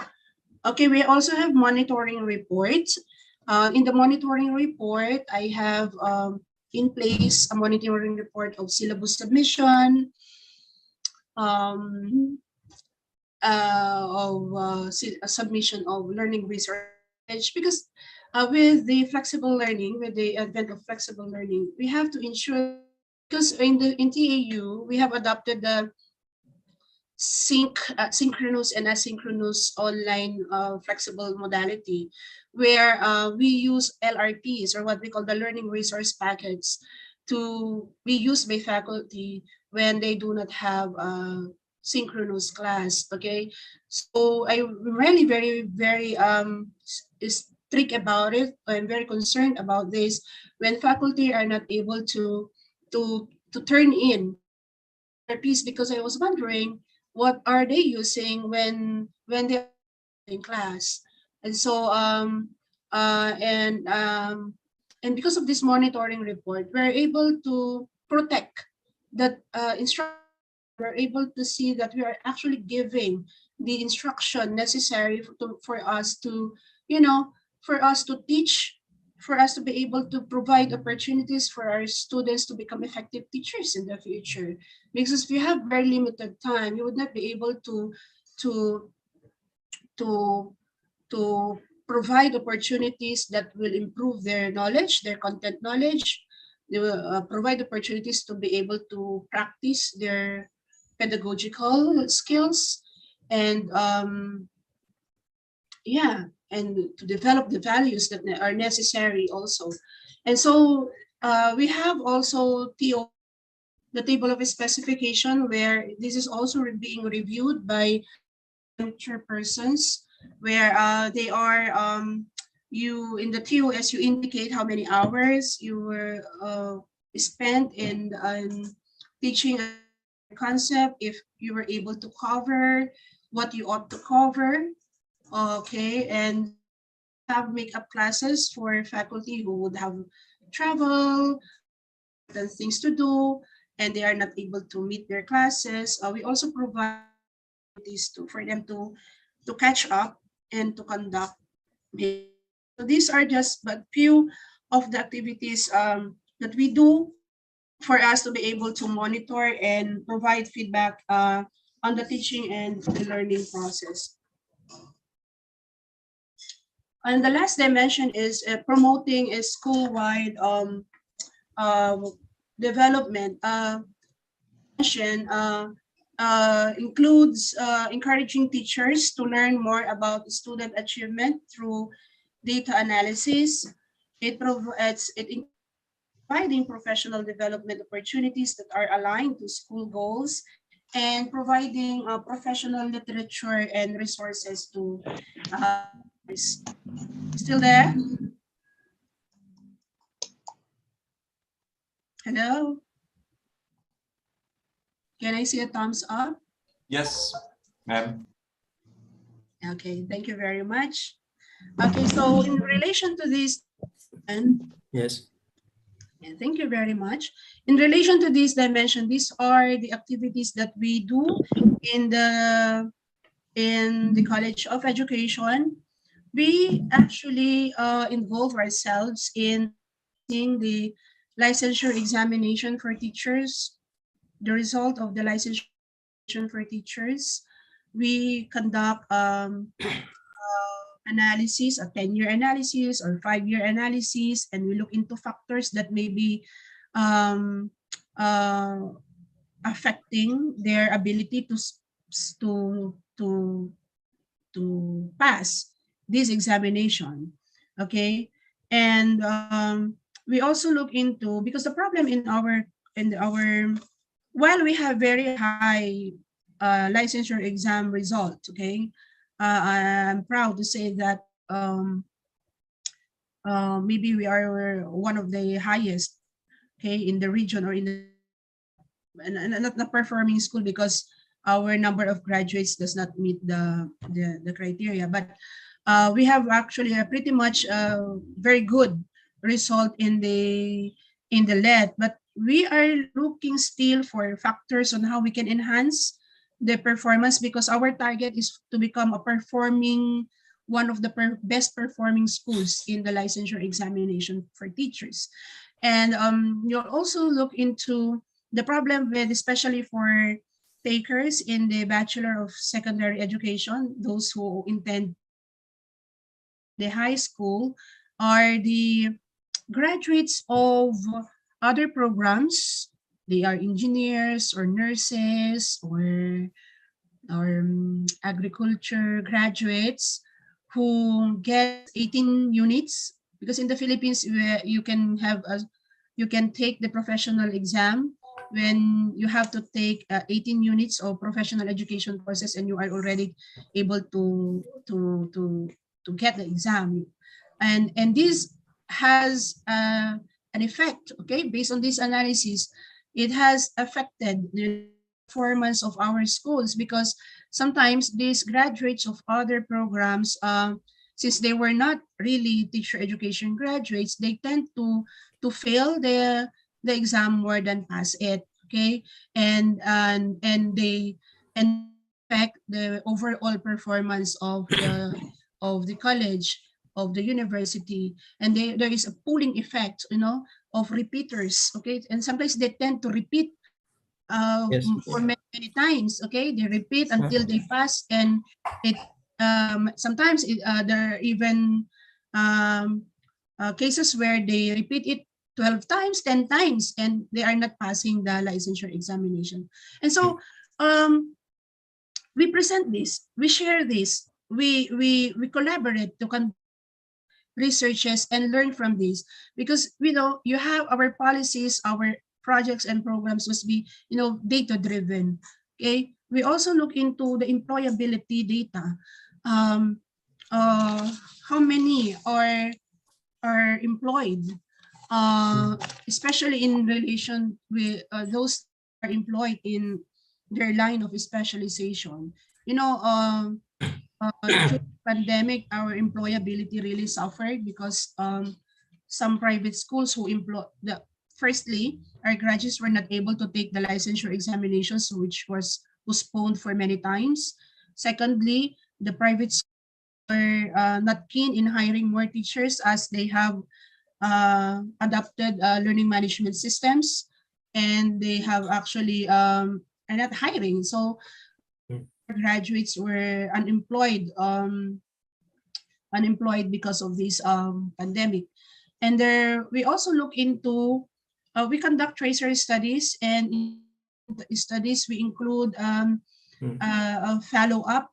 Okay, we also have monitoring reports. In the monitoring report, I have in place a monitoring report of syllabus submission, um, of submission of learning resource package, because with the flexible learning, with the advent of flexible learning, we have to ensure, because in TAU we have adopted the synchronous and asynchronous online flexible modality, where we use LRPs, or what we call the learning resource packets, to be used by faculty when they do not have a synchronous class. Okay, so I'm really very strict about it. I'm very concerned about this when faculty are not able to turn in LRPs, because I was wondering what are they using when they're in class. And so uh, and um, and because of this monitoring report, we're able to protect that instruction. We're able to see that we are actually giving the instruction necessary for us to, for us to teach, for us to be able to provide opportunities for our students to become effective teachers in the future. Because if you have very limited time, you would not be able to to to provide opportunities that will improve their knowledge, their content knowledge. They will provide opportunities to be able to practice their pedagogical skills, and yeah, and to develop the values that are necessary also. And so we have also the table of specification, where this is also being reviewed by chairpersons, where they are you in the TOS, you indicate how many hours you were spent in teaching a concept, if you were able to cover what you ought to cover. Okay, and have makeup classes for faculty who would have travel, the things to do, and they are not able to meet their classes. We also provide these for them to catch up and to conduct. So these are just but few of the activities that we do for us to be able to monitor and provide feedback on the teaching and the learning process. And the last dimension is promoting a school-wide uh, development. Includes encouraging teachers to learn more about student achievement through data analysis. It provides providing professional development opportunities that are aligned to school goals and providing professional literature and resources to still there? Hello? Can I see a thumbs up? Yes, ma'am. Okay, thank you very much. Okay, so in relation to this, and Yes. yeah, thank you very much. In relation to this dimension, these are the activities that we do in the College of Education. We actually involve ourselves in seeing the licensure examination for teachers, the result of the licensure for teachers. We conduct analysis, a 10-year analysis or 5-year analysis, and we look into factors that may be um, uh, affecting their ability to to to pass this examination. Okay, and we also look into, because the problem in our while we have very high licensure exam result, okay, I'm proud to say that maybe we are one of the highest, okay, in the region or in the, and not the performing school because our number of graduates does not meet the criteria, but we have actually a pretty much very good result in the LET, but we are looking still for factors on how we can enhance the performance, because our target is to become a performing, one of the best performing schools in the licensure examination for teachers. And you'll also look into the problem with, especially for takers in the Bachelor of Secondary Education, those who intend the high school, are the graduates of other programs. They are engineers or nurses or agriculture graduates who get 18 units, because in the Philippines you can have you can take the professional exam when you have to take 18 units of professional education courses and you are already able to get the exam, and this has an effect, okay, based on this analysis. It has affected the performance of our schools, because sometimes these graduates of other programs, since they were not really teacher education graduates, they tend to fail the exam more than pass it, okay, and they affect the overall performance of the college, of the university, and there is a pooling effect, you know, of repeaters, okay, and sometimes they tend to repeat Yes. for many, many times, okay, they repeat until they pass, and it sometimes there are even cases where they repeat it 12 times, 10 times, and they are not passing the licensure examination. And so we present this, we share this, we collaborate to conduct researches and learn from this, because we know you have our policies, our projects and programs must be, you know, data driven. Okay, we also look into the employability data. How many are employed, especially in relation with those are employed in their line of specialization. You know, during the pandemic, our employability really suffered because some private schools who employ the firstly, our graduates were not able to take the licensure examinations, which was postponed for many times. Secondly, the private schools were not keen in hiring more teachers, as they have adopted learning management systems, and they have actually are not hiring. So graduates were unemployed because of this pandemic. And there, we also look into, we conduct tracer studies, and in the studies we include a follow-up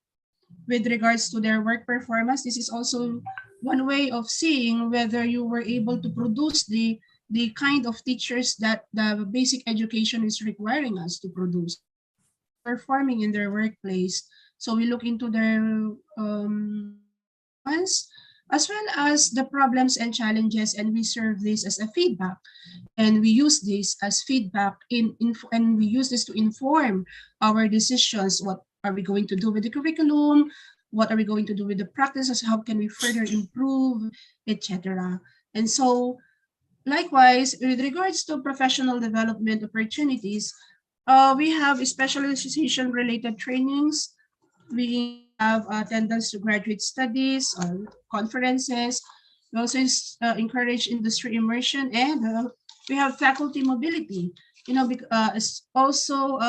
with regards to their work performance. This is also one way of seeing whether you were able to produce the kind of teachers that the basic education is requiring us to produce, performing in their workplace. So we look into their performance as well as the problems and challenges, and we serve this as a feedback, and we use this as feedback and we use this to inform our decisions. What are we going to do with the curriculum? What are we going to do with the practices? How can we further improve, etc.? And so likewise, with regards to professional development opportunities, we have specialization related trainings. We have attendance to graduate studies, conferences. We also encourage industry immersion, and we have faculty mobility. It's also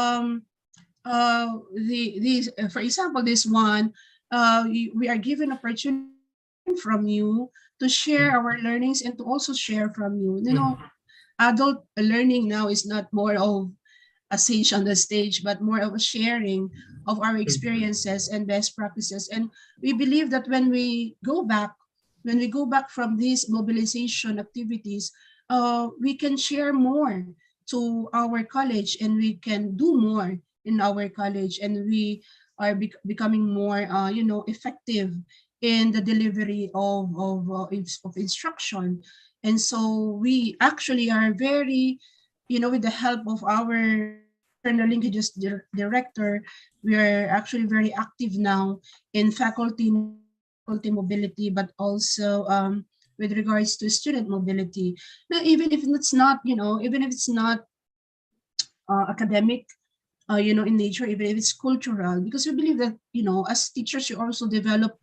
for example, this one, we are given opportunity from you to share our learnings and to also share from you. Adult learning now is not more of a sage on the stage, but more of a sharing of our experiences and best practices. And we believe that when we go back from these mobilization activities, we can share more to our college, and we can do more in our college, and we are becoming more, effective in the delivery of instruction. And so we actually are very, with the help of our internal linkages director, we are actually very active now in faculty mobility, but also with regards to student mobility. Now, even if it's not, academic, in nature, even if it's cultural, because we believe that, as teachers, you also develop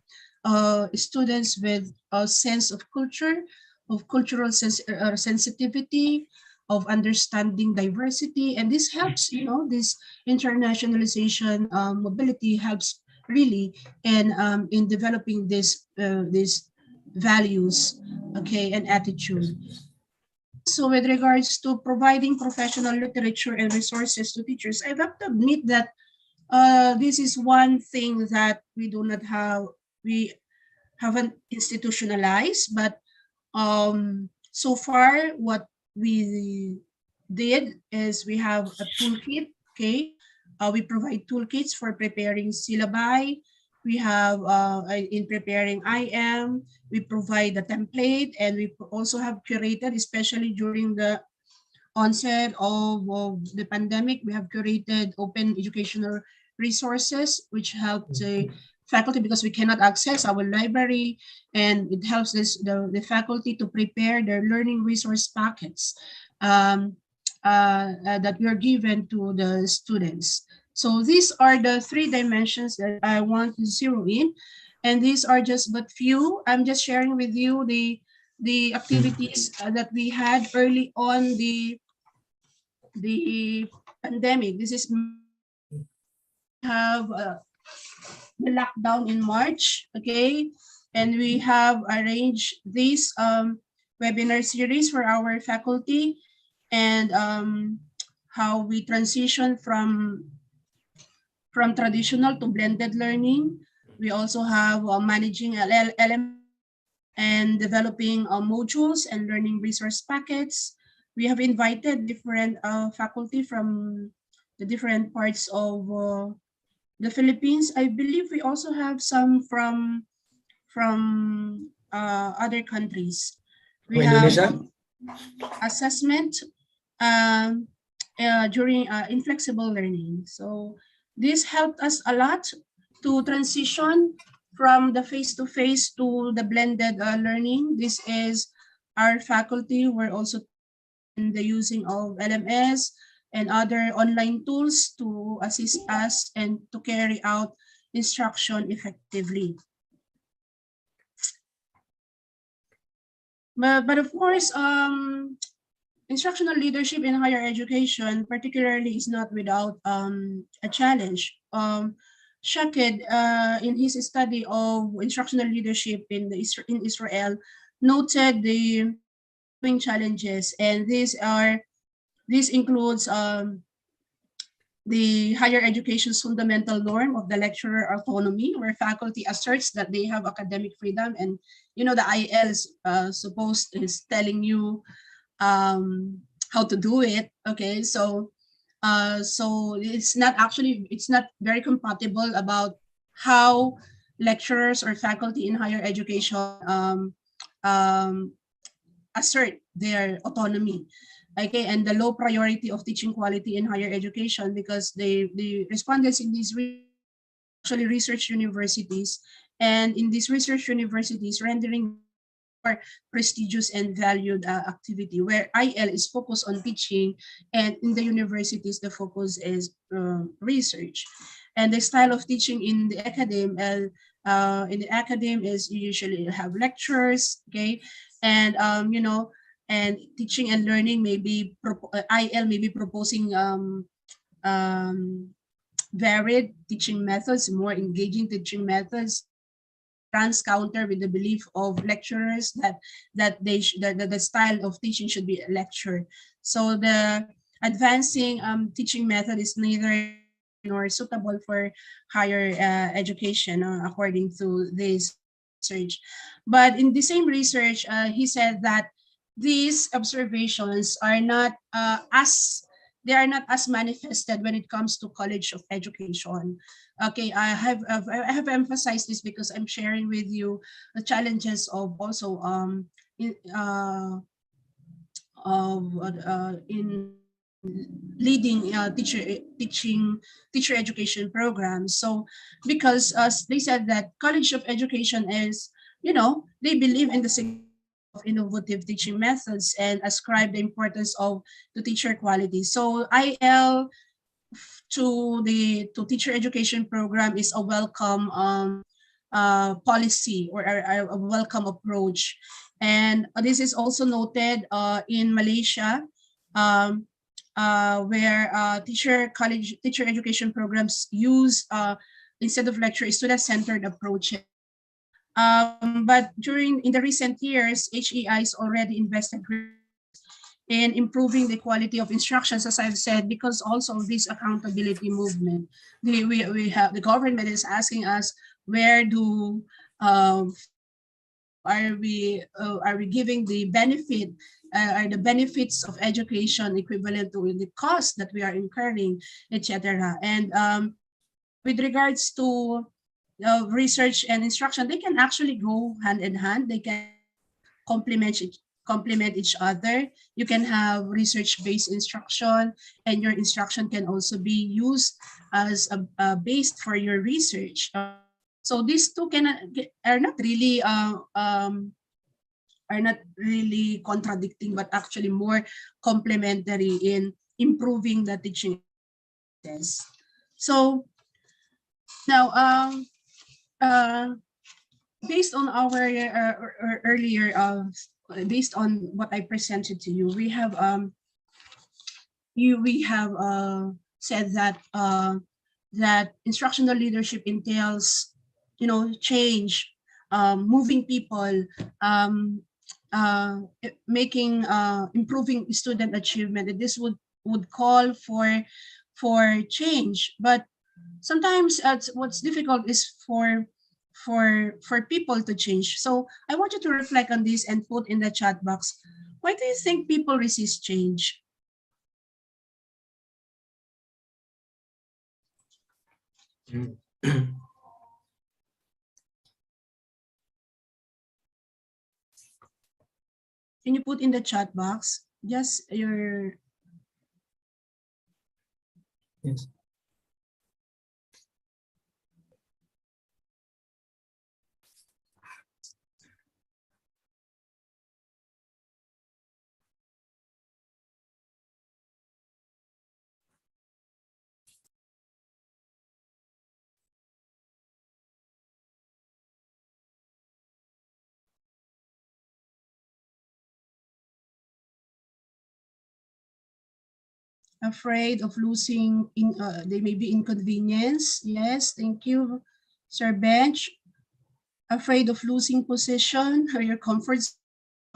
students with a sense of culture, of cultural sensitivity, of understanding diversity, and this helps, this internationalization mobility helps really in developing these values, okay, and attitude. So with regards to providing professional literature and resources to teachers, I have to admit that this is one thing that we haven't institutionalized, but so far what we did is we have a toolkit, okay? We provide toolkits for preparing syllabi. We have, in preparing IM, we provide a template, and we also have curated, especially during the onset of the pandemic, we have curated open educational resources, which help the faculty, because we cannot access our library, and it helps the faculty to prepare their learning resource packets that we are given to the students. So these are the 3 dimensions that I want to zero in, and these are just but few. I'm just sharing with you the activities that we had early on the pandemic. This is have the lockdown in March, okay, and we have arranged this webinar series for our faculty, and how we transition from traditional to blended learning. We also have managing LM and developing modules and learning resource packets. We have invited different faculty from the different parts of the Philippines. I believe we also have some from other countries. We have assessment during inflexible learning. So this helped us a lot to transition from the face-to-face to the blended learning. This is our faculty were also in the using of LMS and other online tools to assist us and to carry out instruction effectively. But of course, instructional leadership in higher education, particularly, is not without a challenge. Shaked, in his study of instructional leadership in Israel, noted the following challenges, and this includes the higher education's fundamental norm of the lecturer autonomy, where faculty asserts that they have academic freedom, and the IL is telling you how to do it. Okay, so it's not very compatible about how lecturers or faculty in higher education um, assert their autonomy. Okay, and the low priority of teaching quality in higher education, because the respondents in these actually research universities, and in these research universities rendering more prestigious and valued activity, where IL is focused on teaching, and in the universities the focus is research. And the style of teaching in the academe is you usually have lectures, okay, and and teaching and learning may be IL may be proposing um, varied teaching methods, more engaging teaching methods, runs counter with the belief of lecturers that the style of teaching should be a lecture. So the advancing teaching method is neither nor suitable for higher education, according to this research. But in the same research, he said that these observations are not as manifested when it comes to college of education. Okay, I have emphasized this because I'm sharing with you the challenges of also in in leading teacher education programs. So because they said that college of education is, they believe in the of innovative teaching methods and ascribe the importance of to teacher quality. So IL to teacher education program is a welcome policy, or a welcome approach. And this is also noted in Malaysia, um, where teacher education programs use instead of lecture, student-centered approach. But in the recent years, HEI has already invested in improving the quality of instructions, as I've said, because also of this accountability movement. The government is asking us, where do are we giving the benefit, are the benefits of education equivalent to the cost that we are incurring, etc. And with regards to research and instruction, they can actually go hand in hand. They can complement each other. You can have research-based instruction, and your instruction can also be used as a base for your research. So these two are not really contradicting, but actually more complementary in improving the teaching process. So now, based on our earlier, based on what I presented to you, we have said that that instructional leadership entails, change, moving people, making improving student achievement. And this would call for change, but sometimes what's difficult is for people to change. So I want you to reflect on this and put in the chat box, why do you think people resist change? Can you put in the chat box just your Yes. Afraid of losing, they may be inconvenience. Yes, thank you, Sir Bench. Afraid of losing position or your comfort zone.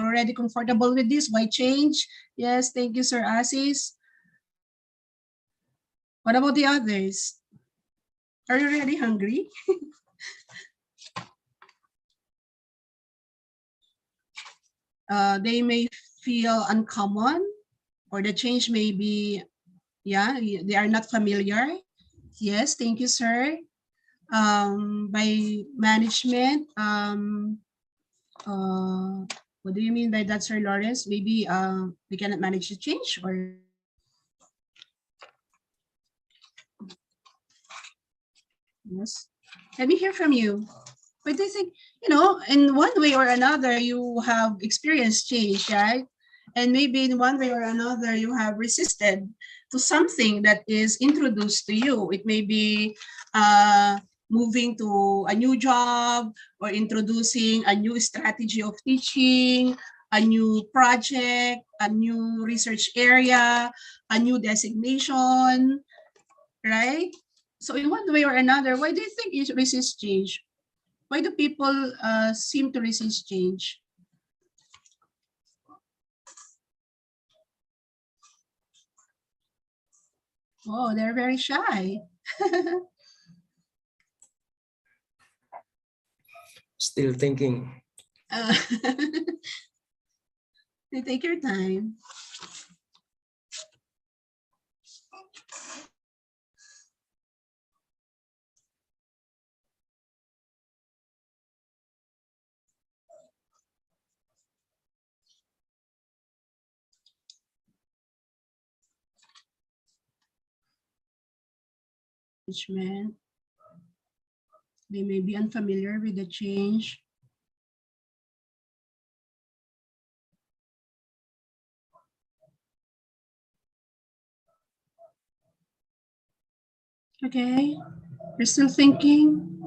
Already comfortable with this, why change? Yes, thank you, Sir Asis. What about the others? Are you really hungry? They may feel uncommon, or the change may be, yeah, they are not familiar. Yes, thank you, sir. By management, what do you mean by that, Sir Lawrence? Maybe we cannot manage the change, or yes. Let me hear from you. But I think, in one way or another, you have experienced change, right? And maybe in one way or another, you have resisted to something that is introduced to you. It may be moving to a new job, or introducing a new strategy of teaching, a new project, a new research area, a new designation, right? So in one way or another, why do you think you resist change? Why do people seem to resist change? Oh, they're very shy. Still thinking. Take your time. Management. They may be unfamiliar with the change. Okay, you're still thinking.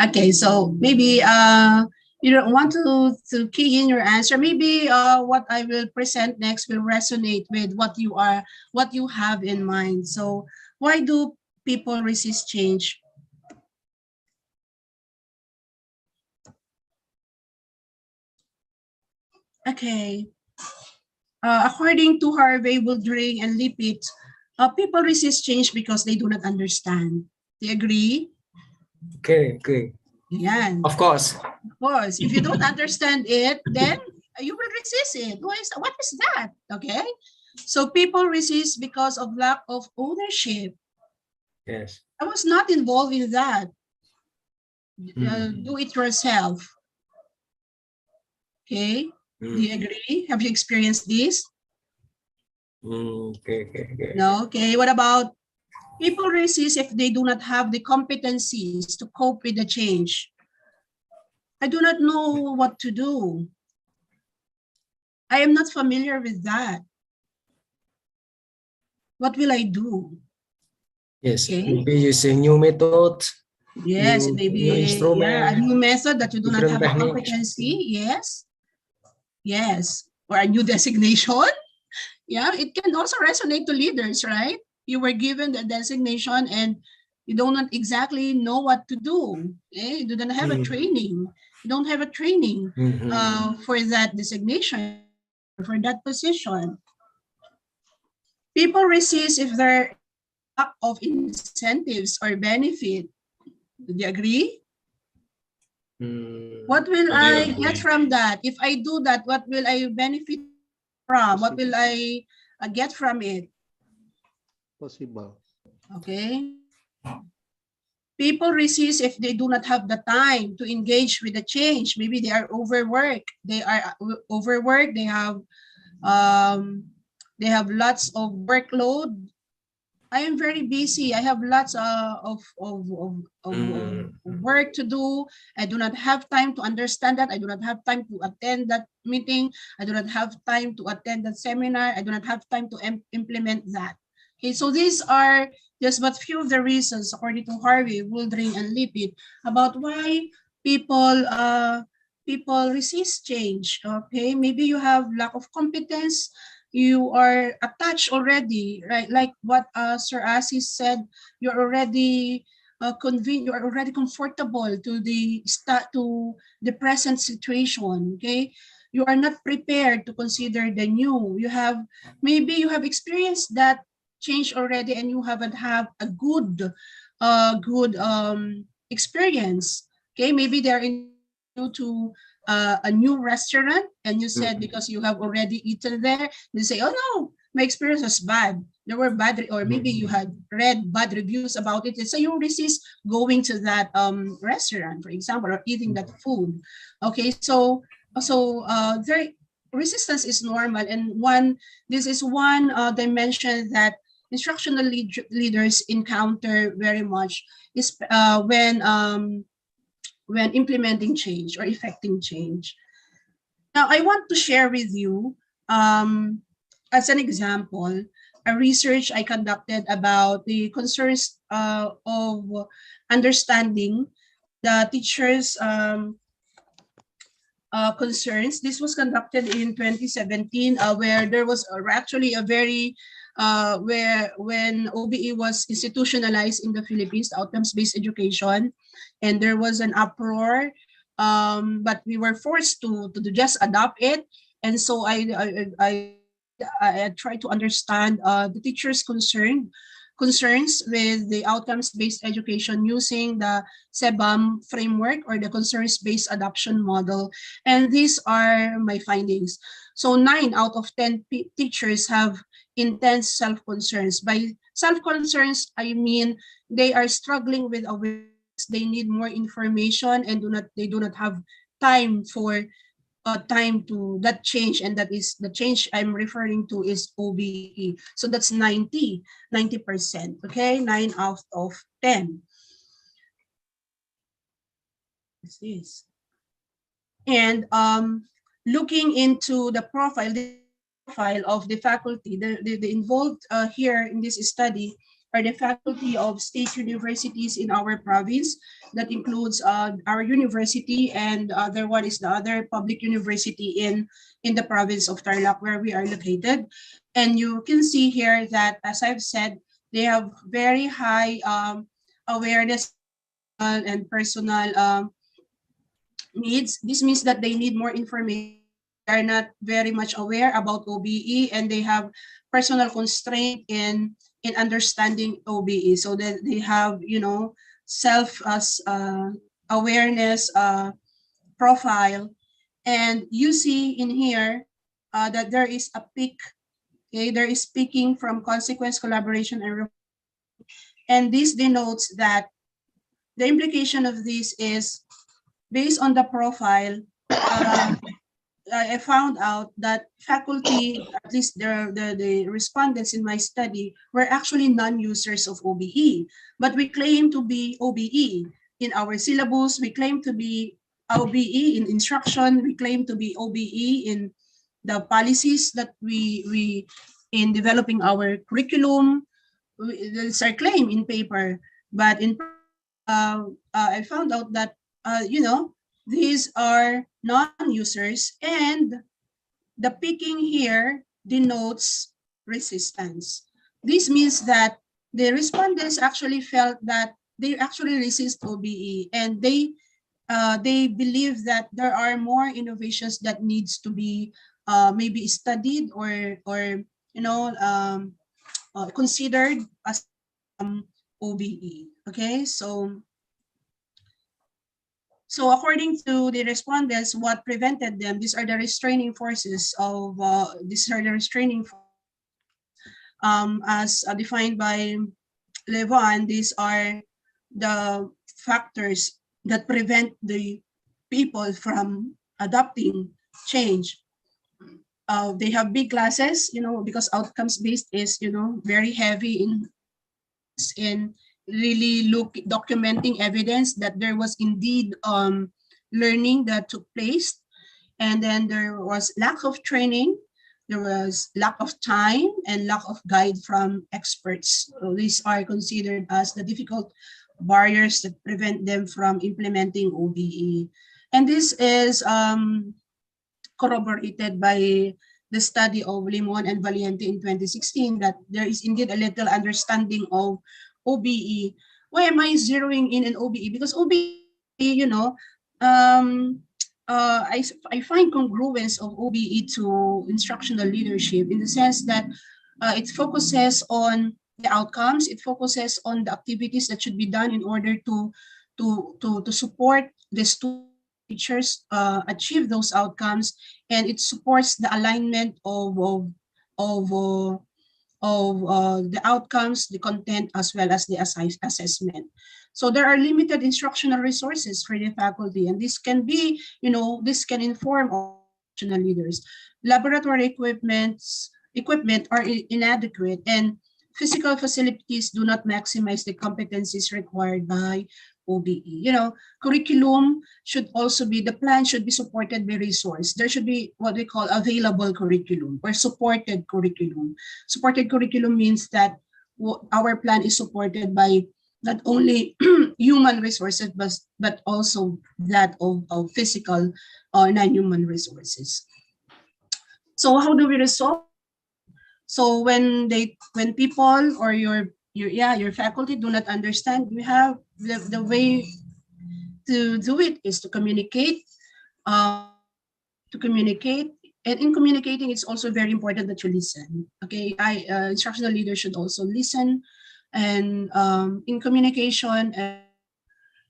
Okay, so maybe you don't want to key in your answer. Maybe what I will present next will resonate with what you have in mind. So why do people resist change? Okay. According to Harvey, Woodring, and Lippitt, people resist change because they do not understand. Do you agree? Okay. Yeah. Of course. Of course. If you don't understand it, then you will resist it. What is that? Okay. So people resist because of lack of ownership. Yes. I was not involved in that. Do it yourself. Okay. Do you agree? Have you experienced this? Okay. No. Okay. What about people resist if they do not have the competencies to cope with the change? I do not know what to do. I am not familiar with that. What will I do? Yes. Okay. Maybe using new methods. Yes, it may be a new method that you do not have a competency. Yes. Yes. Or a new designation. Yeah, it can also resonate to leaders, right? You were given the designation and you do not exactly know what to do. You don't have a training. You don't have a training for that designation, for that position. People resist if there lack of incentives or benefit. Do you agree? What will I get from that? If I do that, what will I benefit from? What will I get from it? Possible. Okay. People resist if they do not have the time to engage with the change. Maybe they are overworked. They are overworked. They have lots of workload. I am very busy. I have lots of work to do. I do not have time to understand that. I do not have time to attend that meeting. I do not have time to attend that seminar. I do not have time to implement that. Okay, so these are just but few of the reasons, according to Harvey, Woodring, and Lippitt, about why people resist change. Okay, maybe you have lack of competence. you are attached already, right? Like what Sir Asis said, you're already you are already comfortable to the present situation. Okay, you are not prepared to consider the new. Maybe you have experienced that change already, and you haven't have a good experience. Okay, maybe they're in you to a new restaurant, and you said because you have already eaten there, you say, oh no, my experience was bad. There were bad, or maybe you had read bad reviews about it, and so you resist going to that restaurant, for example, or eating that food. Okay, there resistance is normal, and this is one dimension that instructional leaders encounter very much is when implementing change or effecting change. Now, I want to share with you, as an example, a research I conducted about the concerns of understanding the teachers' concerns. This was conducted in 2017, where there was actually a very where when OBE was institutionalized in the Philippines, outcomes-based education, and there was an uproar, but we were forced to just adopt it. And so I tried to understand the teachers' concerns with the outcomes-based education using the SEBAM framework, or the concerns-based adoption model. And these are my findings. So 9 out of 10 teachers have intense self-concerns. By self-concerns, I mean they are struggling with awareness, they need more information, and they do not have time for time to that change, and that is the change I'm referring to is OBE. So that's 90%, okay? 9 out of 10. This is. And looking into the profile of the faculty, the involved here in this study are the faculty of state universities in our province. That includes our university, and the other one is the other public university in the province of Tarlac, where we are located. And you can see here that, as I've said, they have very high awareness and personal needs. This means that they need more information. They are not very much aware about OBE, and they have personal constraint in understanding OBE, so that they have, self awareness profile. And you see in here that there is a peak. Okay, there is peaking from consequence, collaboration, and this denotes that the implication of this is based on the profile. I found out that faculty, at least the respondents in my study, were actually non-users of OBE. But we claim to be OBE in our syllabus. We claim to be OBE in instruction. We claim to be OBE in the policies that we in developing our curriculum. It's our claim in paper. But in I found out that these are non-users, and the picking here denotes resistance. This means that the respondents actually felt that they actually resist OBE, and they believe that there are more innovations that needs to be maybe studied or considered as OBE. Okay, so according to the respondents, what prevented them, these are the restraining forces as defined by Levon. These are the factors that prevent the people from adopting change. They have big classes, because outcomes-based is, very heavy in really documenting evidence that there was indeed learning that took place. And then there was lack of training, there was lack of time, and lack of guide from experts. So these are considered as the difficult barriers that prevent them from implementing OBE. And this is corroborated by the study of Limon and Valiente in 2016 that there is indeed a little understanding of OBE. Why am I zeroing in an OBE? Because OBE, um, I find congruence of OBE to instructional leadership in the sense that it focuses on the outcomes, it focuses on the activities that should be done in order to support the student teachers achieve those outcomes, and it supports the alignment of the outcomes, the content, as well as the assessment. So there are limited instructional resources for the faculty, and this can be, this can inform instructional leaders. Laboratory equipment are inadequate, and physical facilities do not maximize the competencies required by OBE. Curriculum should also be, the plan should be supported by resource. There should be what we call available curriculum or supported curriculum. Supported curriculum means that our plan is supported by not only human resources, but also that of physical or non-human resources. So how do we resolve? So when people or your faculty do not understand, we have the way to do it is to communicate. And in communicating, it's also very important that you listen. Okay, instructional leaders should also listen, and in communication,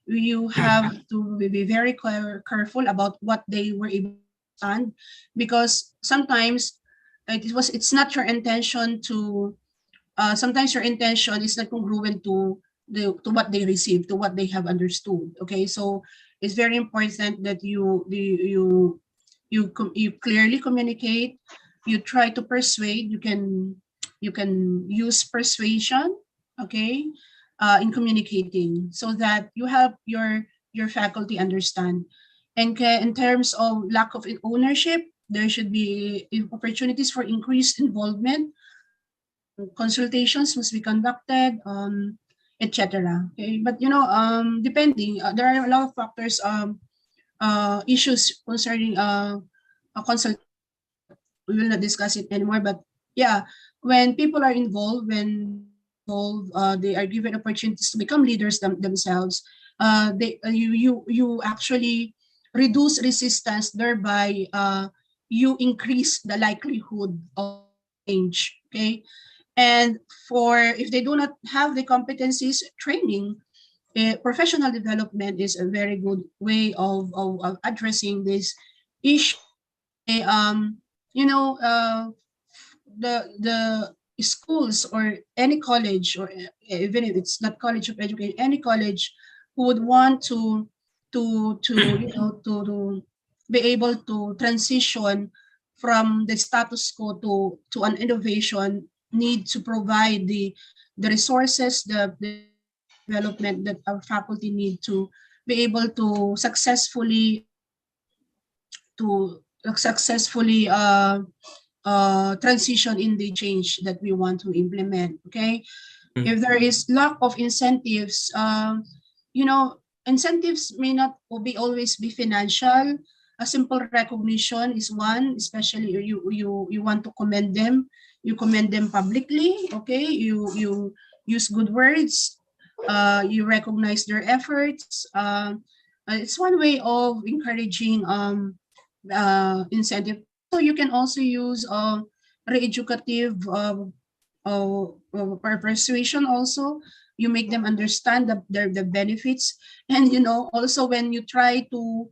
you have to be very careful about what they were able to understand, because sometimes it's not your intention to. Sometimes your intention is not congruent to what they received, to what they have understood. Okay, so it's very important that you clearly communicate. You try to persuade. You can use persuasion, okay, in communicating, so that you help your faculty understand. And in terms of lack of ownership, there should be opportunities for increased involvement. Consultations must be conducted, etc. Okay, but depending, there are a lot of factors, issues concerning consult. We will not discuss it anymore, but yeah, when people are involved, they are given opportunities to become leaders themselves. You actually reduce resistance, thereby you increase the likelihood of change. Okay. And if they do not have the competencies, training, professional development is a very good way of addressing this issue. The schools or any college, or even if it's not college of education, any college who would want to be able to transition from the status quo to an innovation, need to provide the resources, the development that our faculty need to be able to successfully transition in the change that we want to implement. Okay, if there is lack of incentives, incentives may not always be financial. A simple recognition is one, especially you want to commend them. You commend them publicly. Okay, you use good words. You recognize their efforts. It's one way of encouraging incentive. So you can also use re-educative persuasion. Also, you make them understand the benefits, and also when you try to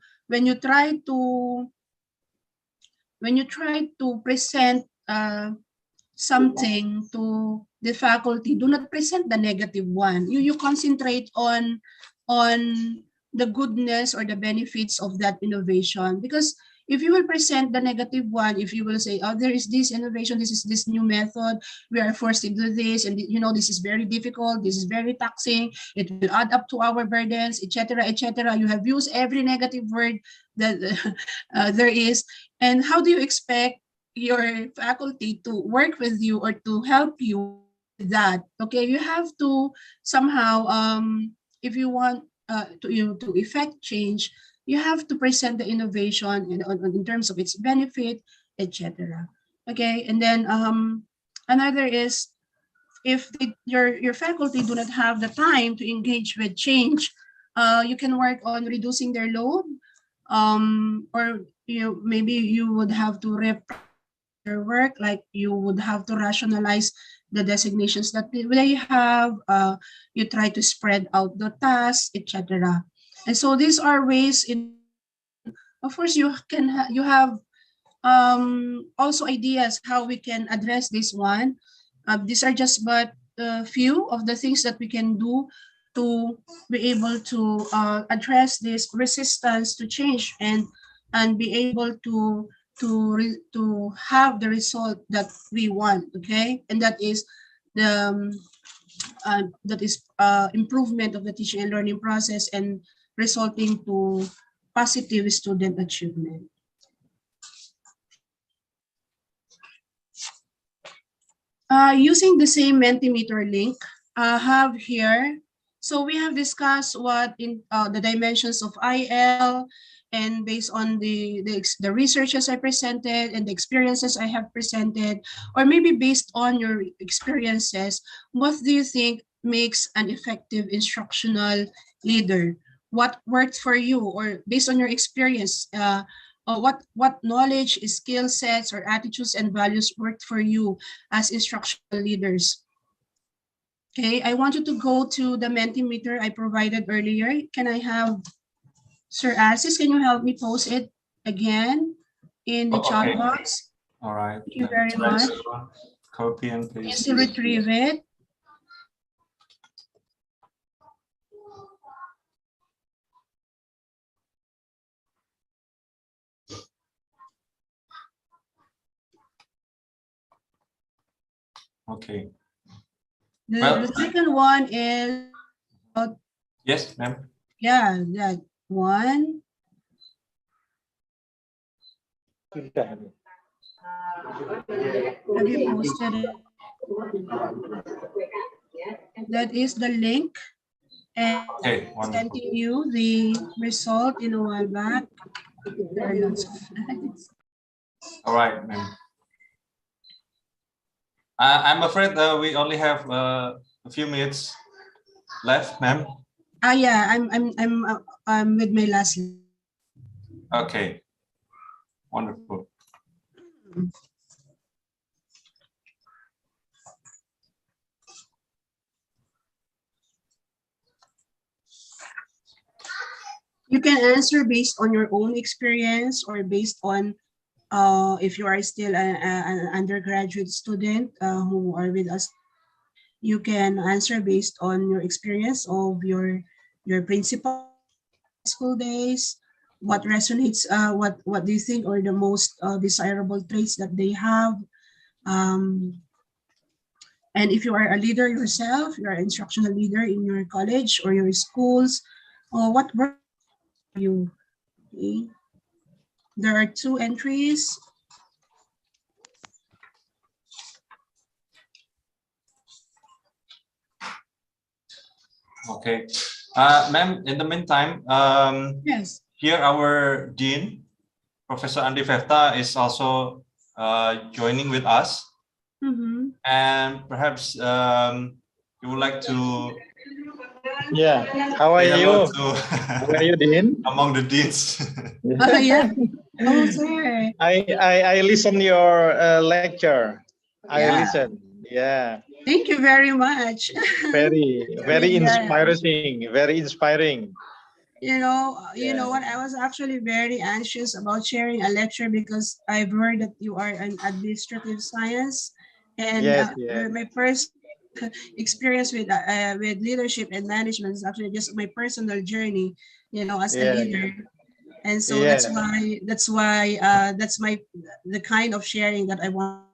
present something to the faculty, do not present the negative one. You concentrate on the goodness or the benefits of that innovation, because if you will present the negative one, if you will say, oh, there is this innovation, this is this new method, we are forced to do this, and this is very difficult, this is very taxing, it will add up to our burdens, etc., etc. You have used every negative word that there is, and how do you expect your faculty to work with you or to help you with that? Okay, you have to somehow, if you want to effect change, you have to present the innovation in terms of its benefit, etc. Okay, and then another is if your faculty do not have the time to engage with change, you can work on reducing their load, or maybe you would have to their work, like you would have to rationalize the designations that they have. You try to spread out the tasks, etc. And so these are ways in, of course, you can you have also ideas how we can address this one. These are just but a few of the things that we can do to be able to address this resistance to change and be able to have the result that we want. Okay, and that is the improvement of the teaching and learning process and resulting to positive student achievement. Using the same Mentimeter link, have here. So we have discussed what in the dimensions of IL, and based on the researches I presented and the experiences I have presented, or maybe based on your experiences, what do you think makes an effective instructional leader? What worked for you, or based on your experience, what knowledge, skill sets, or attitudes and values worked for you as instructional leaders? Okay, I want you to go to the Mentimeter I provided earlier. Can I have Sir Asis, can you help me post it again in the chat box? All right. Thank you very much. Copy and paste. Please retrieve it. Okay. The second one is, Yes, ma'am. yeah, that one. Have you posted it? That is the link, and Okay, wonderful. sending you the result in a while back. There are lots of slides. All right, ma'am. I'm afraid we only have a few minutes left, ma'am. Yeah, I'm with my last. Okay. Wonderful. You can answer based on your own experience, or based on if you are still an undergraduate student who are with us. You can answer based on your experience of your principal school days. What resonates, what do you think are the most desirable traits that they have? And if you are a leader yourself, you are an instructional leader in your college or your schools, what work for you? Okay. There are 2 entries. Okay. Ma'am, in the meantime, Yes. here our Dean, Professor Andi Vefta, is also joining with us. Mm-hmm. And perhaps you would like to... Yeah, how are you? How are you, Dean? Among the deans. Yeah. Oh, sir. I listen your lecture. I Yeah. listen. Yeah. Thank you very much. Very Yeah. inspiring. Very inspiring. You know Yeah. what? I was actually very anxious about sharing a lecture because I've heard that you are an administrative science, and Yes, yes. my first experience with leadership and management is actually just my personal journey, as a Yeah, leader. And so yeah. that's my the kind of sharing that I want.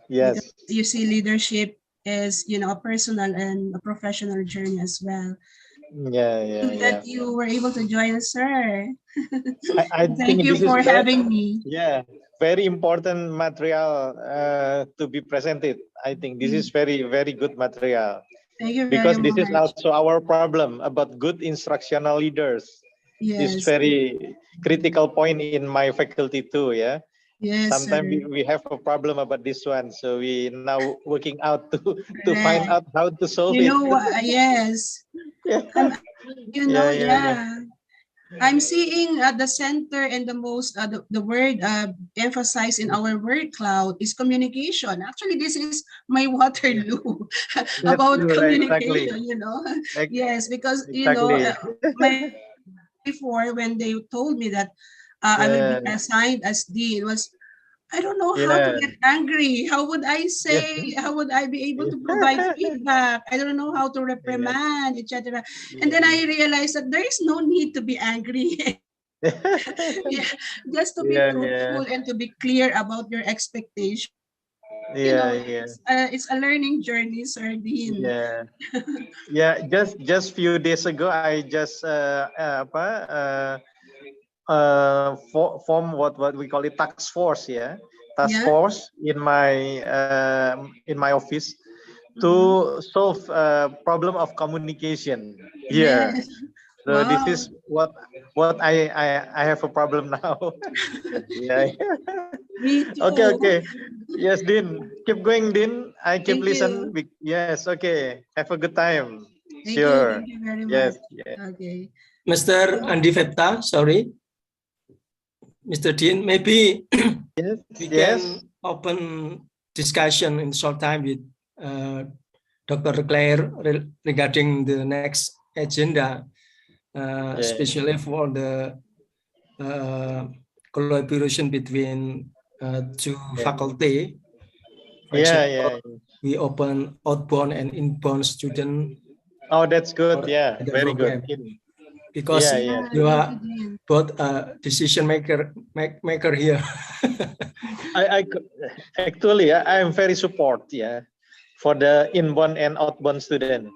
Yes. Because you see, leadership is a personal and a professional journey as well. Yeah, yeah, yeah. That you were able to join us, sir. I Thank think you this is for having me. Yeah, very important material to be presented. I think this is very good material. Thank you Because very this is much. also our problem about good instructional leaders. This Yes. very critical point in my faculty too, yeah. Yes, Sometimes sir. we have a problem about this one, so we now working out to find Correct. out how to solve You it. know what? Yes. Yeah, I'm, yeah, yeah, yeah. yeah. I'm seeing at the center and the most the word emphasized in our word cloud is communication. Actually, this is my Waterloo That's about true, exactly, communication. Ex- Yes, because exactly. my before when they told me that I will be Yeah, assigned as dean was I don't know how to yeah, get angry. How would I yeah, say? How would I be able to provide feedback? I don't know how to yeah, reprimand, etc. And then yeah, I realized that there is no need to be angry. Yeah, just to be yeah, yeah, truthful and to be clear about your expectation. yeah, yeah, It's a learning journey, Sir Dean. yeah. Yeah, just few days ago, I just form what we call it task force, yeah, task Yeah. force in my office Mhm. to solve problem of communication here. Yes. So this Wow. is what I have a problem now. Yeah. Me Okay, too. okay. Yes, Dean. Keep going, Dean. I keep Thank listen. you. Yes, okay. Have a good time. Thank you. Sure. Thank you very Yes, much. yeah. Okay. Mr. Andi Fepta, sorry, Mr. Dean, maybe Yes, we yes. can open discussion in short time with Dr. Claire regarding the next agenda, Yeah. especially for the collaboration between two Yeah. faculty. For Yeah, example, yeah. we open outbound and inbound student Oh, that's good. for Yeah, the very good. program Yeah, because yeah. Yeah, you thank are you, Dean. both decision maker here. Actually, I am very support. Yeah, for the inbound and outbound student.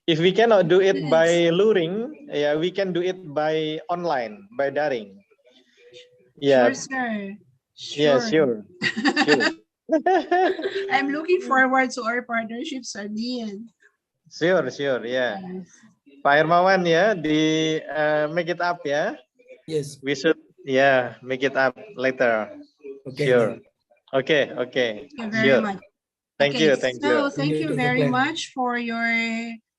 If we cannot do it Yes. by luring, yeah, we can do it by online, by daring. Sure, Yeah, sir. yeah, Sure. sure, sure. I'm looking forward to our partnership, Sir Dean. Sure, sure, yeah. Yes. Pak Hermawan ya, di make it up ya. Yes. We should, yeah, make it up later. Okay Sure. then. Okay, okay, Thank you very sure. much. Thank Okay, you, thank so you. Thank thank you, you Dr. very Claire. much for your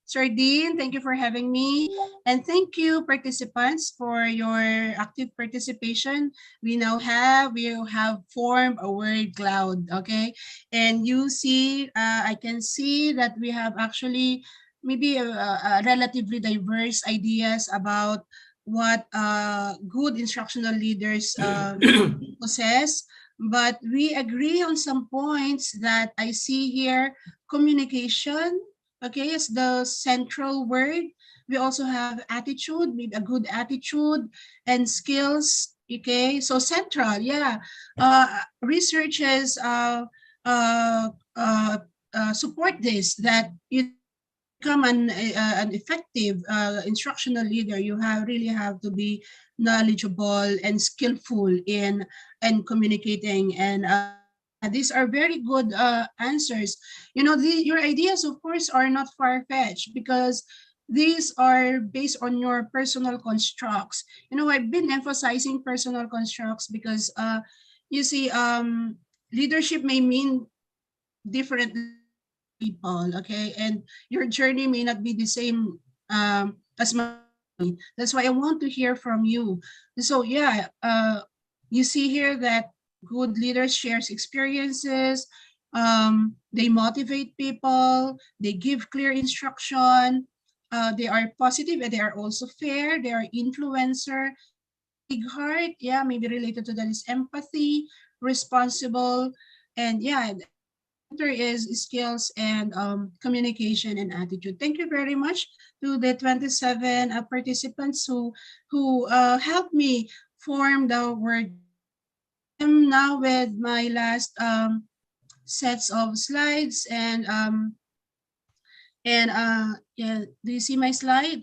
Sir Dean. Thank you for having me. And thank you, participants, for your active participation. We have formed a word cloud, okay? And you see, I can see that we have actually maybe a relatively diverse ideas about what good instructional leaders possess, but we agree on some points that I see here. Communication, okay, is the central word. We also have attitude, maybe a good attitude, and skills, okay, so central, yeah. Researchers uh, uh, support this, that to become an effective instructional leader, you really have to be knowledgeable and skillful in and communicating. And yeah, these are very good answers. Your ideas, of course, are not far-fetched because these are based on your personal constructs. I've been emphasizing personal constructs because you see, leadership may mean differently to different people, okay? And your journey may not be the same as my journey. That's why I want to hear from you. So yeah, you see here that good leaders shares experiences, they motivate people, they give clear instruction, they are positive and they are also fair, they are influencer, they have a big heart, yeah, maybe related to that is empathy, responsible, and yeah, and the center is skills and communication and attitude. Thank you very much to the 27 participants who helped me form the word cloud. I am now with my last sets of slides, and yeah, do you see my slide?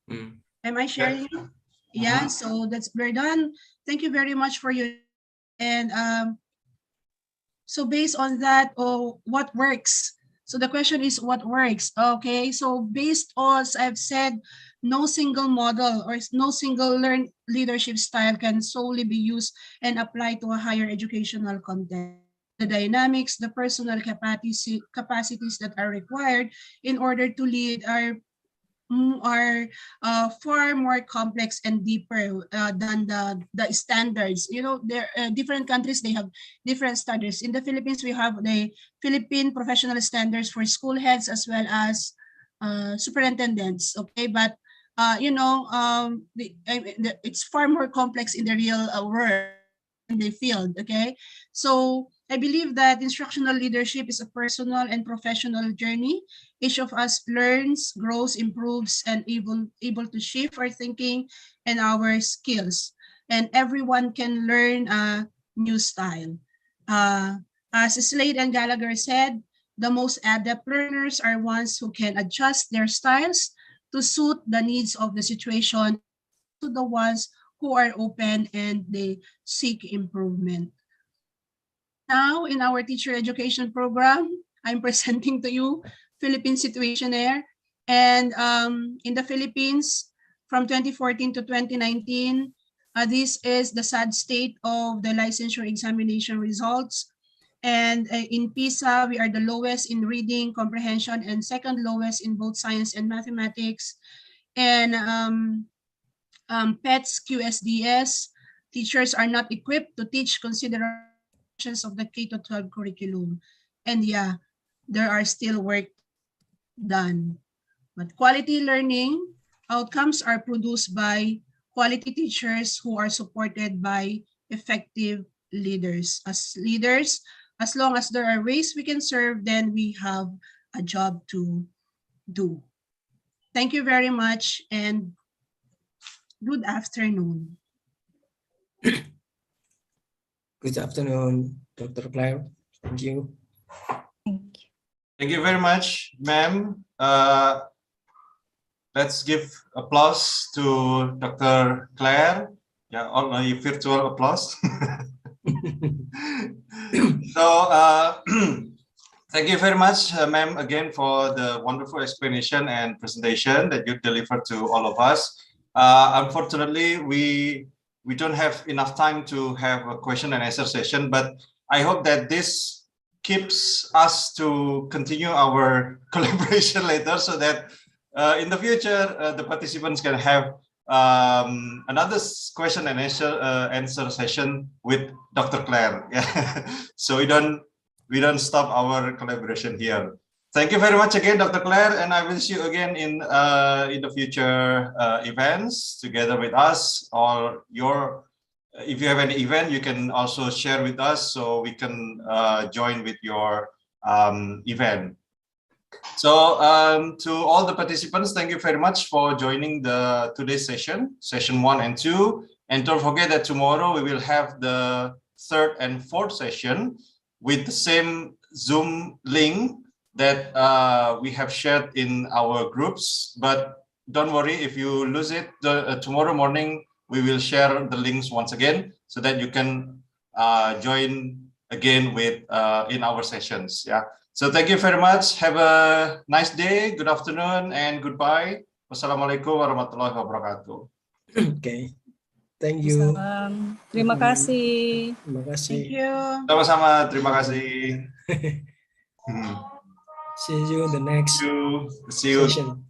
Mm. Am I sharing it? Yeah, so we're done. Thank you very much for your input. And so based on that, what works? So the question is, what works? Okay, so based on, as I've said, no single model or no single leadership style can solely be used and applied to a higher educational context. The dynamics, the personal capacities that are required in order to lead are far more complex and deeper than the standards. You know, there different countries, they have different standards. In the Philippines, we have the Philippine professional standards for school heads as well as superintendents. Okay, but you know, it's far more complex in the real world, in the field. Okay, so I believe that instructional leadership is a personal and professional journey. Each of us learns, grows, improves, and able to shift our thinking and our skills. And everyone can learn a new style. As Slade and Gallagher said, the most adept learners are ones who can adjust their styles to suit the needs of the situation, to the ones who are open and they seek improvement. Now, in our teacher education program, I'm presenting to you Philippine Situationnaire. And in the Philippines, from 2014 to 2019, this is the sad state of the licensure examination results. And in PISA, we are the lowest in reading comprehension and second lowest in both science and mathematics. And PETS, QSDS, teachers are not equipped to teach considerations of the K-12 curriculum. And yeah, there are still work done. But quality learning outcomes are produced by quality teachers who are supported by effective leaders. As leaders, as long as there are ways we can serve, then we have a job to do. Thank you very much and good afternoon. Good afternoon, Dr. Claire. Thank you. Thank you very much, ma'am. Let's give applause to Dr. Claire. Yeah, on a virtual applause. So, thank you very much, ma'am, again for the wonderful explanation and presentation that you delivered to all of us. Unfortunately, we don't have enough time to have a question and answer session, but I hope that this keeps us to continue our collaboration later, so that in the future the participants can have another question and answer session with Dr. Claire. Yeah. So we don't stop our collaboration here. Thank you very much again, Dr. Claire, and I will see you again in the future events together with us, or if you have any event, you can also share with us so we can join with your event. So to all the participants, thank you very much for joining today's session 1 and 2. And don't forget that tomorrow we will have the 3rd and 4th session with the same Zoom link that we have shared in our groups. But don't worry if you lose it. Tomorrow morning we will share the links once again so that you can join again with in our sessions. Yeah. So thank you very much. Have a nice day, good afternoon, and goodbye. Wassalamualaikum warahmatullahi wabarakatuh. Okay. Thank you. Terima kasih. Terima kasih. Thank you. Sama-sama, terima kasih. See you in the next See you. session.